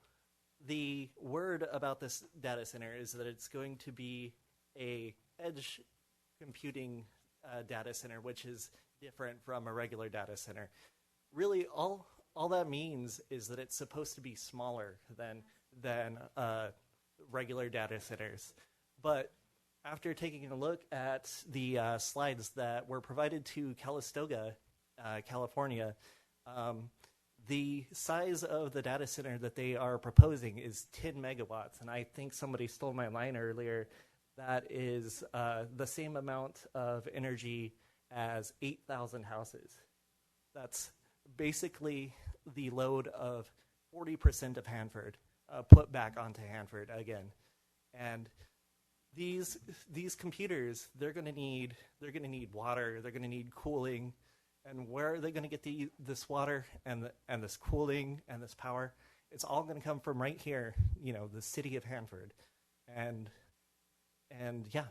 the word about this data center is that it's going to be a edge computing data center, which is different from a regular data center. Really, all that means is that it's supposed to be smaller than regular data centers. But after taking a look at the slides that were provided to Calistoga, California, the size of the data center that they are proposing is 10 megawatts. And I think somebody stole my line earlier. That is the same amount of energy as 8,000 houses. That's basically the load of 40% of Hanford put back onto Hanford again. And these computers, they're going to need water, they're going to need cooling. And where are they going to get this water and this cooling and this power? It's all going to come from right here, the city of Hanford. And yeah,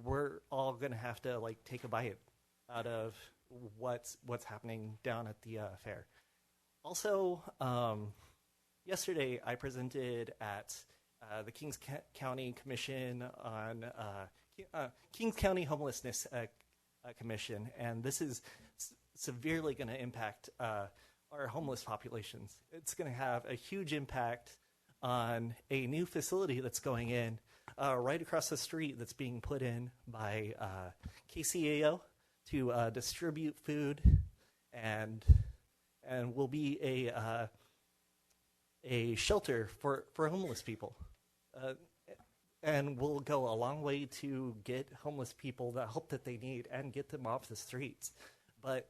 we're all going to have to take a bite out of what's happening down at the fair. Also, yesterday I presented at the Kings County Commission on Kings County Homelessness Commission, and this is severely going to impact our homeless populations. It's going to have a huge impact on a new facility that's going in right across the street that's being put in by KCAO to distribute food and will be a shelter for homeless people. And will go a long way to get homeless people the help that they need and get them off the streets. But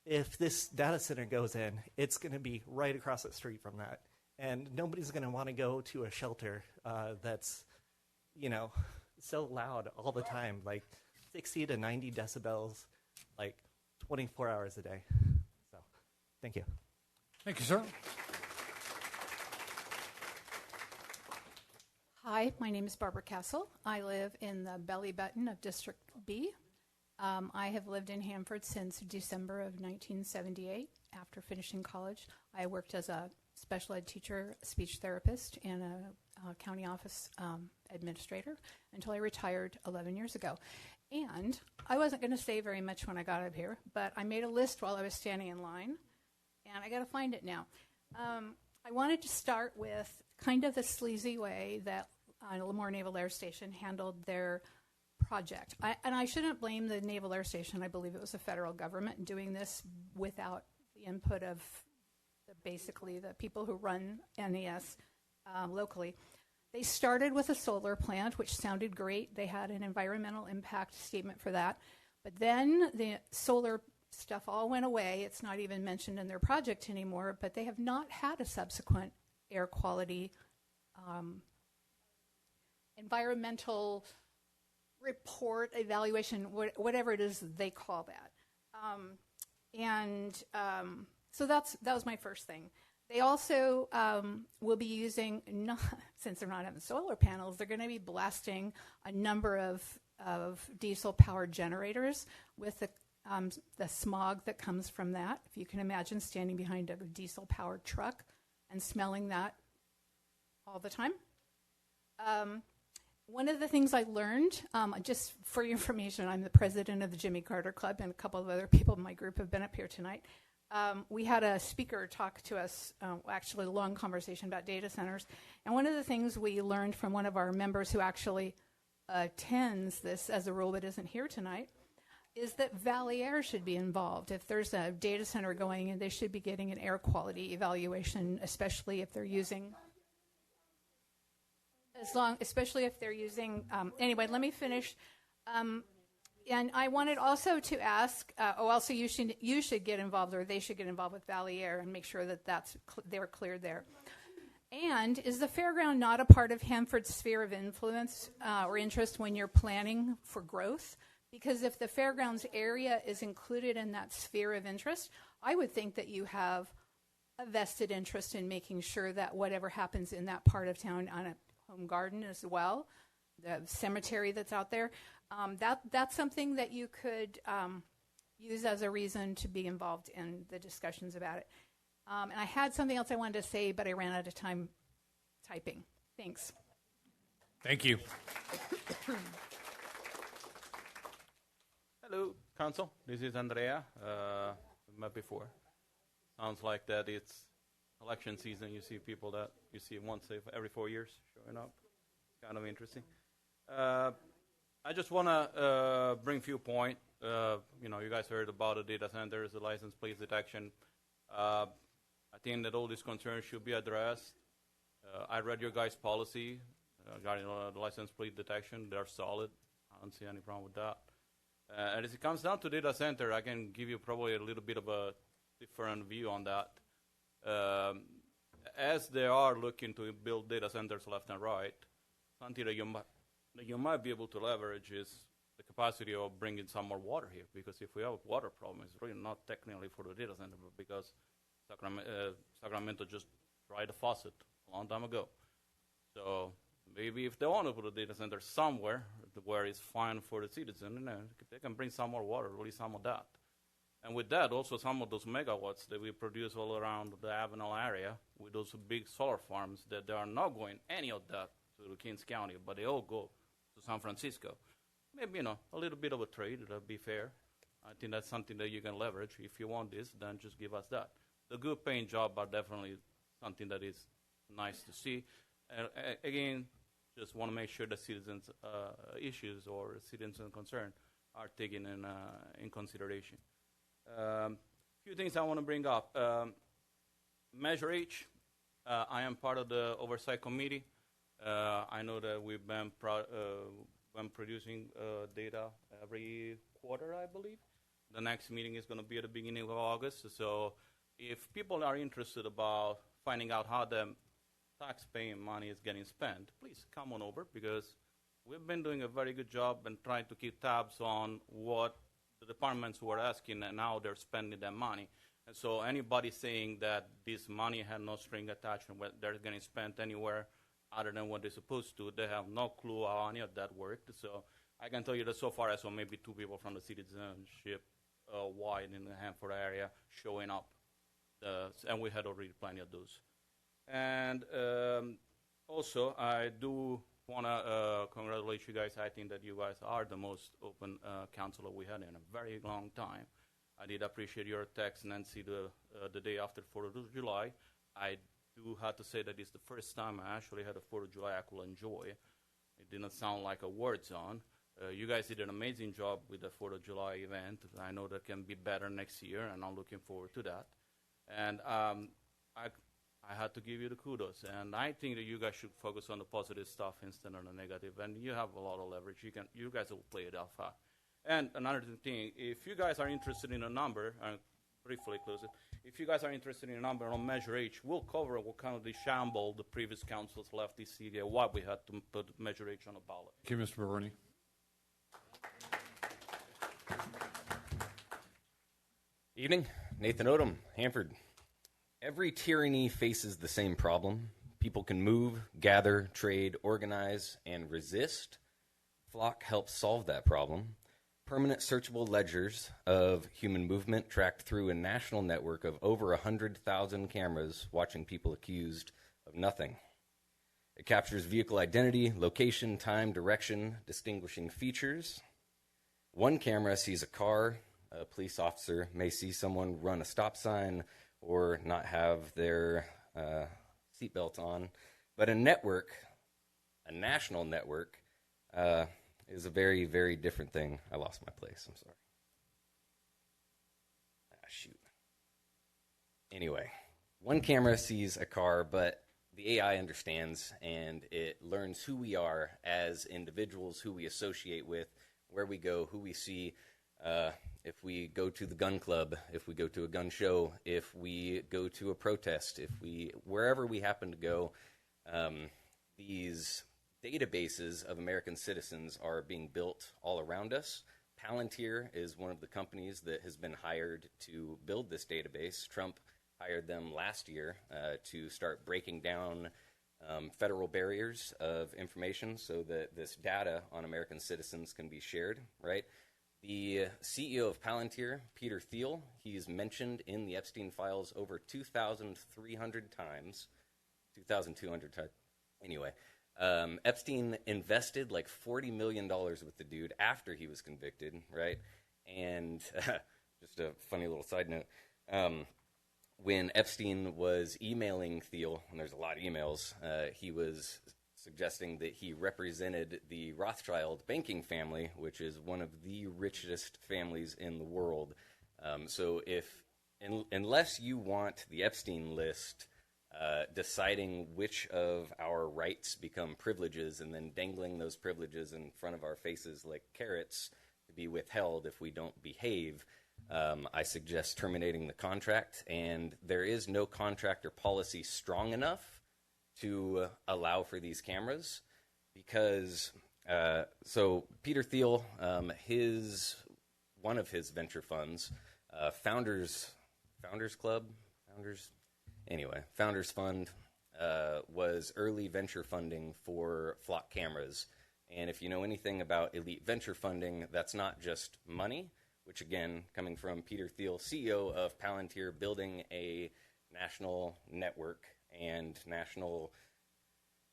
if this data center goes in, it's going to be right across the street from that. And nobody's going to want to go to a shelter that's, so loud all the time, 60 to 90 decibels, 24 hours a day. So, thank you. Thank you, sir. Hi, my name is Barbara Castle. I live in the belly button of District B. I have lived in Hanford since December of 1978. After finishing college, I worked as a special ed teacher, speech therapist, and a county office administrator until I retired 11 years ago. And I wasn't going to say very much when I got up here, but I made a list while I was standing in line, and I got to find it now. I wanted to start with kind of the sleazy way that Lemoore Naval Air Station handled their project. And I shouldn't blame the Naval Air Station. I believe it was the federal government doing this without the input of basically the people who run NAS locally. They started with a solar plant, which sounded great. They had an environmental impact statement for that. But then the solar stuff all went away. It's not even mentioned in their project anymore, but they have not had a subsequent air quality environmental report, evaluation, whatever it is they call that. So that was my first thing. They also will be using, since they're not having solar panels, they're going to be blasting a number of diesel-powered generators with the smog that comes from that. If you can imagine standing behind a diesel-powered truck and smelling that all the time. One of the things I learned, just for your information, I'm the president of the Jimmy Carter Club, and a couple of other people in my group have been up here tonight. We had a speaker talk to us, actually a long conversation about data centers. And one of the things we learned from one of our members who actually attends this as a rule but isn't here tonight is that Valley Air should be involved. If there's a data center going in, they should be getting an air quality evaluation, especially if they're using... anyway, let me finish. And I wanted also to ask, also you should get involved, or they should get involved with Valley Air and make sure that they're cleared there. And is the fairground not a part of Hanford's sphere of influence or interest when you're planning for growth? Because if the fairgrounds area is included in that sphere of interest, I would think that you have a vested interest in making sure that whatever happens in that part of town on a home garden as well, the cemetery that's out there, that's something that you could use as a reason to be involved in the discussions about it. And I had something else I wanted to say, but I ran out of time typing. Thanks. Thank you. Hello, Council. This is Andrea. We met before. Sounds like that it's election season. You see people that you see once every 4 years showing up. Kind of interesting. I just want to bring a few points. You guys heard about the data centers, the license plate detection. I think that all these concerns should be addressed. I read your guys' policy regarding the license plate detection. They're solid. I don't see any problem with that. And as it comes down to data center, I can give you probably a little bit of a different view on that. As they are looking to build data centers left and right, something that you might be able to leverage is the capacity of bringing some more water here. Because if we have a water problem, it's really not technically for the data center, but because Sacramento just tried the faucet a long time ago. So maybe if they want to put a data center somewhere where it's fine for the citizen, they can bring some more water, release some of that. And with that, also some of those megawatts that we produce all around the Avenel area with those big solar farms that they are not going any of that to Kings County, but they all go to San Francisco. Maybe, a little bit of a trade, that'll be fair. I think that's something that you can leverage. If you want this, then just give us that. The good paying jobs are definitely something that is nice to see. Again, just want to make sure the citizens' issues or citizen concern are taken in consideration. Few things I want to bring up. Measure H, I am part of the oversight committee. I know that we've been producing data every quarter, I believe. The next meeting is going to be at the beginning of August. So if people are interested about finding out how the tax-paying money is getting spent, please come on over, because we've been doing a very good job and trying to keep tabs on what the departments were asking and how they're spending their money. And so anybody saying that this money had no string attached and they're getting spent anywhere other than what they're supposed to, they have no clue how any of that worked. So I can tell you that so far I saw maybe 2 people from the citizenship wide in the Hanford area showing up. And we had already plenty of those. And also, I do want to congratulate you guys. I think that you guys are the most open council we had in a very long time. I did appreciate your text, Nancy, the day after 4th of July. I do have to say that it's the first time I actually had a 4th of July I could enjoy. It didn't sound like a war zone. You guys did an amazing job with the 4th of July event. I know that can be better next year, and I'm looking forward to that. And I had to give you the kudos. And I think that you guys should focus on the positive stuff instead of the negative. And you have a lot of leverage. You guys will play it off. And another thing, if you guys are interested in a number, briefly close it. If you guys are interested in a number on Measure H, we'll cover what kind of the shamble the previous councils left this city and why we had to put Measure H on a ballot. Thank you, Mr. Baroni. Evening, Nathan Odom, Hanford. Every tyranny faces the same problem. People can move, gather, trade, organize, and resist. Flock helps solve that problem. Permanent searchable ledgers of human movement tracked through a national network of over 100,000 cameras watching people accused of nothing. It captures vehicle identity, location, time, direction, distinguishing features. One camera sees a car. A police officer may see someone run a stop sign or not have their seatbelt on. But a network, a national network, is a very, very different thing. I lost my place. I'm sorry. Shoot. Anyway, one camera sees a car, but the AI understands and it learns who we are as individuals, who we associate with, where we go, who we see. If we go to the gun club, if we go to a gun show, if we go to a protest, wherever we happen to go, these databases of American citizens are being built all around us. Palantir is one of the companies that has been hired to build this database. Trump hired them last year to start breaking down federal barriers of information so that this data on American citizens can be shared, right? The CEO of Palantir, Peter Thiel, he's mentioned in the Epstein files over 2,300 times, 2,200 times. Anyway, Epstein invested like $40 million with the dude after he was convicted, right? And just a funny little side note, when Epstein was emailing Thiel, and there's a lot of emails, he was suggesting that he represented the Rothschild banking family, which is one of the richest families in the world. So unless you want the Epstein list deciding which of our rights become privileges and then dangling those privileges in front of our faces like carrots to be withheld if we don't behave, I suggest terminating the contract. And there is no contract or policy strong enough to allow for these cameras because so Peter Thiel, one of his venture funds, Founders Fund was early venture funding for Flock cameras. And if you know anything about elite venture funding, that's not just money, which again, coming from Peter Thiel, CEO of Palantir, building a national network and national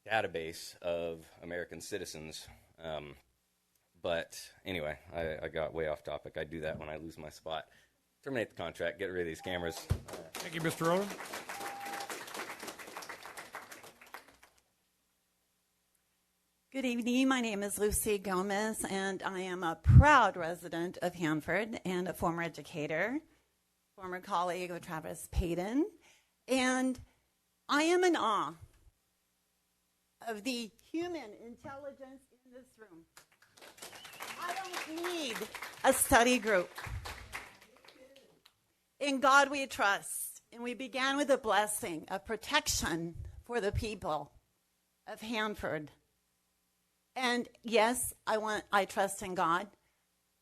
database of American citizens. But anyway, I got way off topic. I do that when I lose my spot. Terminate the contract, get rid of these cameras. Thank you, Mr. Odom. Good evening. My name is Lucy Gomez, and I am a proud resident of Hanford and a former educator, former colleague of Travis Payton. And I am in awe of the human intelligence in this room. I don't need a study group. In God we trust. And we began with a blessing of protection for the people of Hanford. And yes, I trust in God,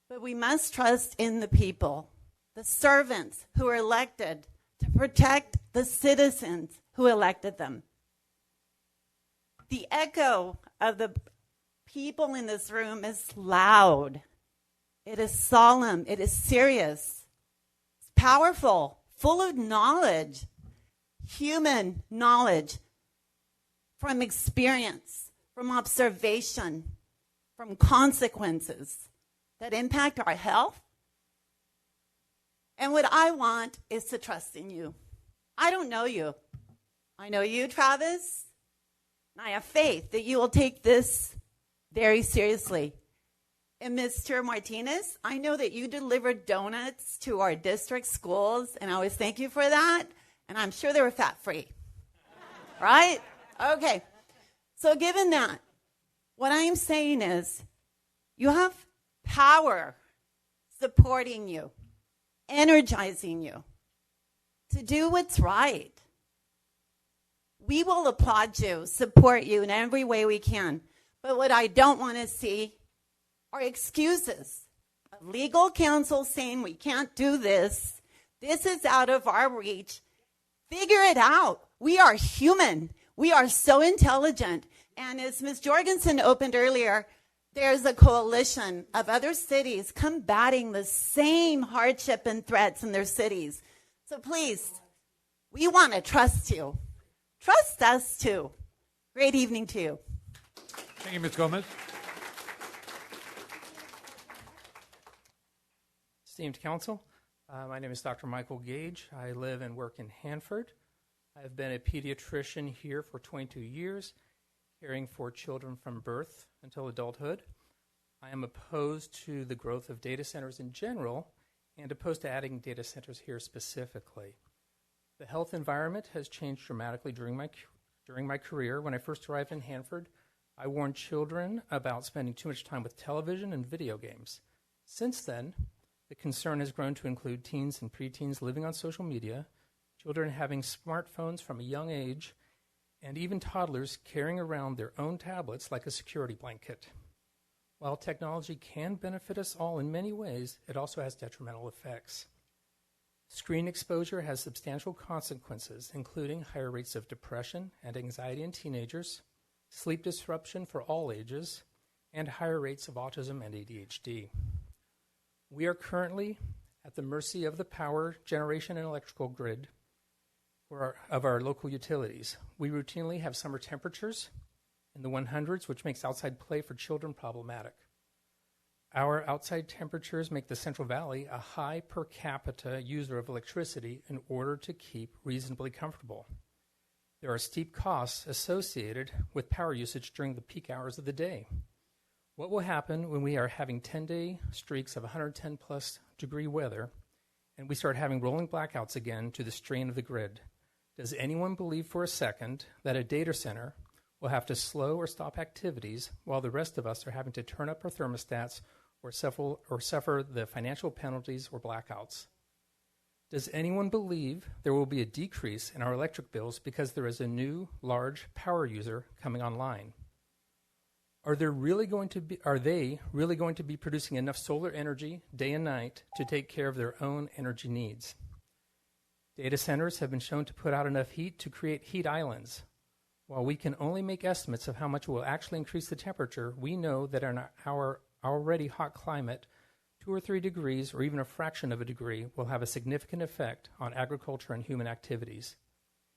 but we must trust in the people, the servants who are elected to protect the citizens who elected them. The echo of the people in this room is loud. It is solemn. It is serious. It's powerful, full of knowledge, human knowledge from experience, from observation, from consequences that impact our health And what I want is to trust in you. I don't know you. I know you, Travis. And I have faith that you will take this very seriously. And Mr. Martinez, I know that you delivered donuts to our district schools, and I always thank you for that. And I'm sure they were fat-free. Right? Okay. So given that, what I'm saying is you have power supporting you, energizing you to do what's right. We will applaud you, support you in every way we can. But what I don't want to see are excuses of legal counsel saying we can't do this. This is out of our reach. Figure it out. We are human. We are so intelligent. And as Ms. Jorgensen opened earlier, there's a coalition of other cities combating the same hardship and threats in their cities. So please, we want to trust you. Trust us too. Great evening to you. Thank you, Ms. Gomez. Esteemed council, my name is Dr. Michael Gage. I live and work in Hanford. I've been a pediatrician here for 22 years, caring for children from birth until adulthood. I am opposed to the growth of data centers in general and opposed to adding data centers here specifically. The health environment has changed dramatically during my career. When I first arrived in Hanford, I warned children about spending too much time with television and video games. Since then, the concern has grown to include teens and preteens living on social media, children having smartphones from a young age, and even toddlers carrying around their own tablets like a security blanket. While technology can benefit us all in many ways, it also has detrimental effects. Screen exposure has substantial consequences, including higher rates of depression and anxiety in teenagers, sleep disruption for all ages, and higher rates of autism and ADHD. We are currently at the mercy of the power generation and electrical grid of our local utilities. We routinely have summer temperatures in the 100s, which makes outside play for children problematic. Our outside temperatures make the Central Valley a high per capita user of electricity in order to keep reasonably comfortable. There are steep costs associated with power usage during the peak hours of the day. What will happen when we are having 10-day streaks of 110 plus degree weather and we start having rolling blackouts again to the strain of the grid? Does anyone believe for a second that a data center will have to slow or stop activities while the rest of us are having to turn up our thermostats or suffer the financial penalties or blackouts? Does anyone believe there will be a decrease in our electric bills because there is a new large power user coming online? Are they really going to be producing enough solar energy day and night to take care of their own energy needs? Data centers have been shown to put out enough heat to create heat islands. While we can only make estimates of how much it will actually increase the temperature, we know that in our already hot climate, 2 or 3 degrees or even a fraction of a degree will have a significant effect on agriculture and human activities.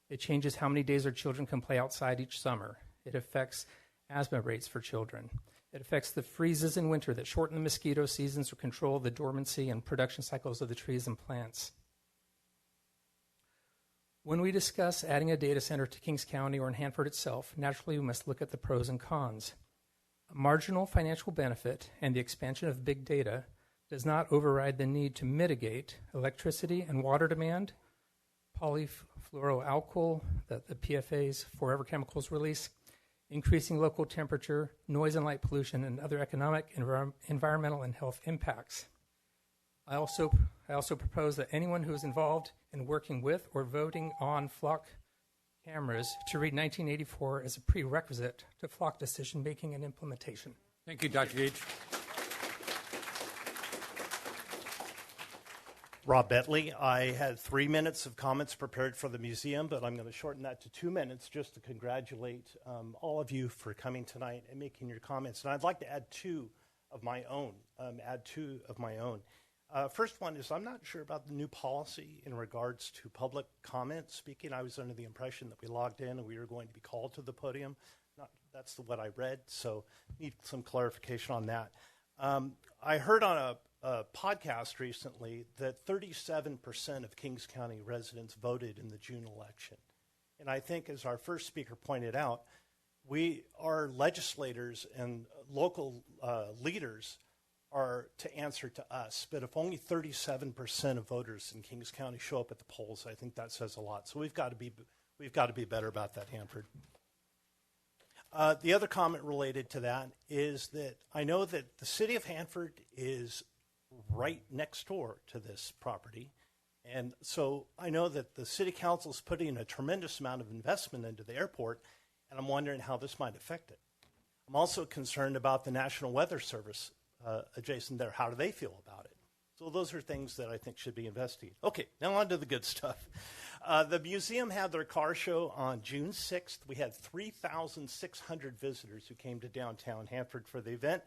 It changes how many days our children can play outside each summer. It affects asthma rates for children. It affects the freezes in winter that shorten the mosquito seasons or control the dormancy and production cycles of the trees and plants. When we discuss adding a data center to Kings County or in Hanford itself, naturally we must look at the pros and cons. A marginal financial benefit and the expansion of big data does not override the need to mitigate electricity and water demand, polyfluoroalkyl, the PFAS, forever chemicals release, increasing local temperature, noise and light pollution, and other economic, environmental, and health impacts. I also propose that anyone who is involved in working with or voting on flock cameras to read 1984 as a prerequisite to flock decision-making and implementation. Thank you, Dr. Gage. Rob Bentley. I had 3 minutes of comments prepared for the museum, but I'm going to shorten that to 2 minutes just to congratulate all of you for coming tonight and making your comments. And I'd like to add two of my own. First one is I'm not sure about the new policy in regards to public comment speaking. I was under the impression that we logged in and we were going to be called to the podium. That's what I read, so need some clarification on that. I heard on a podcast recently that 37% of Kings County residents voted in the June election. And I think, as our first speaker pointed out, our legislators and local leaders are to answer to us. But if only 37% of voters in Kings County show up at the polls, I think that says a lot. So we've got to be better about that, Hanford. The other comment related to that is that I know that the city of Hanford is right next door to this property. And so I know that the city council is putting a tremendous amount of investment into the airport, and I'm wondering how this might affect it. I'm also concerned about the National Weather Service adjacent there. How do they feel about it? So those are things that I think should be investigated. Okay, now on to the good stuff. The museum had their car show on June 6th. We had 3,600 visitors who came to downtown Hanford for the event.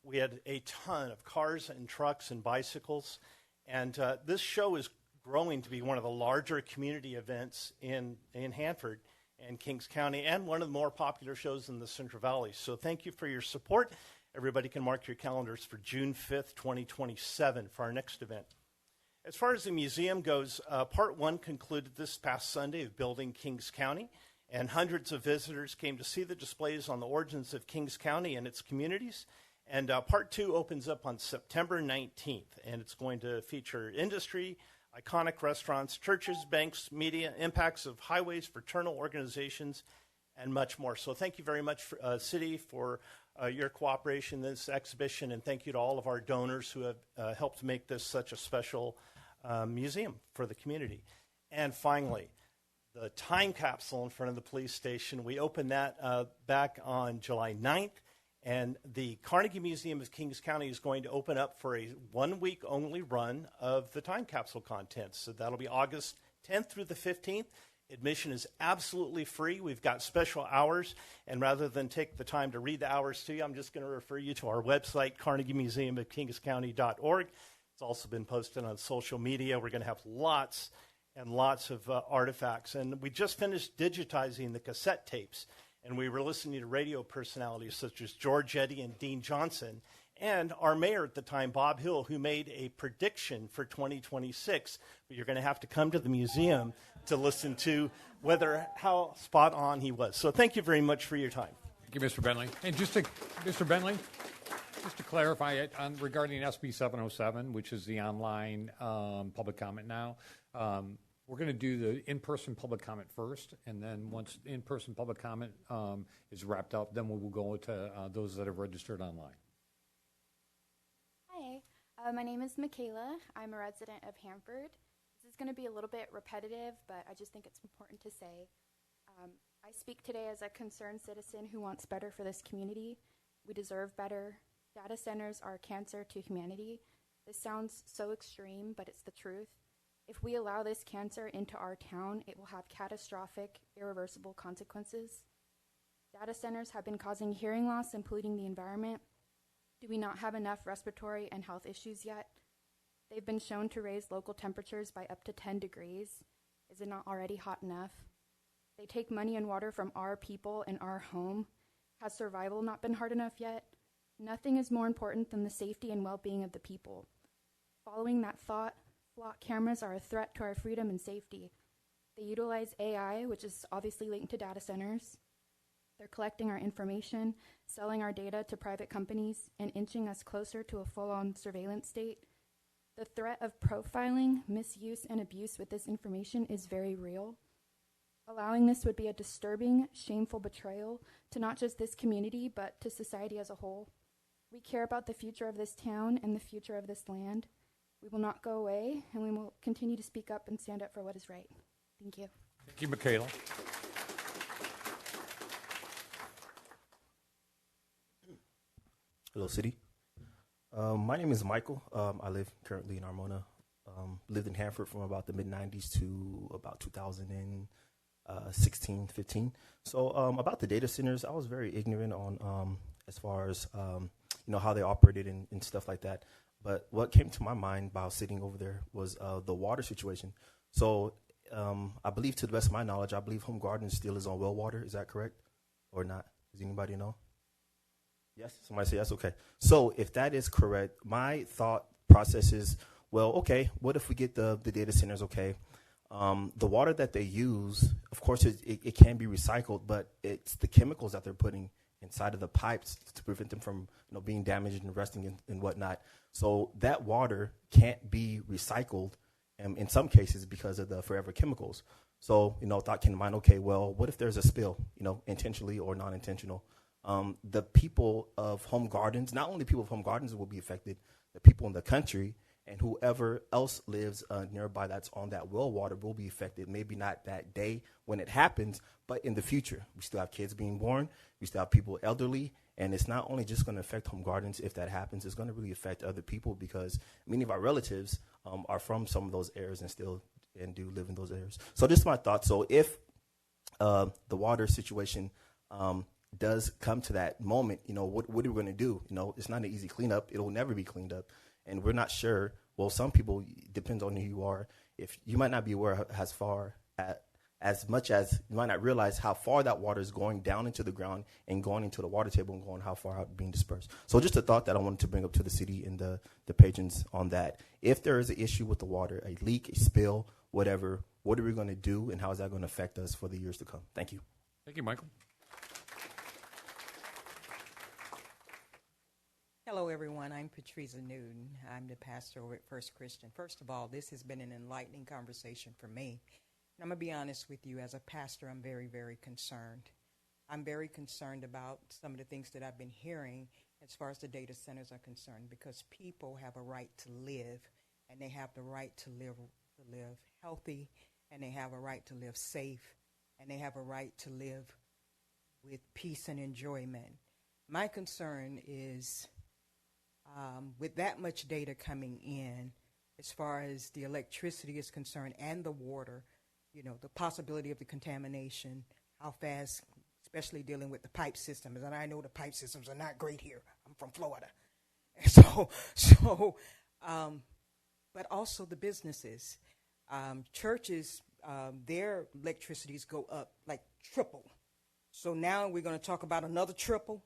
We had a ton of cars and trucks and bicycles. And this show is growing to be one of the larger community events in Hanford and Kings County, and one of the more popular shows in the Central Valley. So thank you for your support. Everybody can mark your calendars for June 5th, 2027 for our next event. As far as the museum goes, Part 1 concluded this past Sunday of building Kings County, and hundreds of visitors came to see the displays on the origins of Kings County and its communities. And Part 2 opens up on September 19th, and it's going to feature industry, iconic restaurants, churches, banks, media, impacts of highways, fraternal organizations, and much more. So thank you very much, City, for your cooperation in this exhibition, and thank you to all of our donors who have helped make this such a special museum for the community. And finally, the time capsule in front of the police station. We opened that back on July 9th, and the Carnegie Museum of Kings County is going to open up for a 1-week only run of the time capsule contents. So that'll be August 10th through the 15th. Admission is absolutely free. We've got special hours, and rather than take the time to read the hours to you, I'm just going to refer you to our website, carnegiemuseumofkingscounty.org. It's also been posted on social media. We're going to have lots and lots of artifacts. And we just finished digitizing the cassette tapes, and we were listening to radio personalities such as George Eddy and Dean Johnson, and our mayor at the time, Bob Hill, who made a prediction for 2026. But you're going to have to come to the museum to listen to how spot on he was. So thank you very much for your time. Thank you, Mr. Bentley. And Mr. Bentley, just to clarify it regarding SB 707, which is the online public comment now, we're going to do the in-person public comment first, and then once in-person public comment is wrapped up, then we will go to those that have registered online. Hi, my name is Michaela. I'm a resident of Hanford. This is going to be a little bit repetitive, but I just think it's important to say. I speak today as a concerned citizen who wants better for this community. We deserve better. Data centers are cancer to humanity. This sounds so extreme, but it's the truth. If we allow this cancer into our town, it will have catastrophic, irreversible consequences. Data centers have been causing hearing loss and polluting the environment. Do we not have enough respiratory and health issues yet? They've been shown to raise local temperatures by up to 10 degrees. Is it not already hot enough? They take money and water from our people and our home. Has survival not been hard enough yet? Nothing is more important than the safety and well-being of the people. Following that thought, flock cameras are a threat to our freedom and safety. They utilize AI, which is obviously linked to data centers. They're collecting our information, selling our data to private companies, and inching us closer to a full-on surveillance state. The threat of profiling, misuse, and abuse with this information is very real. Allowing this would be a disturbing, shameful betrayal to not just this community, but to society as a whole. We care about the future of this town and the future of this land. We will not go away, and we will continue to speak up and stand up for what is right. Thank you. Thank you, Michaela. Hello, City. My name is Michael. I live currently in Armona. Lived in Hanford from about the mid-90s to about 2016, 15. So about the data centers, I was very ignorant on as far as how they operated and stuff like that. But what came to my mind while sitting over there was the water situation. So I believe, to the best of my knowledge, I believe Home Garden still is on well water. Is that correct or not? Does anybody know? Yes? Somebody say yes? Okay. So if that is correct, my thought process is, well, okay, what if we get the data centers, okay? The water that they use, of course, it can be recycled, but it's the chemicals that they're putting inside of the pipes to prevent them from being damaged and rusting and whatnot. So that water can't be recycled in some cases because of the forever chemicals. So, thought came to mind, okay, well, what if there's a spill, intentionally or non-intentional? The people of Home Gardens, not only people of Home Gardens will be affected, the people in the country and whoever else lives nearby that's on that well water will be affected. Maybe not that day when it happens, but in the future. We still have kids being born. We still have people elderly. And it's not only just going to affect Home Gardens. If that happens, it's going to really affect other people because many of our relatives are from some of those areas and do live in those areas. So this is my thought. So if the water situation does come to that moment, what are we going to do? It's not an easy cleanup. It will never be cleaned up. And we're not sure. Well, some people, depends on who you are. If you might not be aware as much as you might not realize how far that water is going down into the ground and going into the water table and going how far out being dispersed. So just a thought that I wanted to bring up to the city and the patrons on that. If there is an issue with the water, a leak, a spill, whatever, what are we going to do and how is that going to affect us for the years to come? Thank you. Thank you, Michael. Hello, everyone. I'm Patricia Newton. I'm the pastor over at First Christian. First of all, this has been an enlightening conversation for me. And I'm going to be honest with you. As a pastor, I'm very, very concerned. I'm very concerned about some of the things that I've been hearing as far as the data centers are concerned, because people have a right to live, and they have the right to live healthy, and they have a right to live safe, and they have a right to live with peace and enjoyment. My concern is with that much data coming in, as far as the electricity is concerned and the water, the possibility of the contamination, how fast, especially dealing with the pipe systems. And I know the pipe systems are not great here. I'm from Florida. And but also the businesses. Churches, their electricities go up like triple. So now we're going to talk about another triple.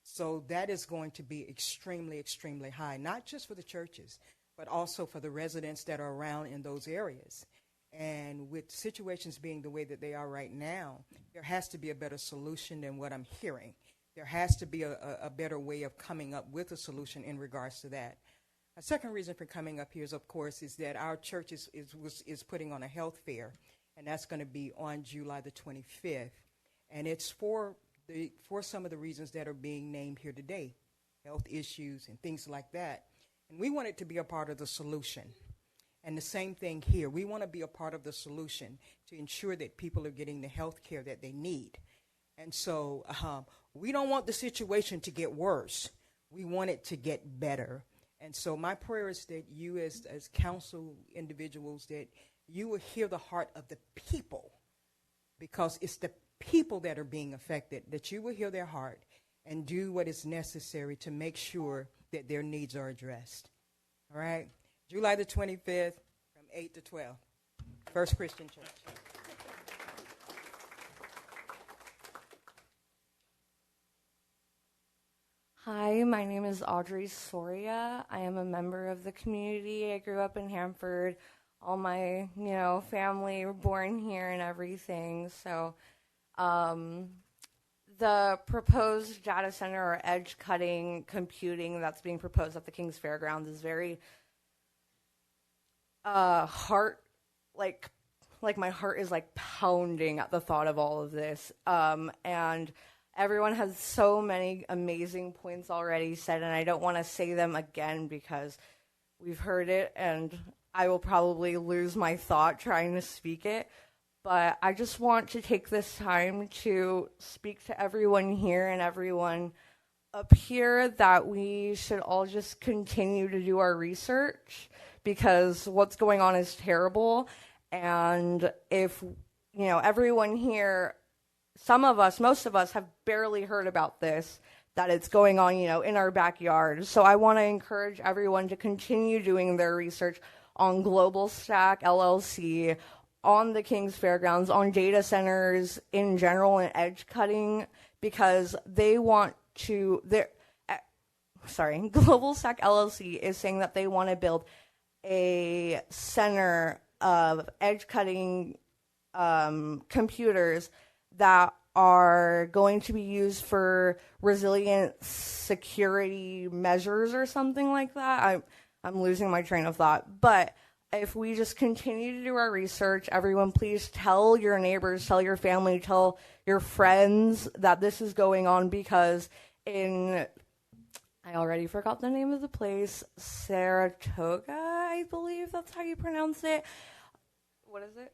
So that is going to be extremely, extremely high, not just for the churches, but also for the residents that are around in those areas. And with situations being the way that they are right now, there has to be a better solution than what I'm hearing. There has to be a better way of coming up with a solution in regards to that. A second reason for coming up here is, of course, is that our church is putting on a health fair, and that's going to be on July the 25th. And it's for some of the reasons that are being named here today, health issues and things like that. And we want it to be a part of the solution. And the same thing here. We want to be a part of the solution to ensure that people are getting the health care that they need. And so we don't want the situation to get worse. We want it to get better. And so my prayer is that you as council individuals, that you will hear the heart of the people, because it's the people that are being affected, that you will hear their heart and do what is necessary to make sure that their needs are addressed. All right? July the 25th from 8 to 12. First Christian Church. Hi, my name is Audrey Soria. I am a member of the community. I grew up in Hanford. All my, family were born here and everything. So the proposed data center or edge cutting computing that's being proposed at the King's Fairgrounds is very heart, like my heart is like pounding at the thought of all of this. And everyone has so many amazing points already said, and I don't want to say them again because we've heard it and I will probably lose my thought trying to speak it. But I just want to take this time to speak to everyone here and everyone up here that we should all just continue to do our research, because what's going on is terrible. And if, everyone here, some of us, most of us have barely heard about this, that it's going on, in our backyard. So I want to encourage everyone to continue doing their research on Global Stack LLC, on the King's Fairgrounds, on data centers in general and edge cutting, because they want to, Global Stack LLC is saying that they want to build a center of edge cutting computers that are going to be used for resilient security measures or something like that. I'm losing my train of thought. But if we just continue to do our research, everyone please tell your neighbors, tell your family, tell your friends that this is going on, because I already forgot the name of the place, Saratoga, I believe that's how you pronounce it. What is it?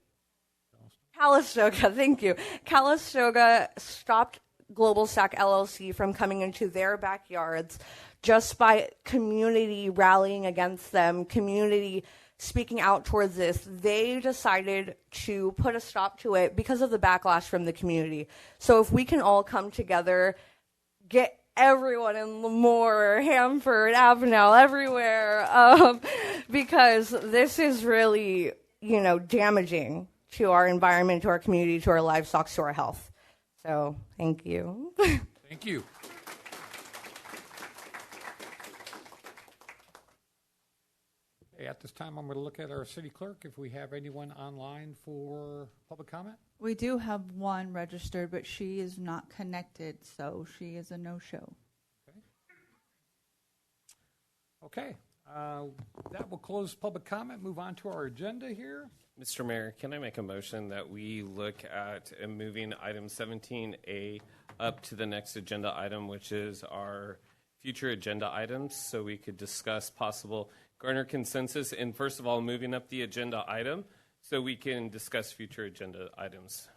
Calistoga, thank you. Calistoga stopped Global Stack LLC from coming into their backyards just by community rallying against them, community speaking out towards this. They decided to put a stop to it because of the backlash from the community. So if we can all come together, get everyone in Lemoore, Hanford, Avenel, everywhere, because this is really, damaging to our environment, to our community, to our livestock, to our health. So, thank you. Thank you. Okay, at this time, I'm going to look at our city clerk if we have anyone online for public comment. We do have one registered, but she is not connected, so she is a no-show. Okay. That will close public comment. Move on to our agenda here. Mr. Mayor, can I make a motion that we look at moving item 17A up to the next agenda item, which is our future agenda items, so we could discuss possible garner consensus, and first of all, moving up the agenda item so we can discuss future agenda items.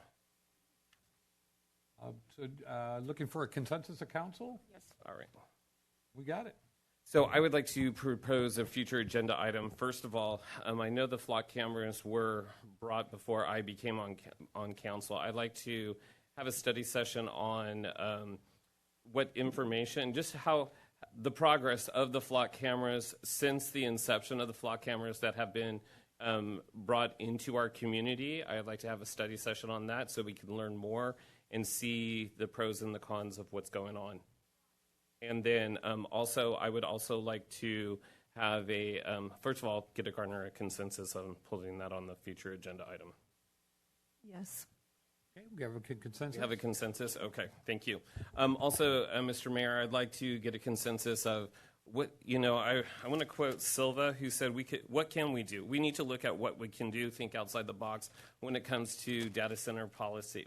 Looking for a consensus of council? Yes. All right. We got it. So I would like to propose a future agenda item. First of all, I know the flock cameras were brought before I became on council. I'd like to have a study session on what information, just how the progress of the flock cameras since the inception of the flock cameras that have been brought into our community. I'd like to have a study session on that so we can learn more and see the pros and the cons of what's going on. And then also, I would also like to have first of all, get a garner consensus on putting that on the future agenda item. Yes. Okay, we have a consensus. You have a consensus? Okay, thank you. Also, Mr. Mayor, I'd like to get a consensus of what, I want to quote Silva, who said, what can we do? We need to look at what we can do, think outside the box when it comes to data center policy,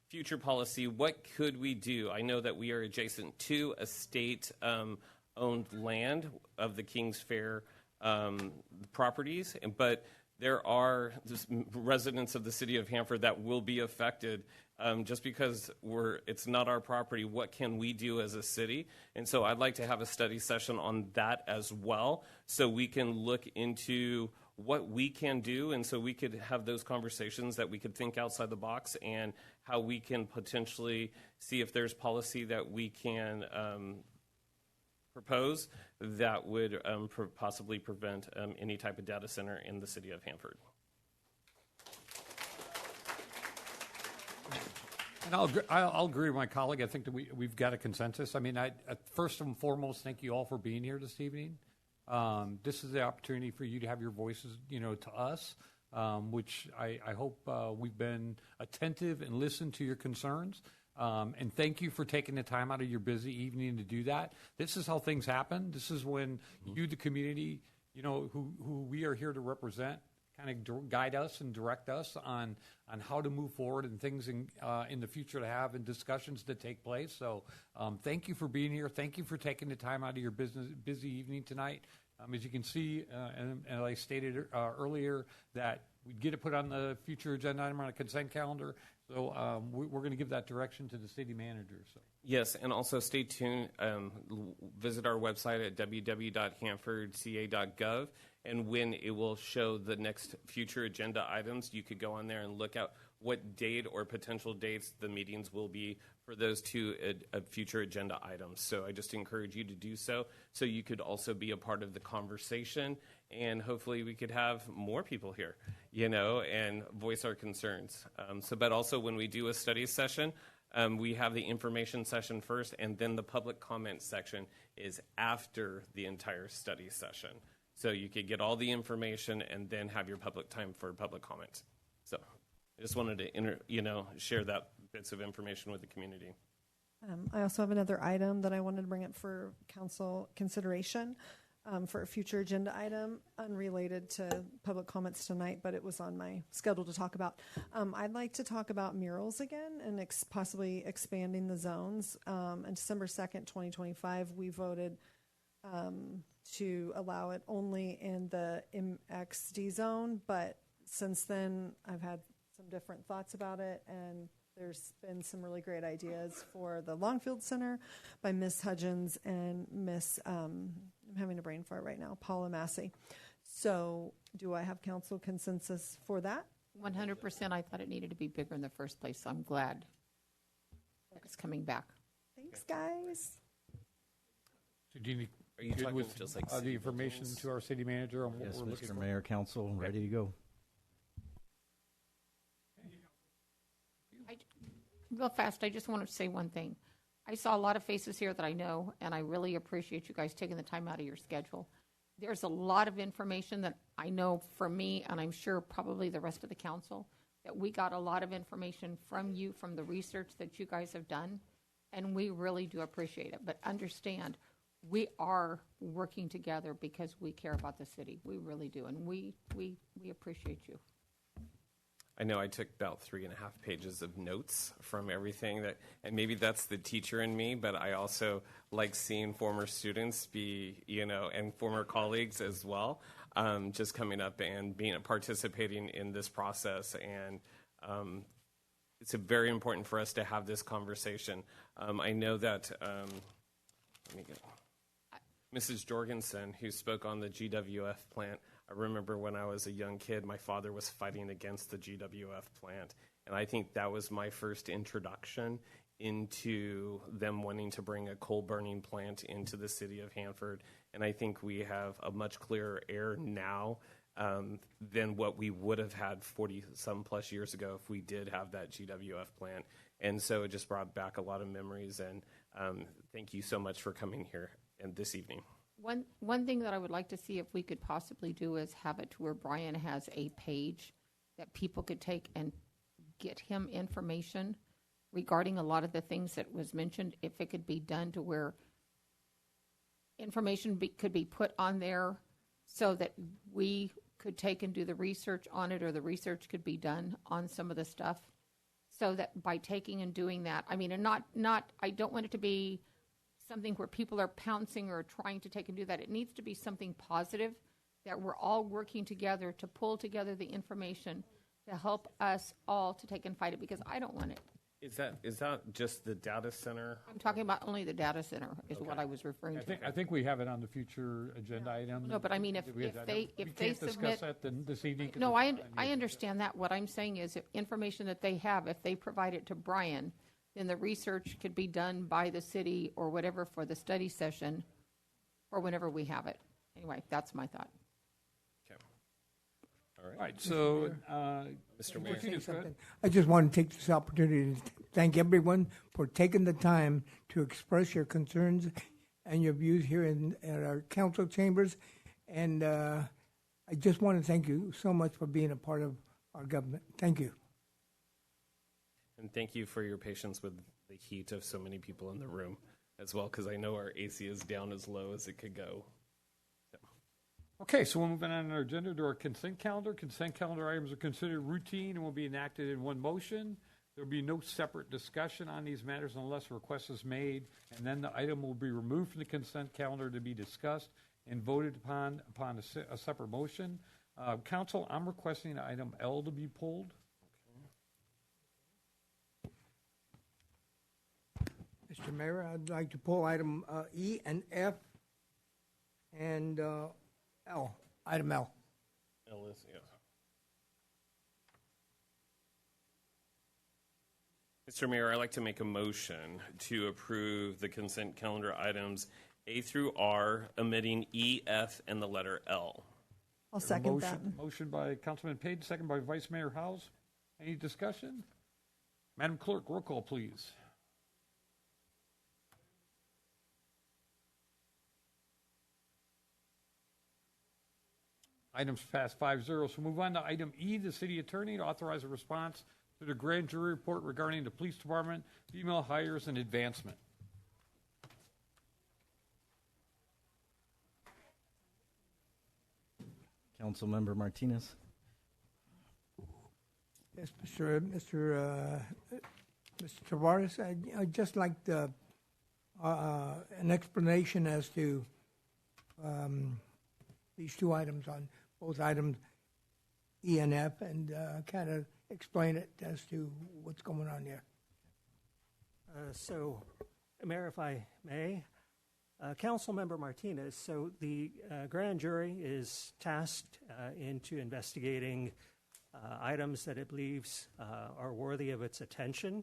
future policy. What could we do? I know that we are adjacent to a state-owned land of the King's Fair properties, but there are residents of the city of Hanford that will be affected just because it's not our property. What can we do as a city? And so I'd like to have a study session on that as well, so we can look into what we can do, and so we could have those conversations, that we could think outside the box, and how we can potentially see if there's policy that we can propose that would possibly prevent any type of data center in the city of Hanford. And I'll agree with my colleague. I think that we've got a consensus. I mean, first and foremost, thank you all for being here this evening. This is the opportunity for you to have your voices, to us, which I hope we've been attentive and listened to your concerns. And thank you for taking the time out of your busy evening to do that. This is how things happen. This is when you, the community, who we are here to represent, kind of guide us and direct us on how to move forward and things in the future to have and discussions that take place. So thank you for being here. Thank you for taking the time out of your busy evening tonight. As you can see, and I stated earlier, that we get it put on the future agenda item on a consent calendar. So we're going to give that direction to the city manager. So. Yes, and also stay tuned. Visit our website at www.hanfordca.gov, and when it will show the next future agenda items, you could go on there and look at what date or potential dates the meetings will be for those two future agenda items. So I just encourage you to do so you could also be a part of the conversation, and hopefully we could have more people here, and voice our concerns. But also when we do a study session, We have the information session first, and then the public comment section is after the entire study session. So you could get all the information and then have your public time for public comment. So I just wanted to, share that bits of information with the community. I also have another item that I wanted to bring up for council consideration for a future agenda item unrelated to public comments tonight, but it was on my schedule to talk about. I'd like to talk about murals again and possibly expanding the zones. On December 2nd, 2025, we voted to allow it only in the MXD zone, but since then I've had some different thoughts about it, and there's been some really great ideas for the Longfield Center by Miss Hudgens and Miss, I'm having a brain fart right now, Paula Massey. So do I have council consensus for that? 100%. I thought it needed to be bigger in the first place, so I'm glad that it's coming back. Thanks, guys. So Jeannie, are you good talking with just like the information to our city manager on what Yes, we're looking Mr. for? Mayor, council, ready to go. Real fast, I just want to say one thing. I saw a lot of faces here that I know, and I really appreciate you guys taking the time out of your schedule. There's a lot of information that I know from me, and I'm sure probably the rest of the council, that we got a lot of information from you, from the research that you guys have done, and we really do appreciate it. But understand, we are working together because we care about the city. We really do, and we appreciate you. I know I took about 3.5 pages of notes from everything and maybe that's the teacher in me, but I also like seeing former students and former colleagues as well, just coming up and participating in this process. And it's very important for us to have this conversation. I know that, Mrs. Jorgensen, who spoke on the GWF plant, I remember when I was a young kid, my father was fighting against the GWF plant. And I think that was my first introduction into them wanting to bring a coal burning plant into the city of Hanford. And I think we have a much clearer air now than what we would have had 40 some plus years ago if we did have that GWF plant. And so it just brought back a lot of memories. And thank you so much for coming here and this evening. One thing that I would like to see if we could possibly do is have it to where Brian has a page that people could take and get him information regarding a lot of the things that was mentioned. If it could be done to where information could be put on there so that we could take and do the research on it, or the research could be done on some of the stuff, so that by taking and doing that, I mean, and not I don't want it to be something where people are pouncing or trying to take and do that. It needs to be something positive, that we're all working together to pull together the information to help us all to take and fight it, because I don't want it. Is that just the data center? I'm talking about only the data center is what I was referring to. I think we have it on the future agenda item. No, but I mean, if we they can't submit, discuss that this evening. no, I understand that. What I'm saying is, if information that they have, if they provide it to Brian, then the research could be done by the city or whatever for the study session, or whenever we have it. Anyway, that's my thought. Okay. All right. So, Mr. Mayor. I just want to take this opportunity to thank everyone for taking the time to express your concerns and your views here at our council chambers. And I just want to thank you so much for being a part of our government. Thank you. And thank you for your patience with the heat of so many people in the room as well, because I know our AC is down as low as it could go. Okay, so we're moving on our agenda to our consent calendar. Consent calendar items are considered routine and will be enacted in one motion. There will be no separate discussion on these matters unless a request is made, and then the item will be removed from the consent calendar to be discussed and voted upon a separate motion. Council, I'm requesting item L to be pulled. Mr. Mayor, I'd like to pull item E and F and L, item L. L is, yes. Mr. Mayor, I'd like to make a motion to approve the consent calendar items A through R, omitting E, F, and the letter L. I'll second that. Motion by Councilman Page, second by Vice Mayor Howes. Any discussion? Madam Clerk, roll call, please. Items passed 5-0. So move on to item E, the city attorney to authorize a response to the grand jury report regarding the police department, female hires, and advancement. Councilmember Martinez. Yes, Mr. Tavares, I'd just like an explanation as to these two items on both items E and F, and kind of explain it as to what's going on there. So, Mayor, if I may, Councilmember Martinez, so the grand jury is tasked into investigating items that it believes are worthy of its attention.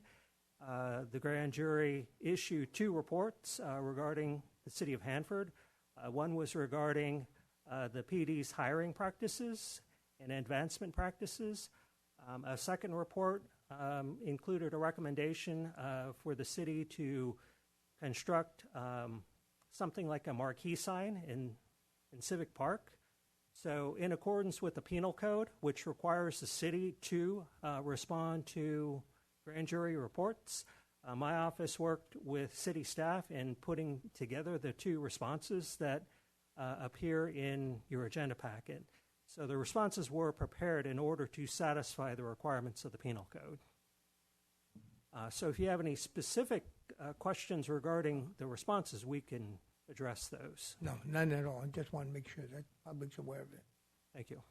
The grand jury issued two reports regarding the city of Hanford. One was regarding the PD's hiring practices and advancement practices. A second report included a recommendation for the city to construct something like a marquee sign in Civic Park. So in accordance with the penal code, which requires the city to respond to grand jury reports, my office worked with city staff in putting together the two responses that appear in your agenda packet. So the responses were prepared in order to satisfy the requirements of the penal code. So if you have any specific questions regarding the responses, we can address those. No, none at all. I just want to make sure that the public's aware of it. Thank you.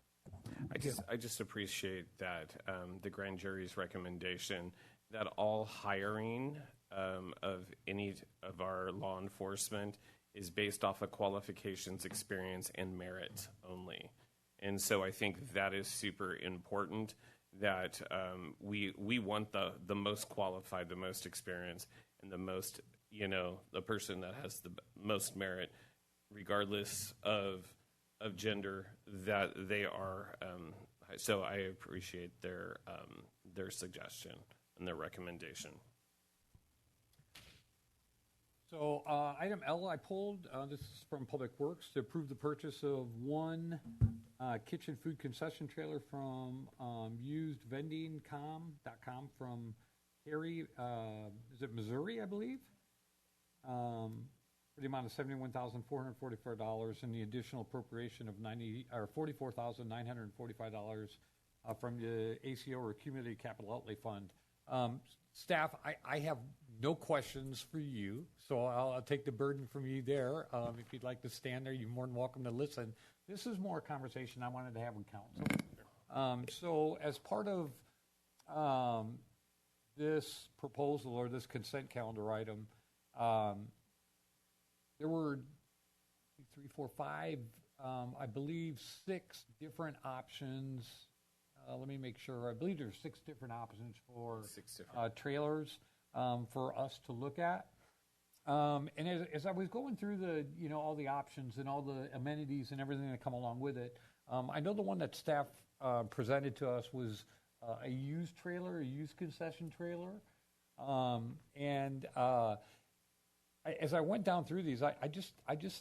I just appreciate that the grand jury's recommendation that all hiring of any of our law enforcement is based off of qualifications, experience, and merit only. And so I think that is super important, that we want the most qualified, the most experienced, and the most, the person that has the most merit, regardless of gender, that they are. So I appreciate their suggestion and their recommendation. So item L I pulled, this is from Public Works, to approve the purchase of one kitchen food concession trailer from usedvending.com from Cary, is it Missouri, I believe? For the amount of $71,444 and the additional appropriation of $44,945 from the ACO or Community Capital Outlay Fund. Staff, I have no questions for you, so I'll take the burden from you there. If you'd like to stand there, you're more than welcome to listen. This is more a conversation I wanted to have with council. So as part of this proposal or this consent calendar item, there were 3, 4, 5, I believe 6 different options. Let me make sure. I believe there's 6 different options for trailers for us to look at. And as I was going through the, all the options and all the amenities and everything that come along with it, I know the one that staff presented to us was a used trailer, a used concession trailer. As I went down through these, I just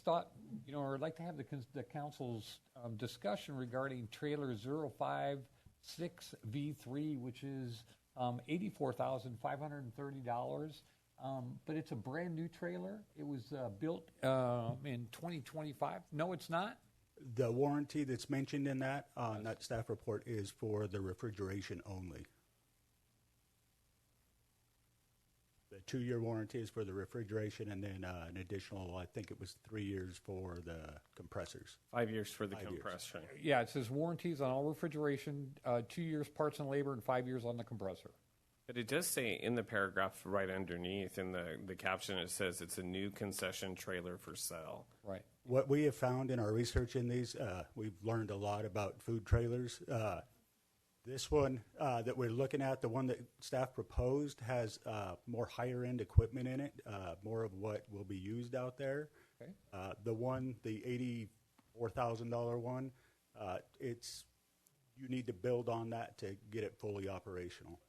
thought, or I'd like to have the council's discussion regarding trailer 056V3, which is $84,530. But it's a brand new trailer. It was built in 2025. No, it's not. The warranty that's mentioned in that staff report is for the refrigeration only. The 2-year warranty is for the refrigeration, and then an additional, I think it was 3 years for the compressors. 5 years for the compression. Yeah, it says warranties on all refrigeration, 2 years parts and labor, and 5 years on the compressor. But it does say in the paragraph right underneath, in the caption, it says it's a new concession trailer for sale. Right. What we have found in our research in these, we've learned a lot about food trailers. This one that we're looking at, the one that staff proposed, has more higher-end equipment in it, more of what will be used out there. Okay. The $84,000 one, you need to build on that to get it fully operational.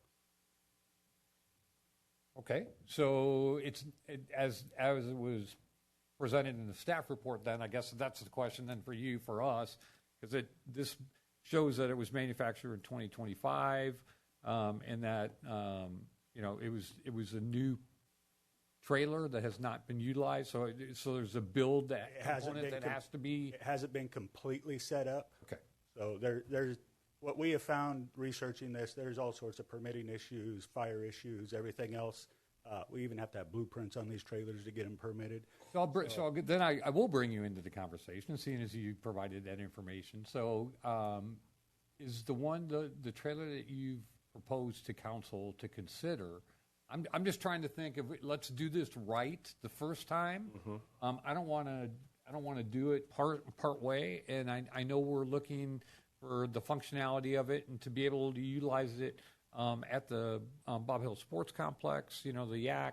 Okay, so as it was presented in the staff report, then I guess that's the question then for you, for us. because this shows that it was manufactured in 2025, and that it was a new trailer that has not been utilized. So there's a build component that has to be. It hasn't been completely set up. Okay. So there's what we have found researching this. There's all sorts of permitting issues, fire issues, everything else. We even have to have blueprints on these trailers to get them permitted. Then I will bring you into the conversation, seeing as you provided that information. So, is the trailer that you've proposed to council to consider? I'm just trying to think of, let's do this right the first time. Mm-hmm. I don't want to do it part way, and I know we're looking for the functionality of it and to be able to utilize it at the Bob Hill Sports Complex, the YAC,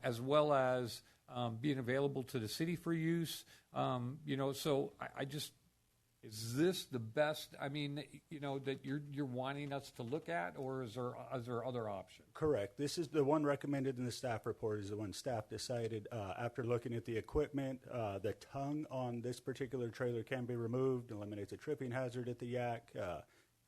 as well as being available to the city for use. So I just, is this the best? I mean, that you're wanting us to look at, or is there other options? Correct. This is the one recommended in the staff report. Is the one staff decided after looking at the equipment, the tongue on this particular trailer can be removed, eliminates a tripping hazard at the YAC.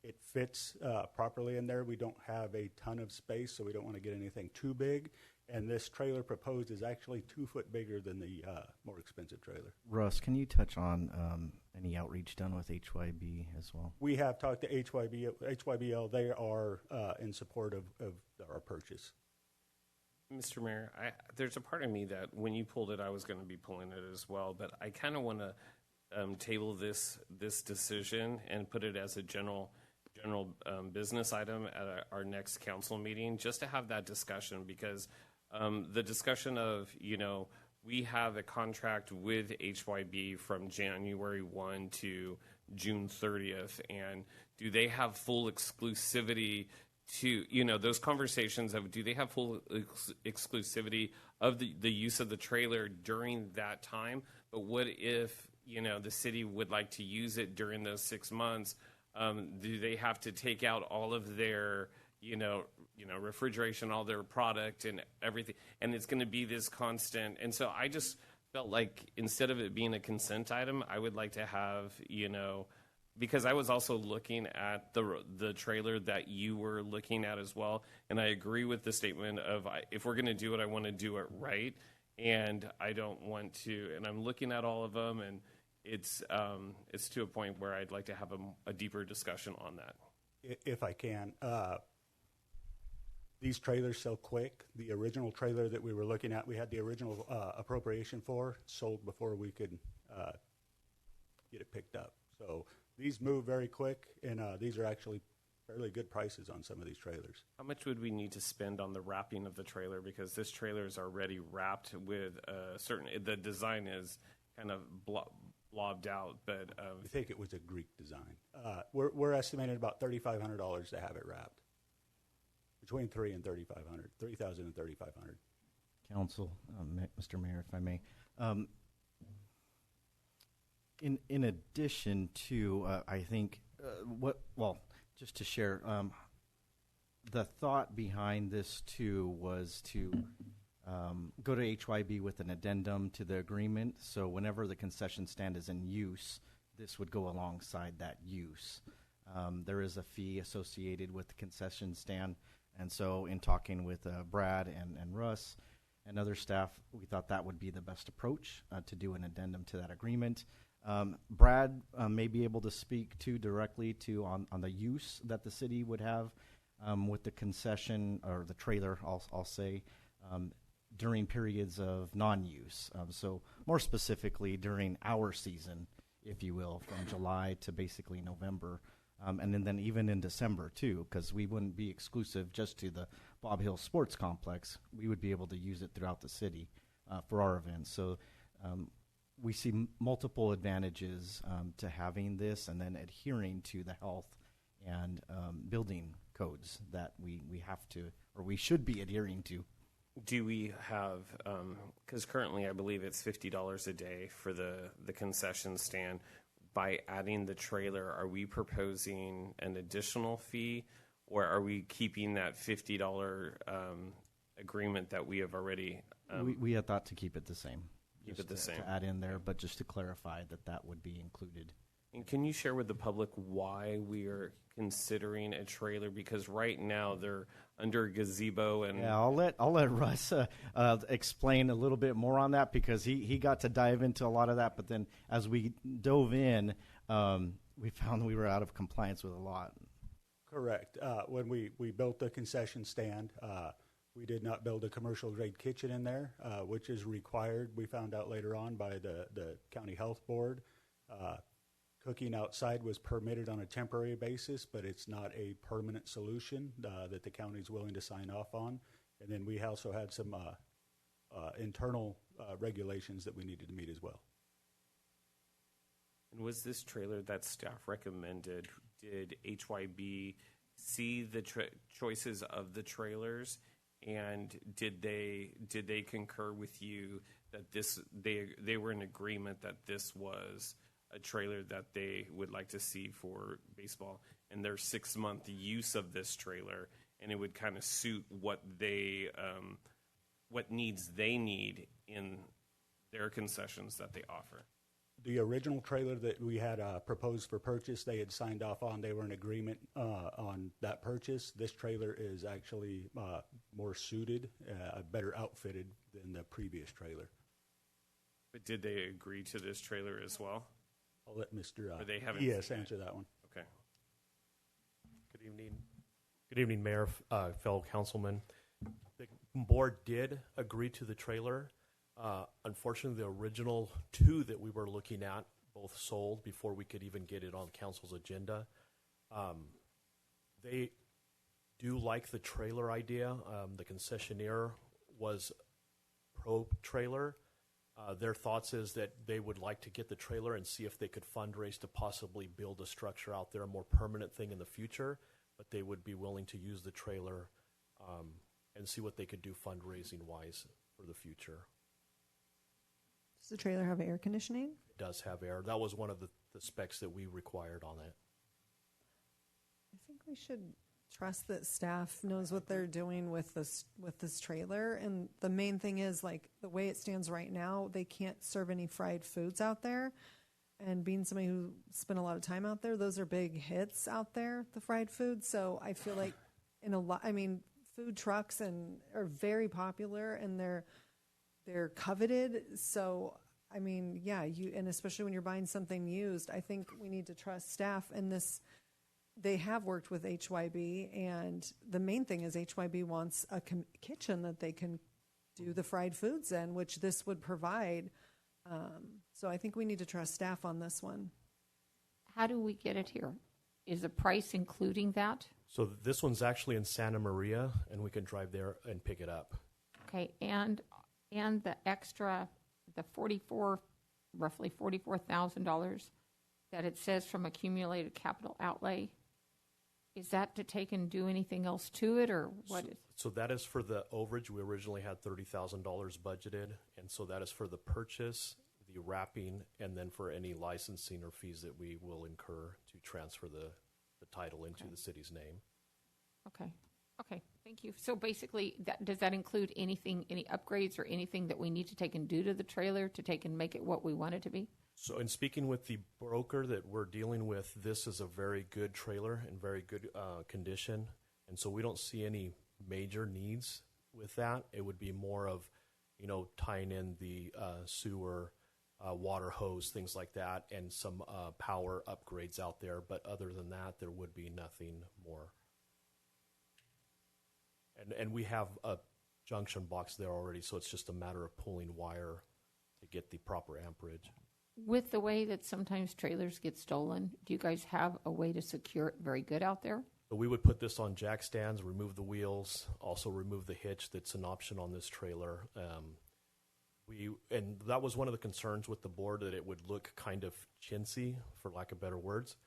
It fits properly in there. We don't have a ton of space, so we don't want to get anything too big. And this trailer proposed is actually 2 foot bigger than the more expensive trailer. Russ, can you touch on any outreach done with HYB as well? We have talked to HYBL. They are in support of our purchase. Mr. Mayor, there's a part of me that when you pulled it, I was going to be pulling it as well, but I kind of want to table this decision and put it as a general business item at our next council meeting, just to have that discussion, because the discussion of, we have a contract with HYB from January 1 to June 30th, and do they have full exclusivity to, those conversations of, do they have full exclusivity of the use of the trailer during that time? But what if, the city would like to use it during those 6 months? Do they have to take out all of their, refrigeration, all their product and everything? And it's going to be this constant. And so I just felt like instead of it being a consent item, I would like to have, because I was also looking at the trailer that you were looking at as well. And I agree with the statement of, if we're going to do it, I want to do it right. And I don't want to, and I'm looking at all of them, and it's to a point where I'd like to have a deeper discussion on that. If I can. These trailers sell quick. The original trailer that we were looking at, we had the original appropriation for, sold before we could get it picked up. So these move very quick, and these are actually fairly good prices on some of these trailers. How much would we need to spend on the wrapping of the trailer? Because this trailer is already wrapped with the design is kind of blobbed out, but I think it was a Greek design. We're estimating about $3,500 to have it wrapped. Between $3,000 and $3,500. Council, Mr. Mayor, if I may. In addition to, I think, just to share, the thought behind this too was to go to HYB with an addendum to the agreement. So whenever the concession stand is in use, this would go alongside that use. There is a fee associated with the concession stand. And so in talking with Brad and Russ and other staff, we thought that would be the best approach to do an addendum to that agreement. Brad may be able to speak directly on the use that the city would have with the concession or the trailer, I'll say, during periods of non-use. So more specifically during our season, if you will, from July to basically November. And then even in December, too, because we wouldn't be exclusive just to the Bob Hill Sports Complex. We would be able to use it throughout the city for our events. So we see multiple advantages to having this and then adhering to the health and building codes that we have to, or we should be adhering to. Do we have, because currently I believe it's $50 a day for the concession stand. By adding the trailer, are we proposing an additional fee, or are we keeping that $50 agreement that we have already? We had thought to keep it the same. Keep it the same. To add in there, but just to clarify that would be included. And can you share with the public why we are considering a trailer? Because right now they're under a gazebo and Yeah, I'll let Russ explain a little bit more on that, because he got to dive into a lot of that. But then as we dove in, we found we were out of compliance with a lot. Correct. When we built the concession stand, we did not build a commercial grade kitchen in there, which is required. We found out later on by the county health board. Cooking outside was permitted on a temporary basis, but it's not a permanent solution that the county is willing to sign off on. And then we also had some internal regulations that we needed to meet as well. And was this trailer that staff recommended? Did HYB see the choices of the trailers, and did they concur with you that they were in agreement that this was a trailer that they would like to see for baseball, and their 6-month use of this trailer, and it would kind of suit what needs they need in their concessions that they offer? The original trailer that we had proposed for purchase, they had signed off on. They were in agreement on that purchase. This trailer is actually more suited, better outfitted than the previous trailer. But did they agree to this trailer as well? I'll let Mr. Yes, answer that one. Okay. Good evening. Good evening, Mayor, fellow councilmen. The board did agree to the trailer. Unfortunately, the original 2 that we were looking at both sold before we could even get it on council's agenda. They do like the trailer idea. The concessionaire was pro-trailer. Their thoughts is that they would like to get the trailer and see if they could fundraise to possibly build a structure out there, a more permanent thing in the future, but they would be willing to use the trailer and see what they could do fundraising-wise for the future. Does the trailer have air conditioning? It does have air. That was one of the specs that we required on it. I think we should trust that staff knows what they're doing with this trailer. And the main thing is, like, the way it stands right now, they can't serve any fried foods out there. And being somebody who spent a lot of time out there, those are big hits out there, the fried foods. So I feel like food trucks are very popular, and they're coveted. So, and especially when you're buying something used, I think we need to trust staff in this. They have worked with HYB, and the main thing is HYB wants a kitchen that they can do the fried foods in, which this would provide. So I think we need to trust staff on this one. How do we get it here? Is the price including that? So this one's actually in Santa Maria, and we can drive there and pick it up. Okay, and the extra, roughly $44,000 that it says from accumulated capital outlay, is that to take and do anything else to it, or what? So that is for the overage. We originally had $30,000 budgeted, and so that is for the purchase, the wrapping, and then for any licensing or fees that we will incur to transfer the title into the city's name. Okay, thank you. So basically, does that include anything, any upgrades or anything that we need to take and do to the trailer to take and make it what we want it to be? So in speaking with the broker that we're dealing with, this is a very good trailer in very good condition. And so we don't see any major needs with that. It would be more of, tying in the sewer, water hose, things like that, and some power upgrades out there. But other than that, there would be nothing more. And we have a junction box there already, so it's just a matter of pulling wire to get the proper amperage. With the way that sometimes trailers get stolen, do you guys have a way to secure it very good out there? So we would put this on jack stands, remove the wheels, also remove the hitch. That's an option on this trailer. And that was one of the concerns with the board, that it would look kind of chintzy, for lack of better words.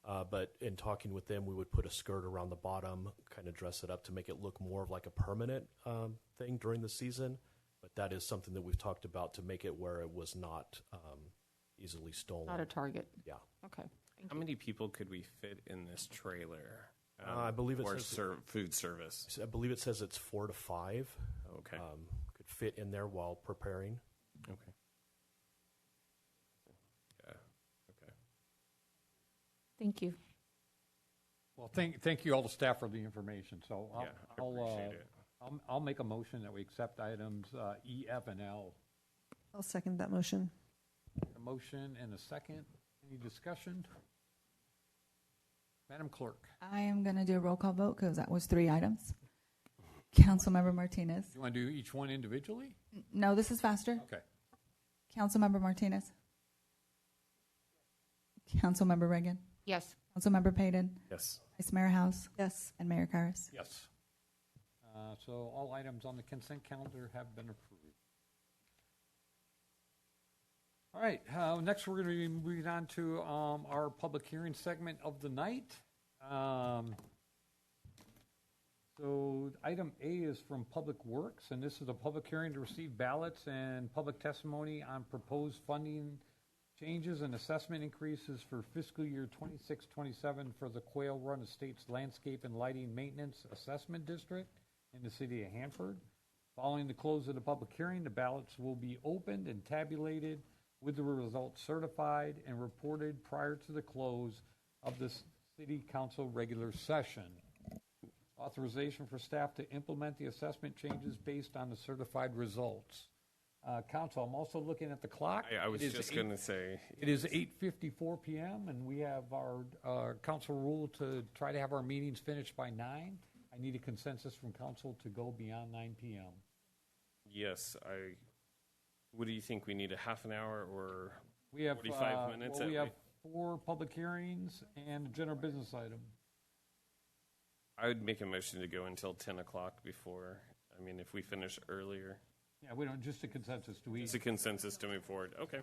But in talking with them, we would put a skirt around the bottom, kind of dress it up to make it look more of like a permanent thing during the season. But that is something that we've talked about to make it where it was not easily stolen. Not a target. Yeah. Okay. How many people could we fit in this trailer? I believe it says food service. I believe it says it's 4 to 5. Okay. Could fit in there while preparing. Okay. Yeah. Okay. Thank you. Well, thank you all the staff for the information. So Yeah, I appreciate it. I'll make a motion that we accept items E, F, and L. I'll second that motion. A motion and a second. Any discussion? Madam Clerk. I am going to do a roll call vote because that was 3 items. Councilmember Martinez. You want to do each one individually? No, this is faster. Okay. Councilmember Martinez. Councilmember Reagan. Yes. Councilmember Payton. Yes. Vice Mayor House. Yes. And Mayor Karas. Yes. So all items on the consent calendar have been approved. All right. Next, we're going to be moving on to our public hearing segment of the night. So item A is from Public Works, and this is a public hearing to receive ballots and public testimony on proposed funding changes and assessment increases for fiscal year 26-27 for the Quail Run Estates Landscape and Lighting Maintenance Assessment District in the city of Hanford. Following the close of the public hearing, the ballots will be opened and tabulated with the results certified and reported prior to the close of the city council regular session. Authorization for staff to implement the assessment changes based on the certified results. Council, I'm also looking at the clock. I was just going to say. It is 8:54 p.m., and we have our council rule to try to have our meetings finished by 9. I need a consensus from council to go beyond 9 p.m. Yes, what do you think? We need a half an hour or We have 45 minutes? Well, we have 4 public hearings and a general business item. I would make a motion to go until 10 o'clock before, if we finish earlier. Yeah, we don't, just a consensus. Do we? It's a consensus to move forward. Okay.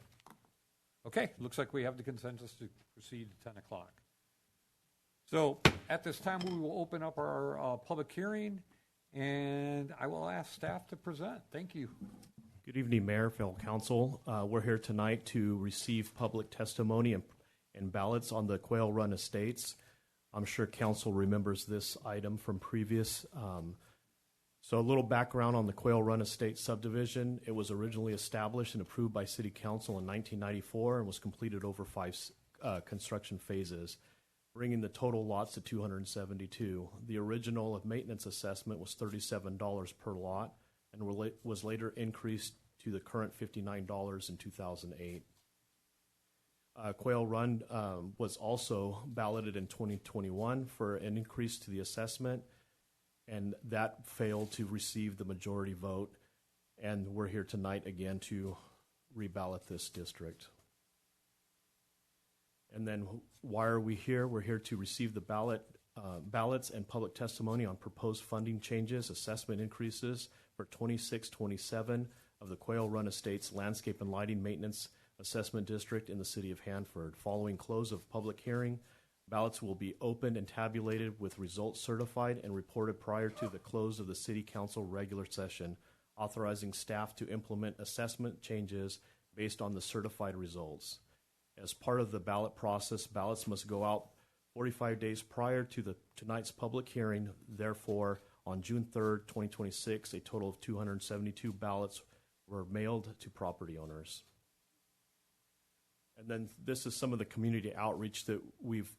Okay, looks like we have the consensus to proceed to 10 o'clock. So at this time, we will open up our public hearing, and I will ask staff to present. Thank you. Good evening, Mayor, fellow council. We're here tonight to receive public testimony and ballots on the Quail Run Estates. I'm sure council remembers this item from previous. So a little background on the Quail Run Estates subdivision. It was originally established and approved by City Council in 1994 and was completed over 5 construction phases, bringing the total lots to 272. The original maintenance assessment was $37 per lot and was later increased to the current $59 in 2008. Quail Run was also balloted in 2021 for an increase to the assessment, and that failed to receive the majority vote, and we're here tonight again to reballot this district. And then why are we here? We're here to receive the ballots and public testimony on proposed funding changes, assessment increases for 26-27 of the Quail Run Estates Landscape and Lighting Maintenance Assessment District in the city of Hanford. Following close of public hearing, ballots will be opened and tabulated with results certified and reported prior to the close of the city council regular session, authorizing staff to implement assessment changes based on the certified results. As part of the ballot process, ballots must go out 45 days prior to tonight's public hearing. Therefore, on June 3rd, 2026, a total of 272 ballots were mailed to property owners. And then this is some of the community outreach that we've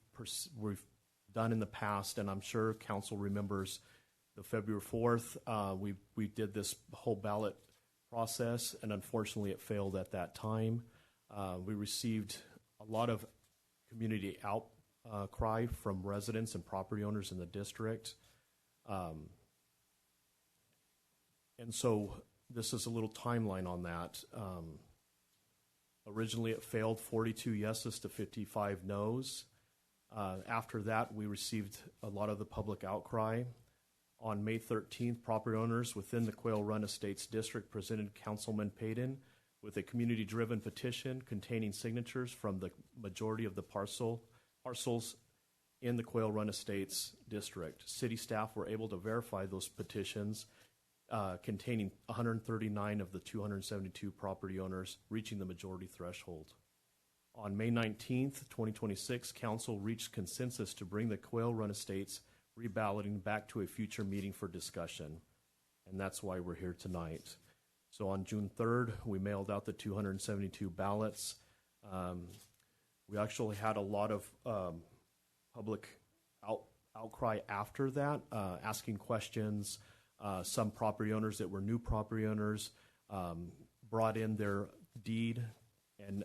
done in the past, and I'm sure council remembers the February 4th. We did this whole ballot process, and unfortunately it failed at that time. We received a lot of community outcry from residents and property owners in the district. And so this is a little timeline on that. Originally, it failed 42 yeses to 55 noes. After that, we received a lot of the public outcry. On May 13th, property owners within the Quail Run Estates District presented Councilman Payton with a community-driven petition containing signatures from the majority of the parcels in the Quail Run Estates District. City staff were able to verify those petitions containing 139 of the 272 property owners reaching the majority threshold. On May 19th, 2026, Council reached consensus to bring the Quail Run Estates reballoting back to a future meeting for discussion, and that's why we're here tonight. So on June 3rd, we mailed out the 272 ballots. We actually had a lot of public outcry after that, asking questions. Some property owners that were new property owners brought in their deed and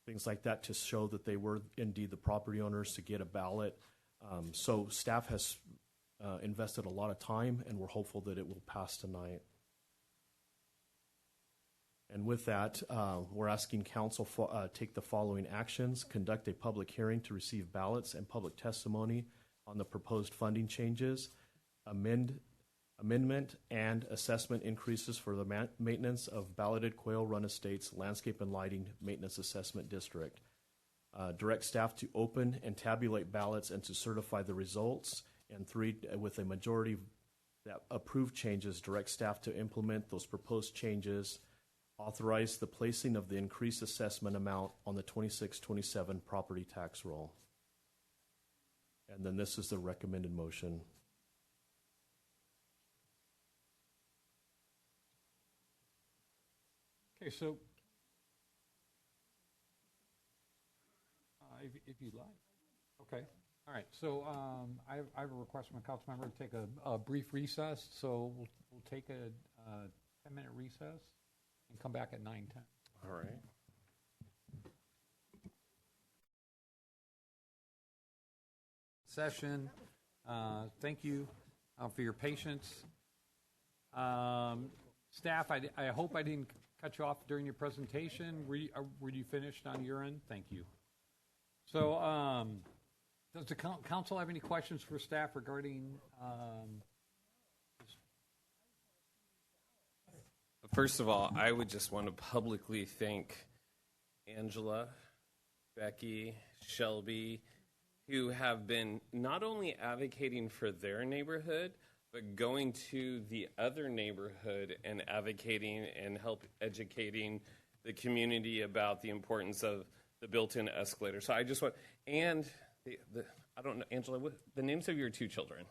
things like that to show that they were indeed the property owners to get a ballot. So staff has invested a lot of time, and we're hopeful that it will pass tonight. And with that, we're asking council take the following actions: conduct a public hearing to receive ballots and public testimony on the proposed funding changes, amendment and assessment increases for the maintenance of balloted Quail Run Estates Landscape and Lighting Maintenance Assessment District. Direct staff to open and tabulate ballots and to certify the results. And 3, with a majority that approved changes, direct staff to implement those proposed changes. Authorize the placing of the increased assessment amount on the 26-27 property tax roll. And then this is the recommended motion. Okay, so if you'd like. Okay. All right. So I have a request from a council member to take a brief recess. So we'll take a 10-minute recess and come back at 9:10. All right. Session. Thank you for your patience. Staff, I hope I didn't cut you off during your presentation. Were you finished on your end? Thank you. So does the council have any questions for staff regarding First of all, I would just want to publicly thank Angela, Becky, Shelby, who have been not only advocating for their neighborhood, but going to the other neighborhood and advocating and help educating the community about the importance of the built-in escalator. So I just want, and I don't know, Angela, what the names of your 2 children?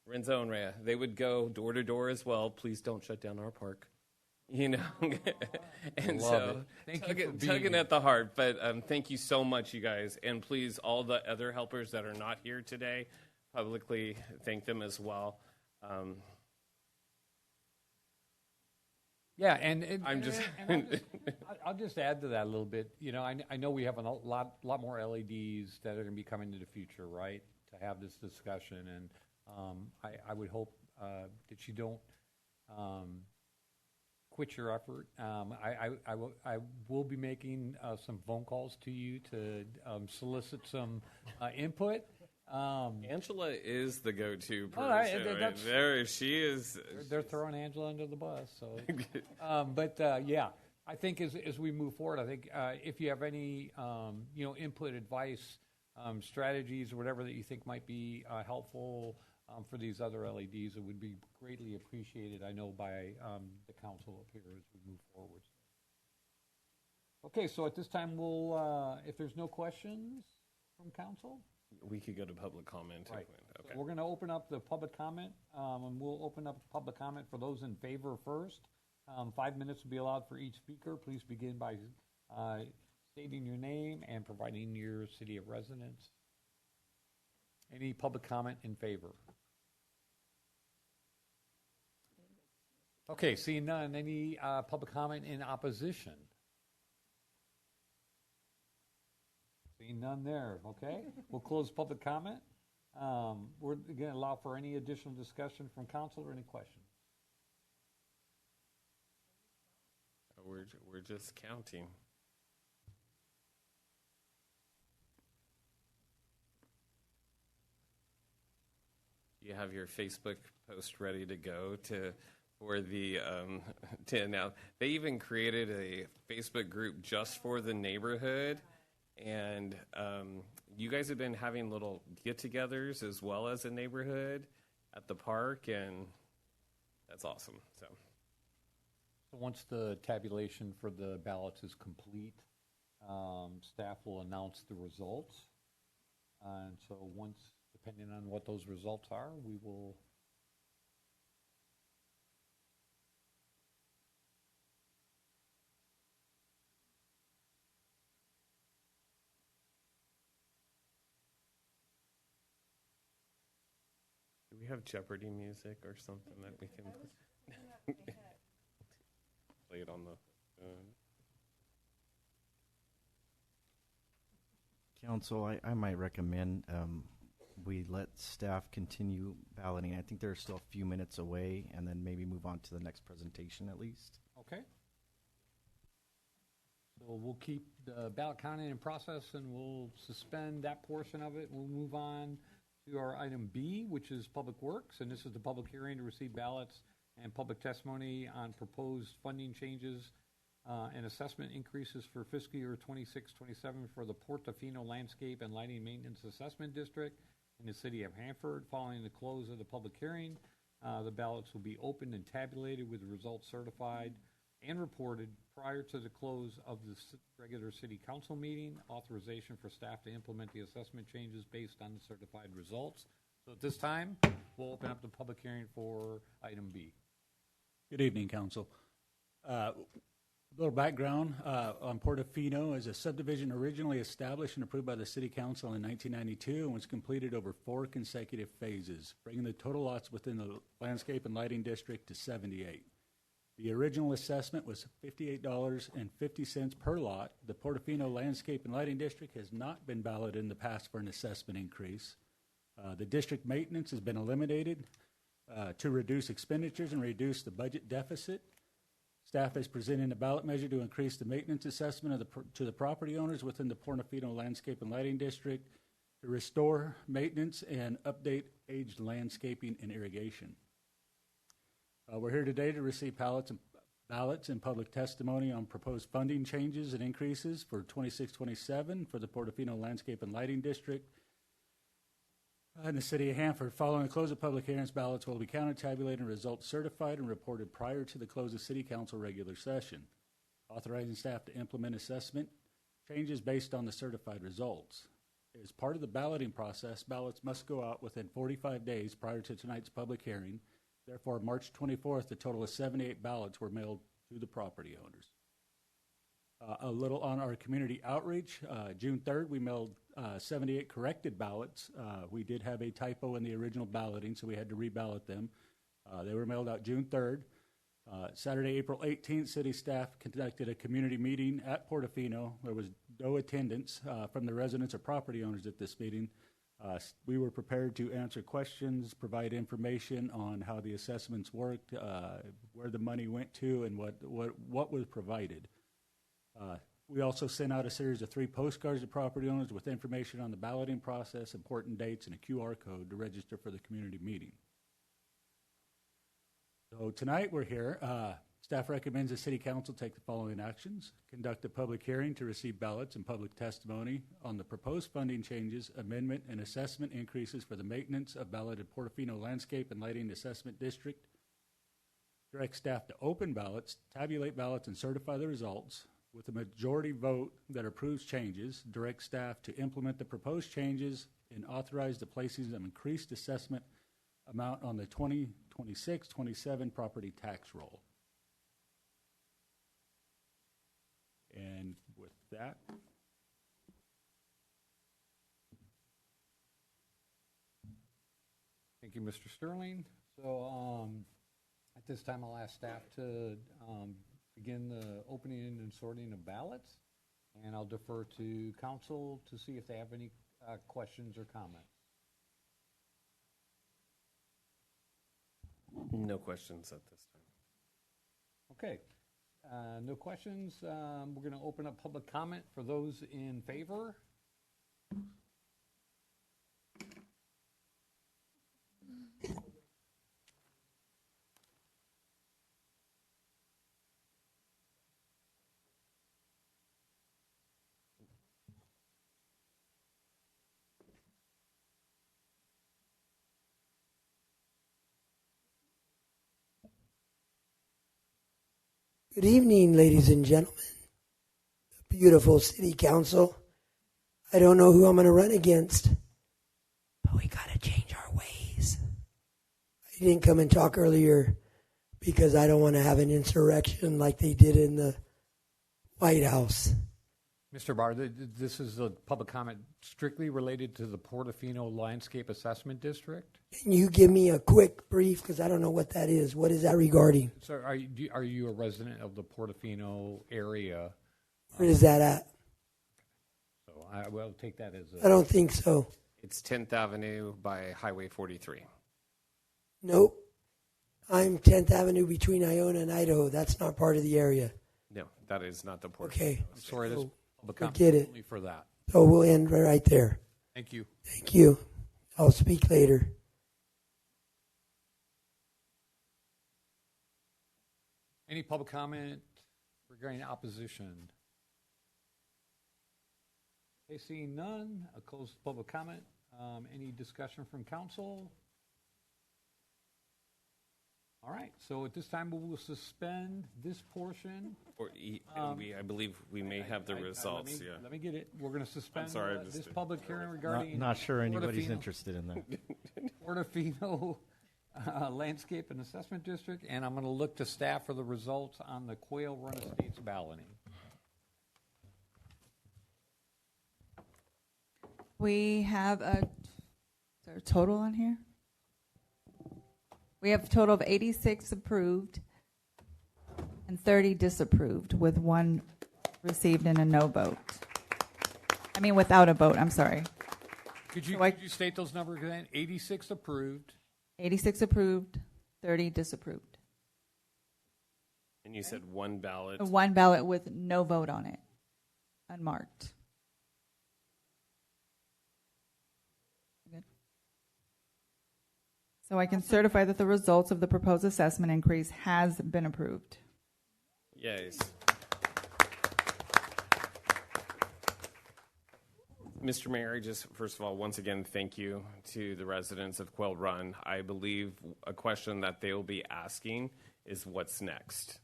Renzo and Rhea. They would go door to door as well. Please don't shut down our park. You know, and Love it. tugging at the heart. But thank you so much, you guys. And please, all the other helpers that are not here today, publicly thank them as well. Yeah, and I'm just. I'll just add to that a little bit. You know, I know we have a lot more LEDs that are going to be coming in the future, right? To have this discussion, and I would hope that you don't quit your effort. I will be making some phone calls to you to solicit some input. Angela is the go-to person. Right there, she is. They're throwing Angela under the bus. So, but yeah, I think as we move forward, I think if you have any input, advice, strategies, or whatever that you think might be helpful for these other LEDs, it would be greatly appreciated. I know by the council up here as we move forward. Okay, so at this time, we'll if there's no questions from council. We could go to public comment. Right. Okay. So we're going to open up the public comment, and we'll open up public comment for those in favor first. 5 minutes will be allowed for each speaker. Please begin by stating your name and providing your city of residence. Any public comment in favor? Okay, seeing none. Any public comment in opposition? Seeing none there, okay. We'll close public comment. We're going to allow for any additional discussion from council or any questions. We're just counting. You have your Facebook post ready to go for the to announce. They even created a Facebook group just for the neighborhood. And you guys have been having little get-togethers as well as a neighborhood at the park, and that's awesome. So once the tabulation for the ballots is complete, staff will announce the results. And so once, depending on what those results are, we will you have Jeopardy music or something that we can play it on the phone? Council, I might recommend we let staff continue balloting. I think they're still a few minutes away, and then maybe move on to the next presentation at least. Okay. So we'll keep the ballot counting in process, and we'll suspend that portion of it. We'll move on to our item B, which is Public Works, and this is the public hearing to receive ballots and public testimony on proposed funding changes and assessment increases for fiscal year 26-27 for the Portofino Landscape and Lighting Maintenance Assessment District in the city of Hanford. Following the close of the public hearing, the ballots will be opened and tabulated with the results certified and reported prior to the close of the regular city council meeting. Authorization for staff to implement the assessment changes based on the certified results. So at this time, we'll open up the public hearing for item B. Good evening, Council. A little background on Portofino is a subdivision originally established and approved by the City Council in 1992 and was completed over 4 consecutive phases, bringing the total lots within the Landscape and Lighting District to 78. The original assessment was $58.50 per lot. The Portofino Landscape and Lighting District has not been balloted in the past for an assessment increase. The district maintenance has been eliminated to reduce expenditures and reduce the budget deficit. Staff is presenting a ballot measure to increase the maintenance assessment to the property owners within the Portofino Landscape and Lighting District to restore maintenance and update aged landscaping and irrigation. We're here today to receive ballots and public testimony on proposed funding changes and increases for 26-27 for the Portofino Landscape and Lighting District in the city of Hanford. Following the close of public hearings, ballots will be counted, tabulated, and results certified and reported prior to the close of City Council regular session. Authorizing staff to implement assessment changes based on the certified results. As part of the balloting process, ballots must go out within 45 days prior to tonight's public hearing. Therefore, March 24th, a total of 78 ballots were mailed to the property owners. A little on our community outreach. June 3rd, we mailed 78 corrected ballots. We did have a typo in the original balloting, so we had to reballot them. They were mailed out June 3rd. Saturday, April 18th, city staff conducted a community meeting at Portofino. There was no attendance from the residents or property owners at this meeting. We were prepared to answer questions, provide information on how the assessments worked, where the money went to, and what was provided. We also sent out a series of 3 postcards to property owners with information on the balloting process, important dates, and a QR code to register for the community meeting. So tonight we're here. Staff recommends the City Council take the following actions. Conduct a public hearing to receive ballots and public testimony on the proposed funding changes, amendment, and assessment increases for the maintenance of balloted Portofino Landscape and Lighting Assessment District. Direct staff to open ballots, tabulate ballots, and certify the results. With a majority vote that approves changes, direct staff to implement the proposed changes and authorize the placing of increased assessment amount on the 2026-27 property tax roll. And with that, thank you, Mr. Sterling. So at this time, I'll ask staff to begin the opening and sorting of ballots, and I'll defer to council to see if they have any questions or comments. No questions at this time. Okay. No questions. We're going to open up public comment for those in favor. Good evening, ladies and gentlemen. The beautiful city council. I don't know who I'm going to run against, but we got to change our ways. I didn't come and talk earlier because I don't want to have an insurrection like they did in the White House. Mr. Barr, this is a public comment strictly related to the Portofino Landscape Assessment District. Can you give me a quick brief, because I don't know what that is. What is that regarding? So are you a resident of the Portofino area? Where is that at? So I will take that as I don't think so. It's 10th Avenue by Highway 43. Nope. I'm 10th Avenue between Iona and Idaho. That's not part of the area. No, that is not the port. Okay. I'm sorry, this public comment Forget it. only for that. So we'll end right there. Thank you. Thank you. I'll speak later. Any public comment regarding opposition? Okay, seeing none, a closed public comment. Any discussion from council? All right, so at this time, we will suspend this portion. I believe we may have the results. Let me get it. We're going to suspend sorry, this public hearing regarding. Not sure anybody's Portofino- interested in that. Portofino Landscape and Assessment District, and I'm going to look to staff for the results on the Quail Run Estates balloting. We have is there a total on here? We have a total of 86 approved and 30 disapproved, with 1 received and a no vote. I mean, without a vote, I'm sorry. Could you state those numbers again? 86 approved. 86 approved, 30 disapproved. And you said 1 ballot. 1 ballot with no vote on it, unmarked. Good. So I can certify that the results of the proposed assessment increase has been approved. Yes. Mr. Mayor, I just, first of all, once again, thank you to the residents of Quail Run. I believe a question that they will be asking is what's next.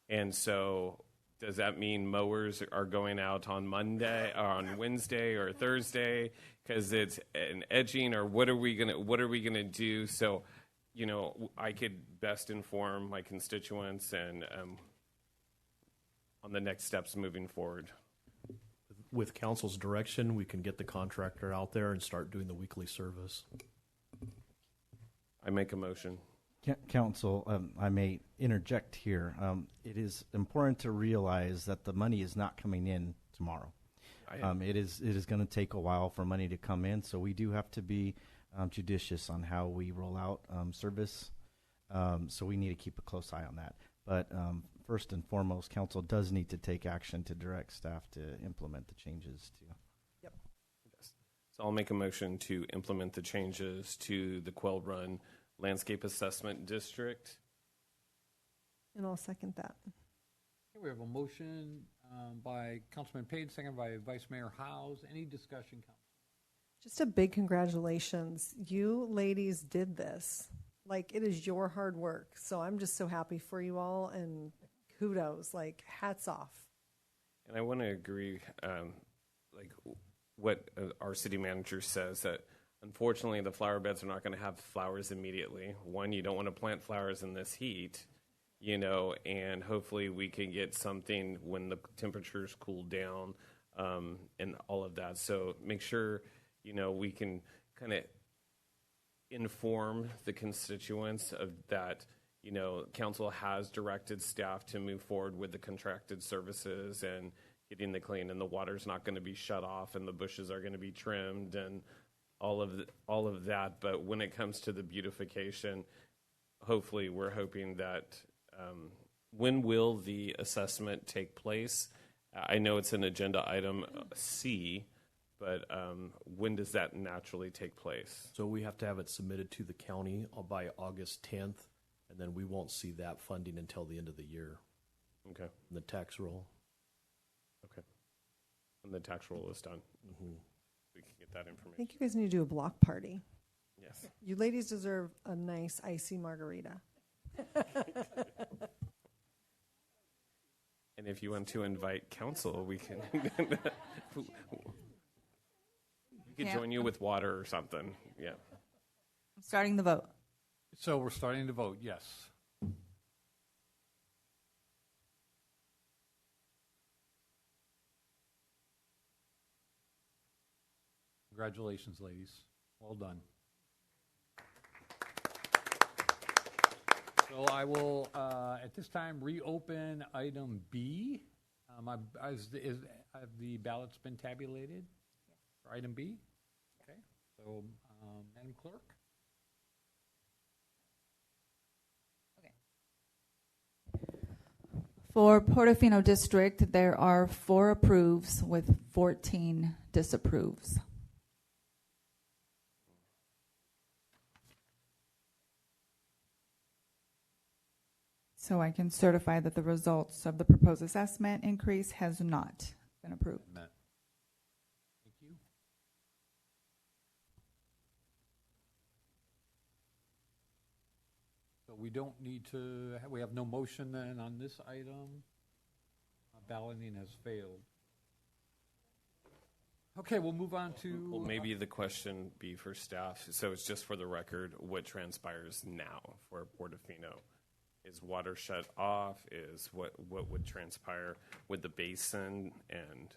And so does that mean mowers are going out on Monday or on Wednesday or Thursday because it's an edging, or what are we gonna do? So, you know, I could best inform my constituents and on the next steps moving forward. With council's direction, we can get the contractor out there and start doing the weekly service. I make a motion. Council, I may interject here. It is important to realize that the money is not coming in tomorrow. It is going to take a while for money to come in, so we do have to be judicious on how we roll out service. So we need to keep a close eye on that. But first and foremost, council does need to take action to direct staff to implement the changes to. Yep. Yes. So I'll make a motion to implement the changes to the Quail Run Landscape Assessment District. And I'll second that. Okay, we have a motion by Councilman Page, second by Vice Mayor Howes. Any discussion, Council? Just a big congratulations. You ladies did this. Like, it is your hard work. So I'm just so happy for you all, and kudos, like, hats off. And I want to agree, like what our city manager says, that unfortunately the flower beds are not going to have flowers immediately. One, you don't want to plant flowers in this heat, you know, and hopefully we can get something when the temperatures cool down and all of that. So make sure, you know, we can kind of inform the constituents of that. You know, council has directed staff to move forward with the contracted services and getting the clean, and the water's not going to be shut off, and the bushes are going to be trimmed, and all of that. But when it comes to the beautification, hopefully we're hoping that when will the assessment take place? I know it's an agenda item C, but when does that naturally take place? So we have to have it submitted to the county by August 10th, and then we won't see that funding until the end of the year. Okay. The tax roll. Okay. And the tax roll is done. Mm-hmm. We can get that I information. think you guys need to do a block party. Yes. You ladies deserve a nice icy margarita. And if you want to invite council, we can we could join you with water or something. Yeah. I'm starting the vote. So we're starting to vote, yes. Congratulations, ladies. Well done. So I will, at this time, reopen item B. Have the ballots been tabulated for item B? Okay. So, Madam Clerk? For Portofino District, there are 4 approves with 14 disapproves. So I can certify that the results of the proposed assessment increase has not been approved. Thank you. So we don't need to, we have no motion then on this item. Balloting has failed. Okay, we'll move on to. Well, maybe the question be for staff. So it's just for the record, what transpires now for Portofino? Is water shut off? Is what would transpire with the basin and?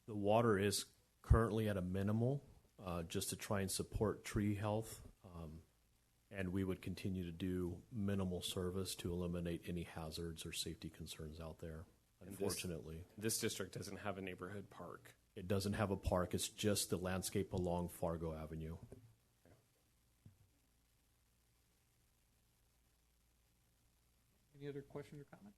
The water is currently at a minimal, just to try and support tree health, and we would continue to do minimal service to eliminate any hazards or safety concerns out there. Unfortunately, this district doesn't have a neighborhood park. It doesn't have a park. It's just the landscape along Fargo Avenue. Any other questions or comments?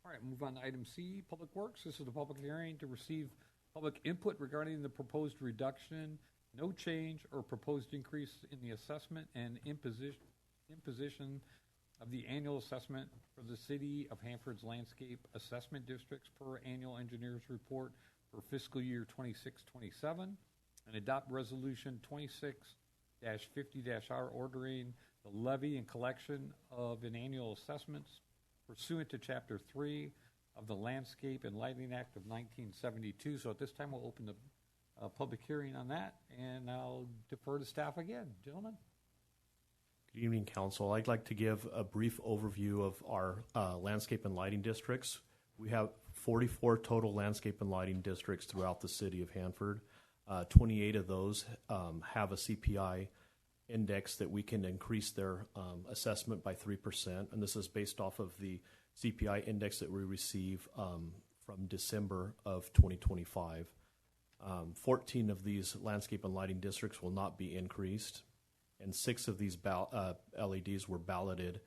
All right, move on to item C, Public Works. This is the public hearing to receive public input regarding the proposed reduction, no change, or proposed increase in the assessment and imposition of the annual assessment for the City of Hanford's landscape assessment districts per annual engineer's report for fiscal year 26-27, and adopt resolution 26-50-R ordering the levy and collection of an annual assessments pursuant to Chapter 3 of the Landscape and Lighting Act of 1972. So at this time, we'll open the public hearing on that, and I'll defer to staff again. Gentlemen? Good evening, Council. I'd like to give a brief overview of our landscape and lighting districts. We have 44 total landscape and lighting districts throughout the city of Hanford. 28 of those have a CPI index that we can increase their assessment by 3%, and this is based off of the CPI index that we receive from December of 2025. 14 of these landscape and lighting districts will not be increased, and 6 of these LEDs were balloted,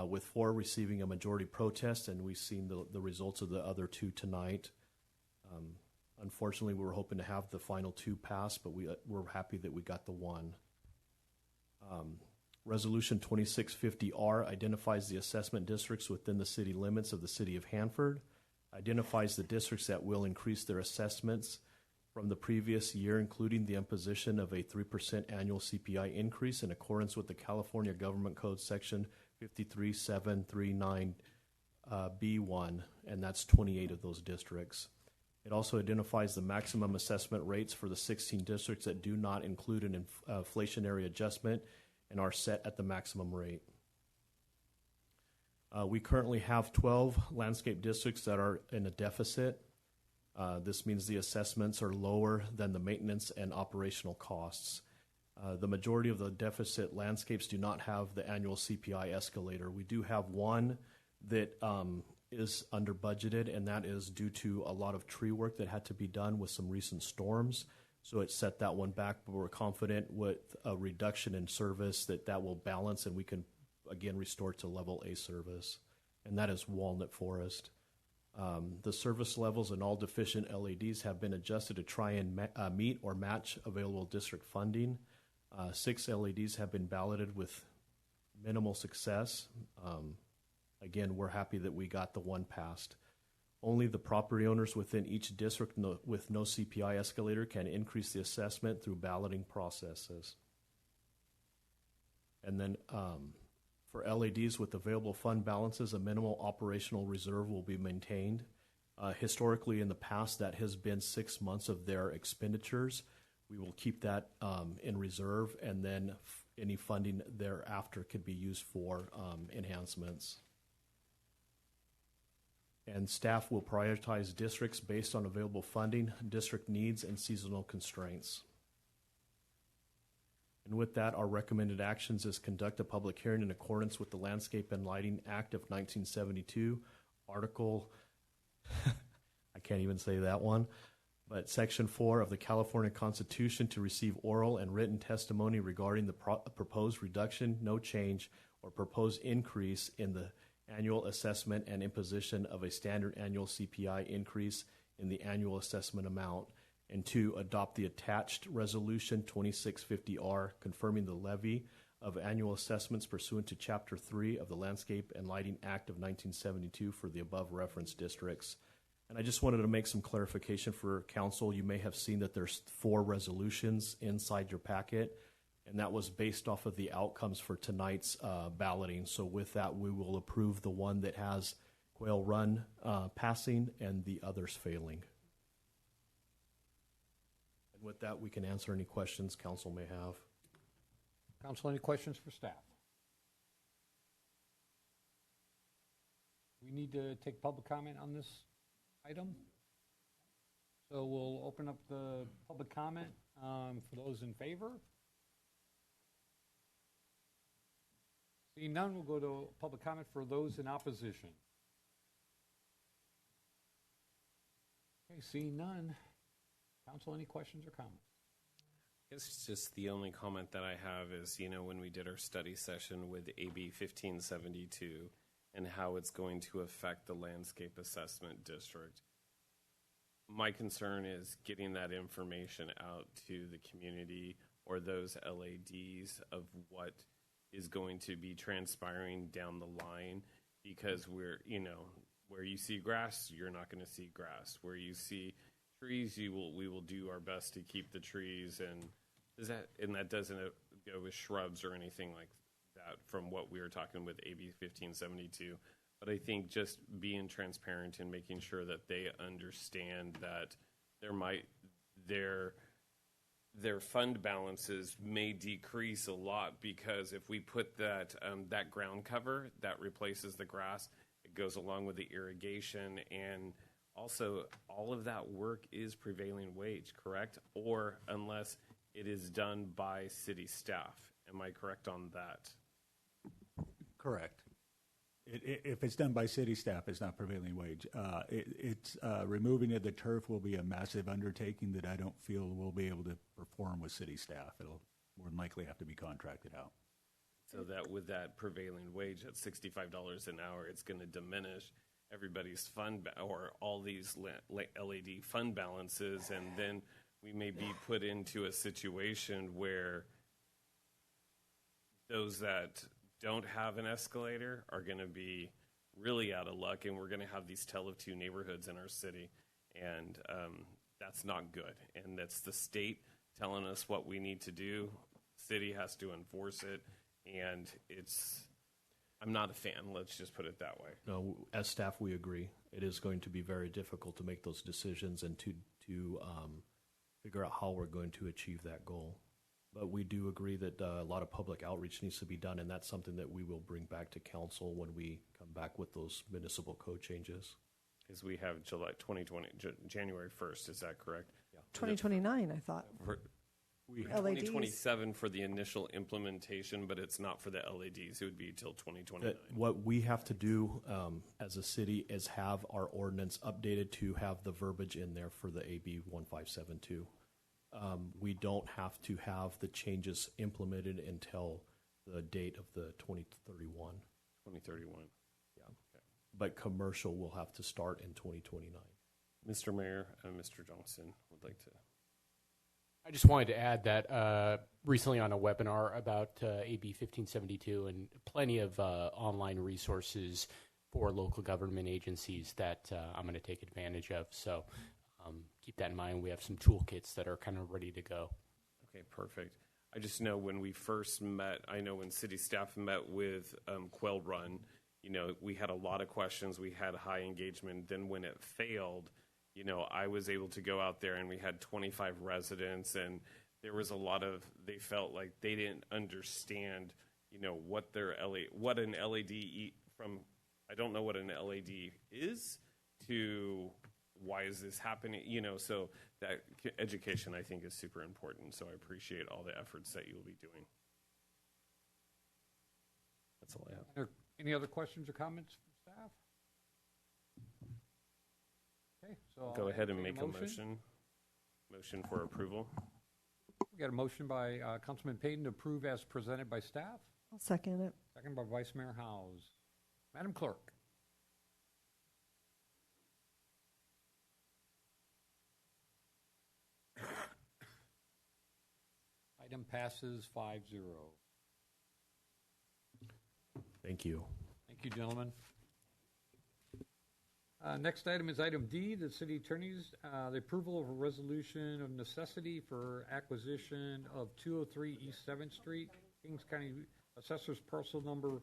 with 4 receiving a majority protest, and we've seen the results of the other 2 tonight. Unfortunately, we were hoping to have the final 2 pass, but we're happy that we got the 1. Resolution 2650R identifies the assessment districts within the city limits of the city of Hanford, identifies the districts that will increase their assessments from the previous year, including the imposition of a 3% annual CPI increase in accordance with the California Government Code Section 53739B1, and that's 28 of those districts. It also identifies the maximum assessment rates for the 16 districts that do not include an inflationary adjustment and are set at the maximum rate. We currently have 12 landscape districts that are in a deficit. This means the assessments are lower than the maintenance and operational costs. The majority of the deficit landscapes do not have the annual CPI escalator. We do have one that is under budgeted, and that is due to a lot of tree work that had to be done with some recent storms. So it set that one back, but we're confident with a reduction in service that will balance and we can again restore to level A service, and that is Walnut Forest. The service levels in all deficient LEDs have been adjusted to try and meet or match available district funding. 6 LEDs have been balloted with minimal success. Again, we're happy that we got the 1 passed. Only the property owners within each district with no CPI escalator can increase the assessment through balloting processes. And then for LEDs with available fund balances, a minimal operational reserve will be maintained. Historically, in the past, that has been 6 months of their expenditures. We will keep that in reserve, and then any funding thereafter could be used for enhancements. And staff will prioritize districts based on available funding, district needs, and seasonal constraints. And with that, our recommended actions is conduct a public hearing in accordance with the Landscape and Lighting Act of 1972, Article, I can't even say that one, but Section 4 of the California Constitution to receive oral and written testimony regarding the proposed reduction, no change, or proposed increase in the annual assessment and imposition of a standard annual CPI increase in the annual assessment amount, and 2, adopt the attached Resolution 2650R confirming the levy of annual assessments pursuant to Chapter 3 of the Landscape and Lighting Act of 1972 for the above referenced districts. And I just wanted to make some clarification for council. You may have seen that there's 4 resolutions inside your packet, and that was based off of the outcomes for tonight's balloting. So with that, we will approve the one that has Quail Run passing and the others failing. And with that, we can answer any questions council may have. Council, any questions for staff? We need to take public comment on this item. So we'll open up the public comment for those in favor. Seeing none, we'll go to public comment for those in opposition. Okay, seeing none. Council, any questions or comments? I guess it's just the only comment that I have is, when we did our study session with AB 1572 and how it's going to affect the landscape assessment district, my concern is getting that information out to the community or those LADs of what is going to be transpiring down the line, because where you see grass, you're not going to see grass. Where you see trees, we will do our best to keep the trees, and that doesn't go with shrubs or anything like that from what we were talking with AB 1572. But I think just being transparent and making sure that they understand that their fund balances may decrease a lot, because if we put that ground cover that replaces the grass, it goes along with the irrigation, and also all of that work is prevailing wage, correct? Or unless it is done by city staff. Am I correct on that? Correct. If it's done by city staff, it's not prevailing wage. It's removing of the turf will be a massive undertaking that I don't feel we'll be able to perform with city staff. It'll more than likely have to be contracted out. So that with that prevailing wage at $65 an hour, it's going to diminish everybody's fund or all these LAD fund balances, and then we may be put into a situation where those that don't have an escalator are going to be really out of luck, and we're going to have these tale of two neighborhoods in our city, and that's not good. And that's the state telling us what we need to do. City has to enforce it, and I'm not a fan. Let's just put it that way. No, as staff, we agree. It is going to be very difficult to make those decisions and to figure out how we're going to achieve that goal. But we do agree that a lot of public outreach needs to be done, and that's something that we will bring back to council when we come back with those municipal code changes. Because we have January 1st, is that correct? Yeah. 2029, I thought. We have 2027 for the initial implementation, but it's not for the LADs. It would be till 2029. What we have to do as a city is have our ordinance updated to have the verbiage in there for the AB 1572. We don't have to have the changes implemented until the date of the 2031. 2031. Yeah. Okay. But commercial will have to start in 2029. Mr. Mayor, Mr. Johnson would like to. I just wanted to add that recently on a webinar about AB 1572 and plenty of online resources for local government agencies that I'm going to take advantage of. So keep that in mind. We have some toolkits that are kind of ready to go. Okay, perfect. I just know when we first met, I know when city staff met with Quail Run, we had a lot of questions. We had high engagement. Then when it failed, I was able to go out there and we had 25 residents, and there was a lot of, they felt like they didn't understand, what an LAD from, I don't know what an LAD is, to why is this happening? You know, so that education, I think, is super important. So I appreciate all the efforts that you'll be doing. That's all I have. Are there any other questions or comments from staff? Okay, so Go I'll ahead and entertain make a motion. Motion for approval. We got a motion by Councilman Payton to approve as presented by staff. I'll second it. Second by Vice Mayor Howes. Madam Clerk. Item passes 5-0. Thank you. Thank you, gentlemen. Next item is item D, the city attorney's, the approval of a resolution of necessity for acquisition of 203 East 7th Street, Kings County Assessor's Parcel Number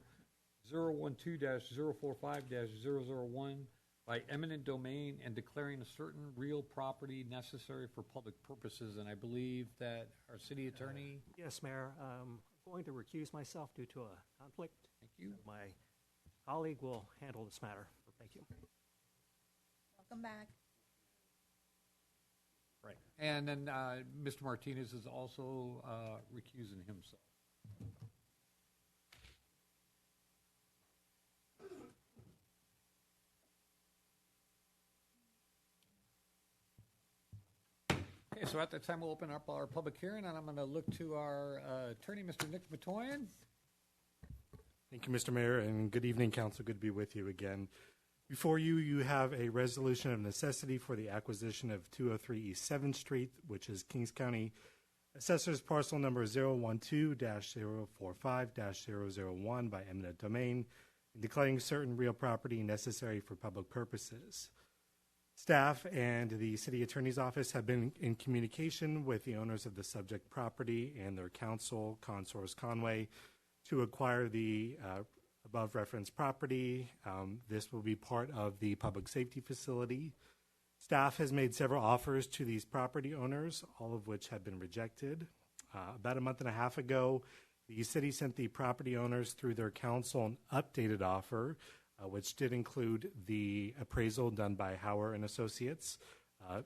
012-045-001 by eminent domain and declaring a certain real property necessary for public purposes. And I believe that our city attorney. Yes, Mayor. I'm going to recuse myself due to a conflict. Thank you. My colleague will handle this matter. Thank you. Welcome back. Right. And then Mr. Martinez is also recusing himself. Okay, so at that time, we'll open up our public hearing, and I'm going to look to our attorney, Mr. Nick Matoyan. Thank you, Mr. Mayor, and good evening, Council. Good to be with you again. Before you, you have a resolution of necessity for the acquisition of 203 East 7th Street, which is Kings County Assessor's Parcel Number 012-045-001 by eminent domain, and declaring certain real property necessary for public purposes. Staff and the City Attorney's Office have been in communication with the owners of the subject property and their counsel, Consors Conway, to acquire the above referenced property. This will be part of the public safety facility. Staff has made several offers to these property owners, all of which have been rejected. About a month and a half ago, the city sent the property owners through their counsel an updated offer, which did include the appraisal done by Hauer and Associates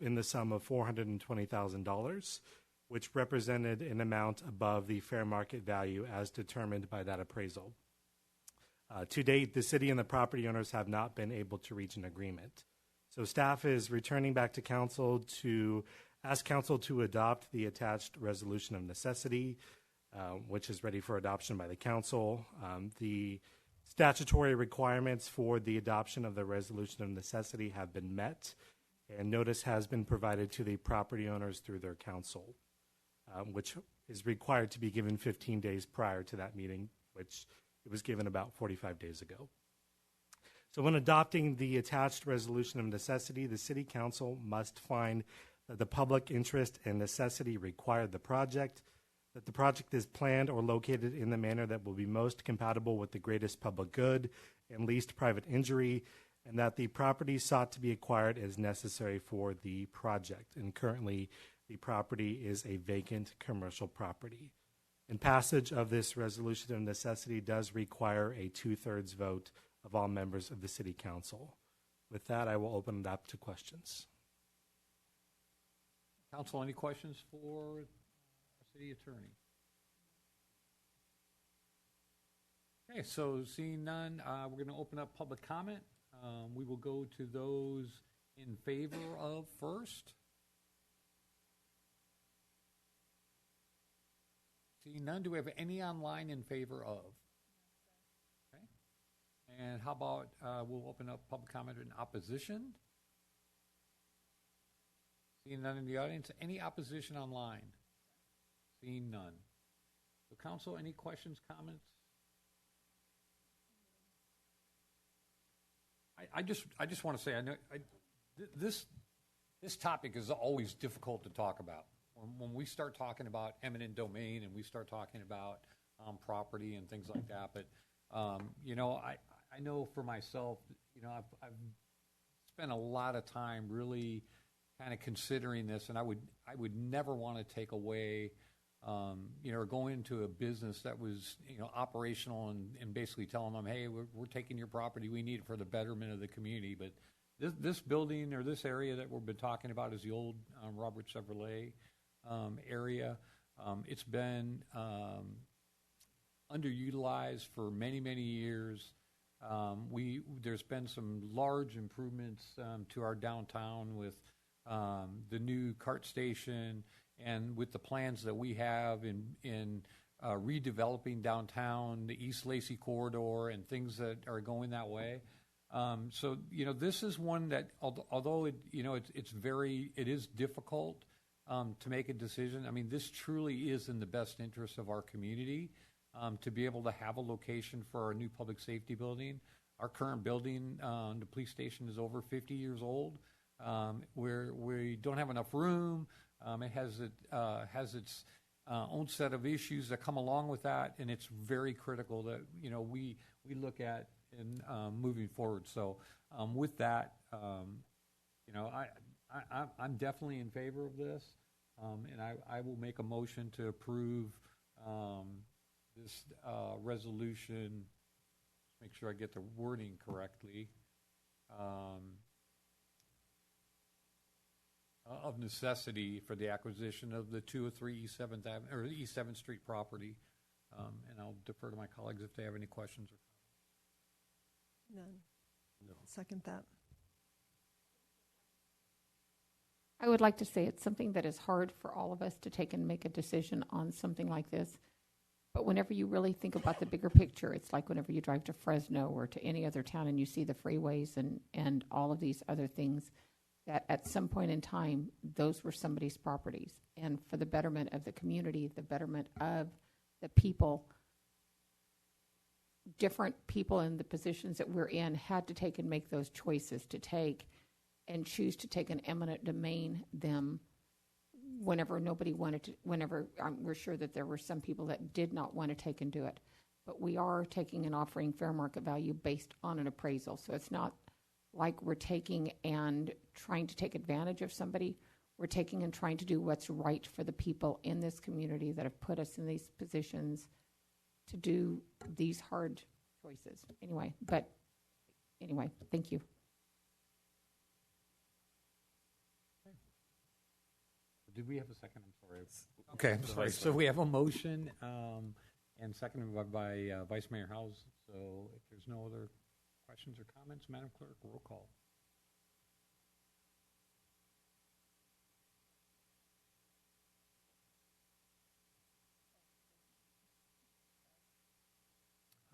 in the sum of $420,000, which represented an amount above the fair market value as determined by that appraisal. To date, the city and the property owners have not been able to reach an agreement. So staff is returning back to council to ask council to adopt the attached resolution of necessity, which is ready for adoption by the council. The statutory requirements for the adoption of the resolution of necessity have been met, and notice has been provided to the property owners through their council, which is required to be given 15 days prior to that meeting, which it was given about 45 days ago. So when adopting the attached resolution of necessity, the City Council must find that the public interest and necessity require the project, that the project is planned or located in the manner that will be most compatible with the greatest public good and least private injury, and that the property sought to be acquired is necessary for the project. And currently, the property is a vacant commercial property. And passage of this resolution of necessity does require a 2/3 vote of all members of the City Council. With that, I will open it up to questions. Council, any questions for our city attorney? Okay, so seeing none, we're going to open up public comment. We will go to those in favor of first. Seeing none, do we have any online in favor of? Okay. And how about we'll open up public comment in opposition? Seeing none in the audience, any opposition online? Seeing none. So council, any questions, comments? I just want to say, I know this topic is always difficult to talk about. When we start talking about eminent domain and we start talking about property and things like that, but you know, I know for myself, you know, I've spent a lot of time really kind of considering this, and I would never want to take away, you know, or go into a business that was, you know, operational and basically telling them, hey, we're taking your property, we need it for the betterment of the community, but this building or this area that we've been talking about is the old Robert Chevrolet area. It's been underutilized for many, many years. There's been some large improvements to our downtown with the new cart station and with the plans that we have in redeveloping downtown, the East Lacey corridor, and things that are going that way. So this is one that, although it is difficult to make a decision. I mean, this truly is in the best interest of our community to be able to have a location for our new public safety building. Our current building, the police station, is over 50 years old. We don't have enough room. It has its own set of issues that come along with that, and it's very critical that we look at in moving forward. So with that, I'm definitely in favor of this, and I will make a motion to approve this resolution. Make sure I get the wording correctly. Of necessity for the acquisition of the 203 East 7th Avenue, or East 7th Street property. And I'll defer to my colleagues if they have any questions or None. No. Second that. I would like to say it's something that is hard for all of us to take and make a decision on something like this. But whenever you really think about the bigger picture, it's like whenever you drive to Fresno or to any other town and you see the freeways and all of these other things, that at some point in time, those were somebody's properties. And for the betterment of the community, the betterment of the people, different people in the positions that we're in had to take and make those choices to take and choose to take an eminent domain them whenever nobody wanted to, whenever we're sure that there were some people that did not want to take and do it. But we are taking and offering fair market value based on an appraisal. So it's not like we're taking and trying to take advantage of somebody. We're taking and trying to do what's right for the people in this community that have put us in these positions to do these hard choices. Anyway, thank you. Did we have a second? I'm sorry. Okay, I'm sorry. So we have a motion and seconded by Vice Mayor Howes. So if there's no other questions or comments, Madam Clerk, roll call.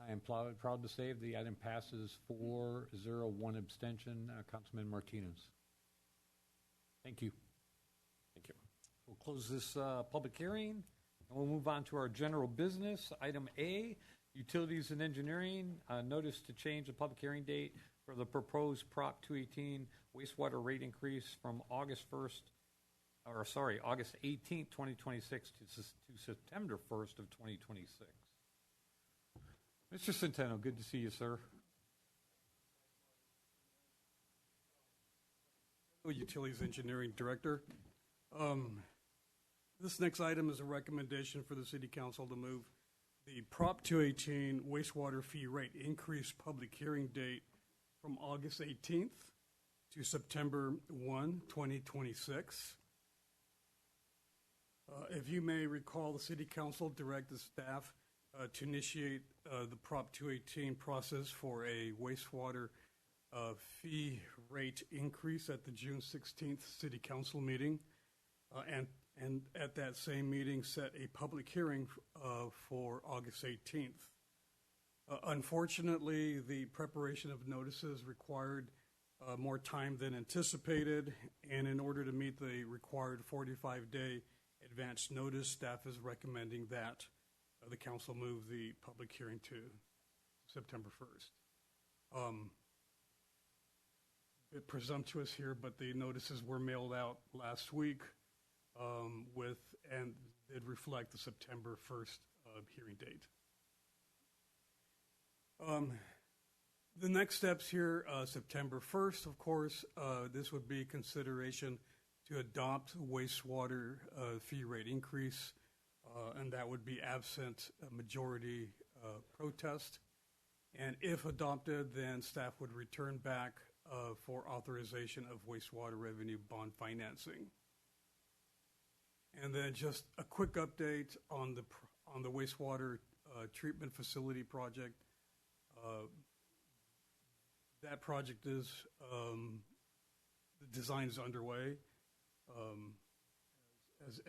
I am proud to say the item passes 4-0, 1 abstention. Councilman Martinez. Thank you. Thank you. We'll close this public hearing, and we'll move on to our general business. Item A, Utilities and Engineering, notice to change the public hearing date for the proposed Prop 218 wastewater rate increase from August 18th, 2026 to September 1st of 2026. Mr. Centeno, good to see you, sir. Utilities Engineering Director. This next item is a recommendation for the City Council to move the Prop 218 wastewater fee rate increase public hearing date from August 18th to September 1, 2026. If you may recall, the City Council directed staff to initiate the Prop 218 process for a wastewater fee rate increase at the June 16th City Council meeting, and at that same meeting set a public hearing for August 18th. Unfortunately, the preparation of notices required more time than anticipated, and in order to meet the required 45-day advance notice, staff is recommending that the council move the public hearing to September 1st. A bit presumptuous here, but the notices were mailed out last week and did reflect the September 1st hearing date. The next steps here, September 1st, of course, this would be consideration to adopt wastewater fee rate increase, and that would be absent a majority protest. And if adopted, then staff would return back for authorization of wastewater revenue bond financing. And then just a quick update on the wastewater treatment facility project. That project is, the design is underway.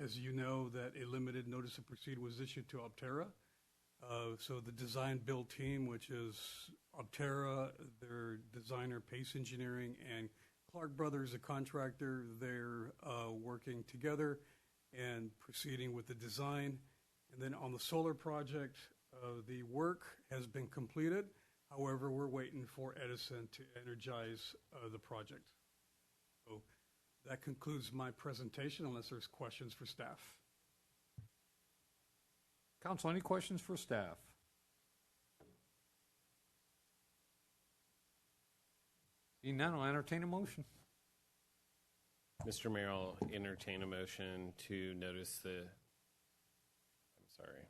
As you know, that a limited notice to proceed was issued to Optera. So the design build team, which is Optera, their designer Pace Engineering, and Clark Brothers, a contractor, they're working together and proceeding with the design. And then on the solar project, the work has been completed. However, we're waiting for Edison to energize the project. So that concludes my presentation, unless there's questions for staff. Council, any questions for staff? Seeing none, I'll entertain a motion. Mr. Mayor, I'll entertain a motion to notice the, I'm sorry.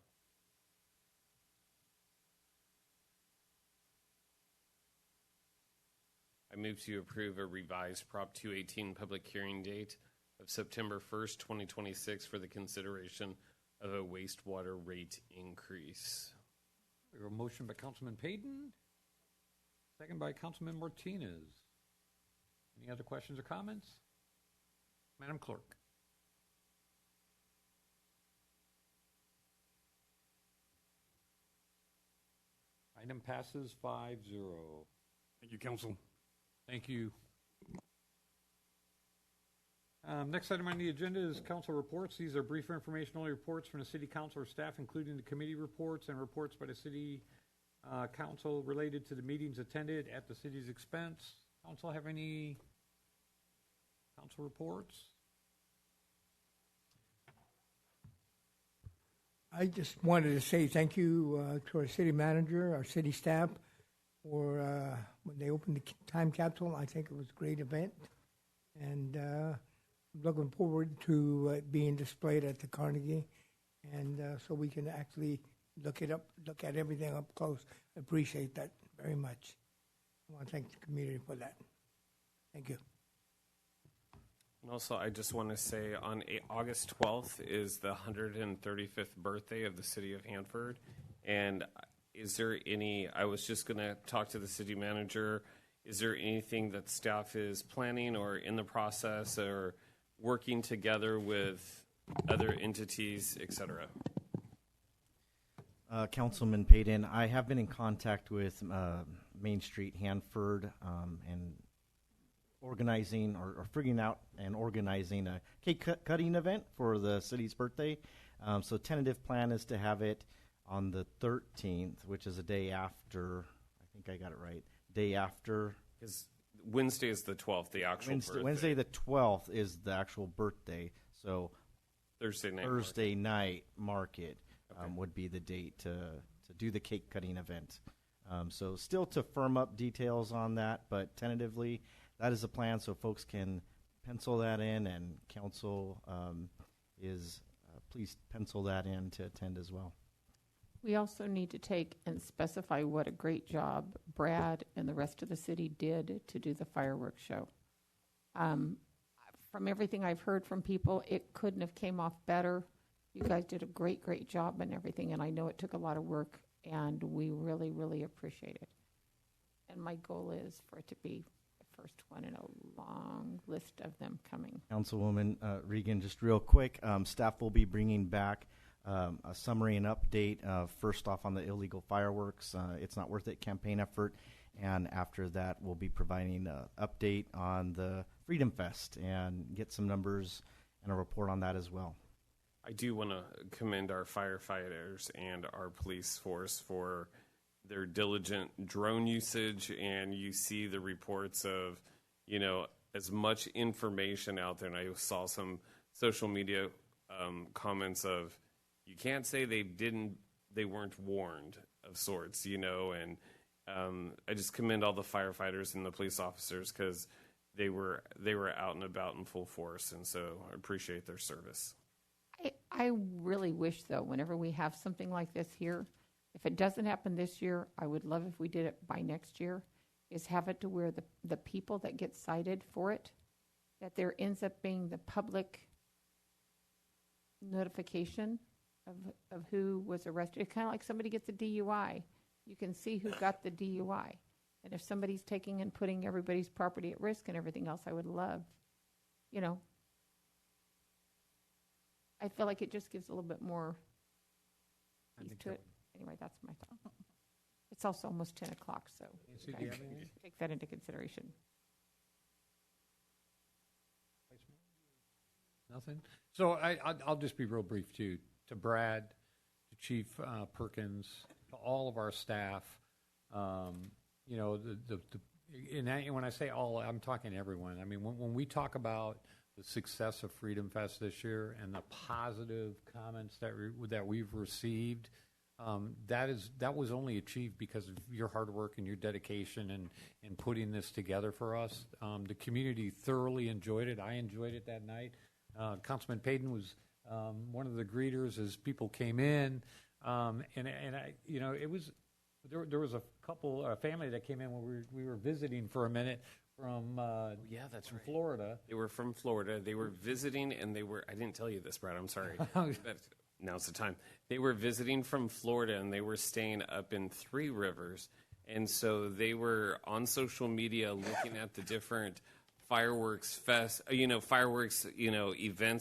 I move to approve a revised Prop 218 public hearing date of September 1st, 2026 for the consideration of a wastewater rate increase. We have a motion by Councilman Payton, second by Councilman Martinez. Any other questions or comments? Madam Clerk. Item passes 5-0. Thank you, Council. Thank you. Next item on the agenda is council reports. These are brief informational reports from the city council or staff, including the committee reports and reports by the city council related to the meetings attended at the city's expense. Council have any council reports? I just wanted to say thank you to our city manager, our city staff, for when they opened the time capsule. I think it was a great event, and looking forward to it being displayed at the Carnegie, and so we can actually look at everything up close. I appreciate that very much. I want to thank the community for that. Thank you. And also, I just want to say on August 12th is the 135th birthday of the city of Hanford. And is there I was just going to talk to the city manager. Is there anything that staff is planning or in the process or working together with other entities, et cetera? Councilman Payton, I have been in contact with Main Street Hanford and organizing or figuring out and organizing a cake cutting event for the city's birthday. So tentative plan is to have it on the 13th, which is a day after, I think I got it right, day after. Because Wednesday is the 12th, the actual birthday. Wednesday the 12th is the actual birthday. So Thursday night market would be the date to do the cake cutting event. So still to firm up details on that, but tentatively that is the plan, so folks can pencil that in, and council please pencil that in to attend as well. We also need to take and specify what a great job Brad and the rest of the city did to do the fireworks show. From everything I've heard from people, it couldn't have came off better. You guys did a great, great job and everything, and I know it took a lot of work, and we really, really appreciate it. And my goal is for it to be the first one in a long list of them coming. Councilwoman Regan, just real quick, staff will be bringing back a summary and update, first off on the illegal fireworks, It's Not Worth It campaign effort, and after that we'll be providing an update on the Freedom Fest and get some numbers and a report on that as well. I do want to commend our firefighters and our police force for their diligent drone usage, and you see the reports of, as much information out there, and I saw some social media comments of, you can't say they weren't warned of sorts, and I just commend all the firefighters and the police officers because they were out and about in full force, and so I appreciate their service. I really wish, though, whenever we have something like this here, if it doesn't happen this year, I would love if we did it by next year. is have it to where the people that get cited for it, that there ends up being the public notification of who was arrested. It's kind of like somebody gets a DUI. You can see who got the DUI. And if somebody's taking and putting everybody's property at risk and everything else, I would love, you know, I feel like it just gives a little bit more piece to it. Anyway, that's my thought. It's also almost 10 o'clock, so Nancy, do you have anything? take that into consideration. Nothing? So I'll just be real brief too. To Brad, to Chief Perkins, to all of our staff, you know, and when I say all, I'm talking everyone. I mean, when we talk about the success of Freedom Fest this year and the positive comments that we've received, that was only achieved because of your hard work and your dedication and putting this together for us. The community thoroughly enjoyed it. I enjoyed it that night. Councilman Payton was one of the greeters as people came in, and I, you know, it was there was a family that came in when we were visiting for a minute from that's right. Florida. They were from Florida. They were visiting, and I didn't tell you this, Brad. I'm sorry. But now's the time. They were visiting from Florida, and they were staying up in Three Rivers, and so they were on social media looking at the different fireworks events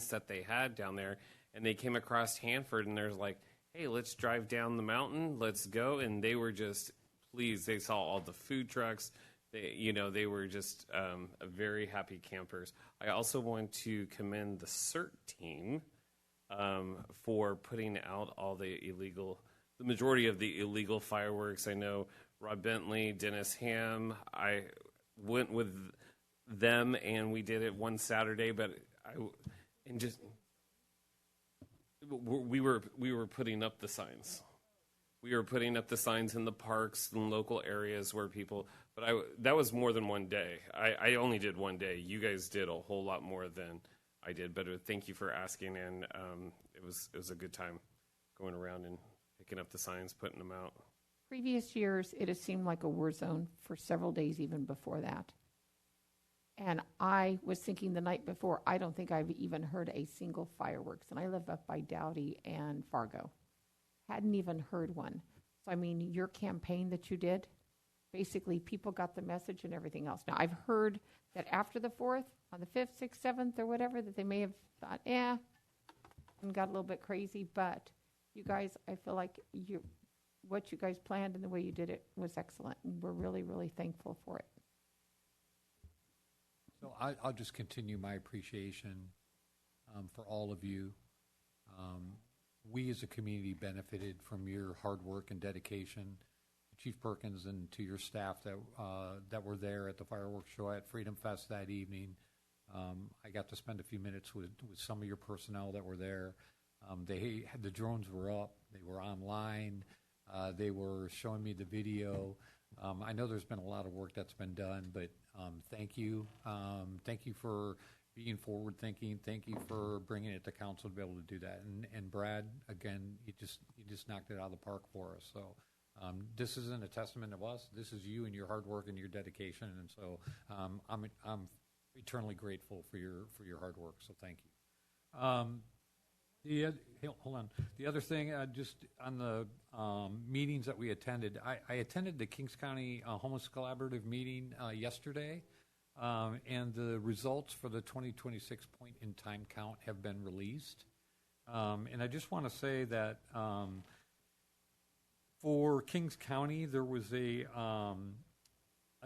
that they had down there, and they came across Hanford, and there's like, hey, let's drive down the mountain, let's go. And they were just pleased. They saw all the food trucks. They were just very happy campers. I also want to commend the CERT team for putting out all the majority of the illegal fireworks. I know Rob Bentley, Dennis Ham, I went with them, and we did it one Saturday, we were putting up the signs. We were putting up the signs in the parks and local areas where people, but that was more than one day. I only did one day. You guys did a whole lot more than I did, but thank you for asking, and it was a good time going around and picking up the signs, putting them out. Previous years, it has seemed like a war zone for several days even before that. And I was thinking the night before, I don't think I've even heard a single fireworks. And I live up by Dowdy and Fargo. Hadn't even heard one. So, I mean, your campaign that you did, basically people got the message and everything else. Now, I've heard that after the 4th, on the 5th, 6th, 7th, or whatever, that they may have thought, and got a little bit crazy. But you guys, I feel like what you guys planned and the way you did it was excellent. And we're really, really thankful for it. So I'll just continue my appreciation for all of you. We as a community benefited from your hard work and dedication. Chief Perkins and to your staff that were there at the fireworks show at Freedom Fest that evening. I got to spend a few minutes with some of your personnel that were there. The drones were up. They were online. They were showing me the video. I know there's been a lot of work that's been done, but thank you. Thank you for being forward-thinking. Thank you for bringing it to council to be able to do that. And Brad, again, you just knocked it out of the park for us. So this isn't a testament of us. This is you and your hard work and your dedication. And so I'm eternally grateful for your hard work. So thank you. Hold on. The other thing, just on the meetings that we attended, I attended the Kings County Homeless Collaborative meeting yesterday, and the results for the 2026 point-in-time count have been released. And I just want to say that for Kings County, there was a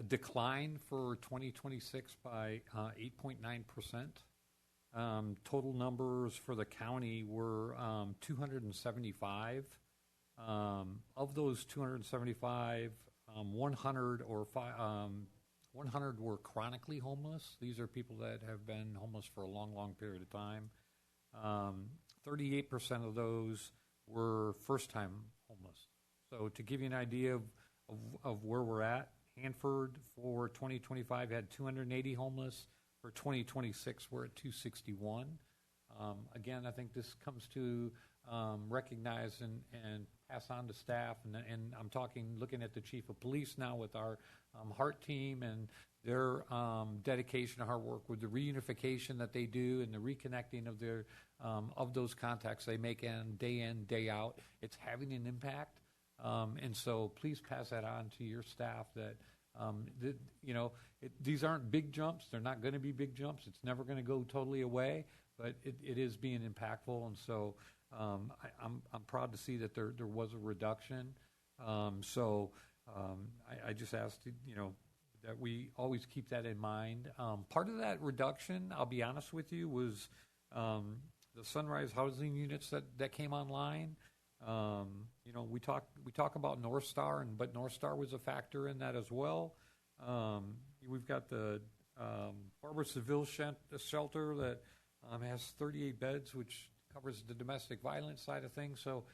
decline for 2026 by 8.9%. Total numbers for the county were 275. Of those 275, 100 were chronically homeless. These are people that have been homeless for a long, long period of time. 38% of those were first-time homeless. So to give you an idea of where we're at, Hanford for 2025 had 280 homeless. For 2026, we're at 261. Again, I think this comes to recognize and pass on to staff, and I'm looking at the chief of police now with our HART team and their dedication and hard work with the reunification that they do and the reconnecting of their of those contacts they make in, day out. It's having an impact, and so please pass that on to your staff that. These aren't big jumps. They're not going to be big jumps. It's never going to go totally away, but it is being impactful. And so I'm proud to see that there was a reduction. I just ask that we always keep that in mind. Part of that reduction, I'll be honest with you, was the Sunrise housing units that came online. We talk about North Star, but North Star was a factor in that as well. We've got the Barbara Seville shelter that has 38 beds, which covers the domestic violence side of things. So,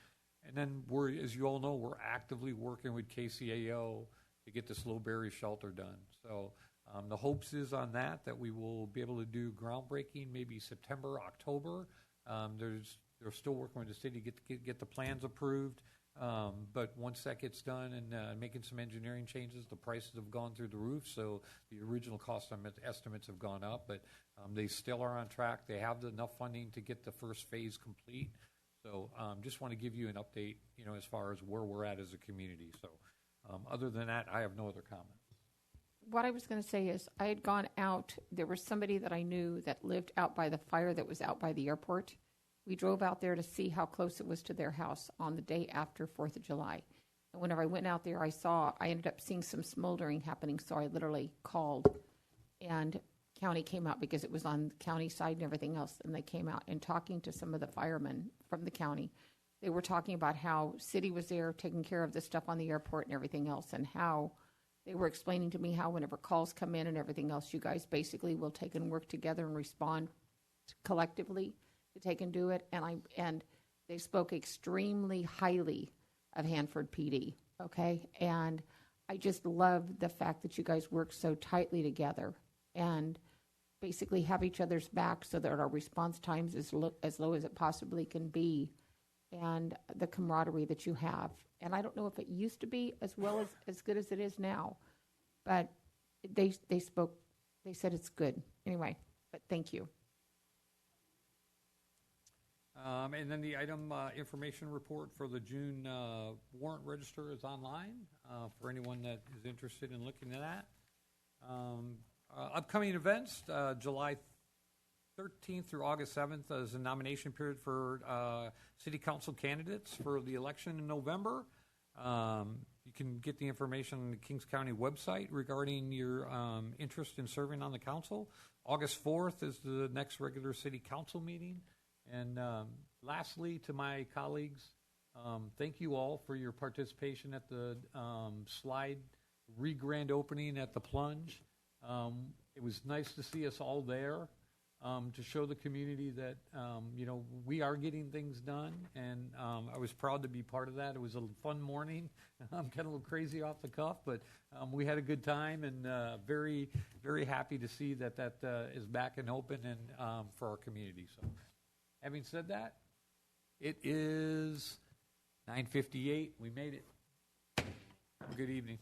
and then as you all know, we're actively working with KCAO to get the Slowberry shelter done. So the hopes is on that we will be able to do groundbreaking maybe September, October. They're still working with the city to get the plans approved. But once that gets done and making some engineering changes, the prices have gone through the roof. So the original cost estimates have gone up, but they still are on track. They have enough funding to get the first phase complete. So just want to give you an update, as far as where we're at as a community. So other than that, I have no other comments. What I was going to say is I had gone out. There was somebody that I knew that lived out by the fire that was out by the airport. We drove out there to see how close it was to their house on the day after 4th of July. And whenever I went out there, I ended up seeing some smoldering happening, so I literally called, and county came out because it was on the county side and everything else, and they came out and talking to some of the firemen from the county. They were talking about how city was there taking care of the stuff on the airport and everything else, and how they were explaining to me how whenever calls come in and everything else, you guys basically will take and work together and respond collectively to take and do it, and they spoke extremely highly of Hanford PD, okay? And I just love the fact that you guys work so tightly together and basically have each other's back so that our response times is as low as it possibly can be, and the camaraderie that you have. And I don't know if it used to be as well as good as it is now, but they said it's good. Anyway, but thank you. And then the item information report for the June warrant register is online for anyone that is interested in looking at that. Upcoming events, July 13th through August 7th is a nomination period for city council candidates for the election in November. You can get the information on the Kings County website regarding your interest in serving on the council. August 4th is the next regular city council meeting. And lastly, to my colleagues, thank you all for your participation at the slide re-grand opening at the Plunge. It was nice to see us all there to show the community that, we are getting things done. And I was proud to be part of that. It was a fun morning. I'm kind of a little crazy off the cuff, but we had a good time, and very, very happy to see that is back and open and for our community. So. Having said that, it is 9:58. We made it. Good evening.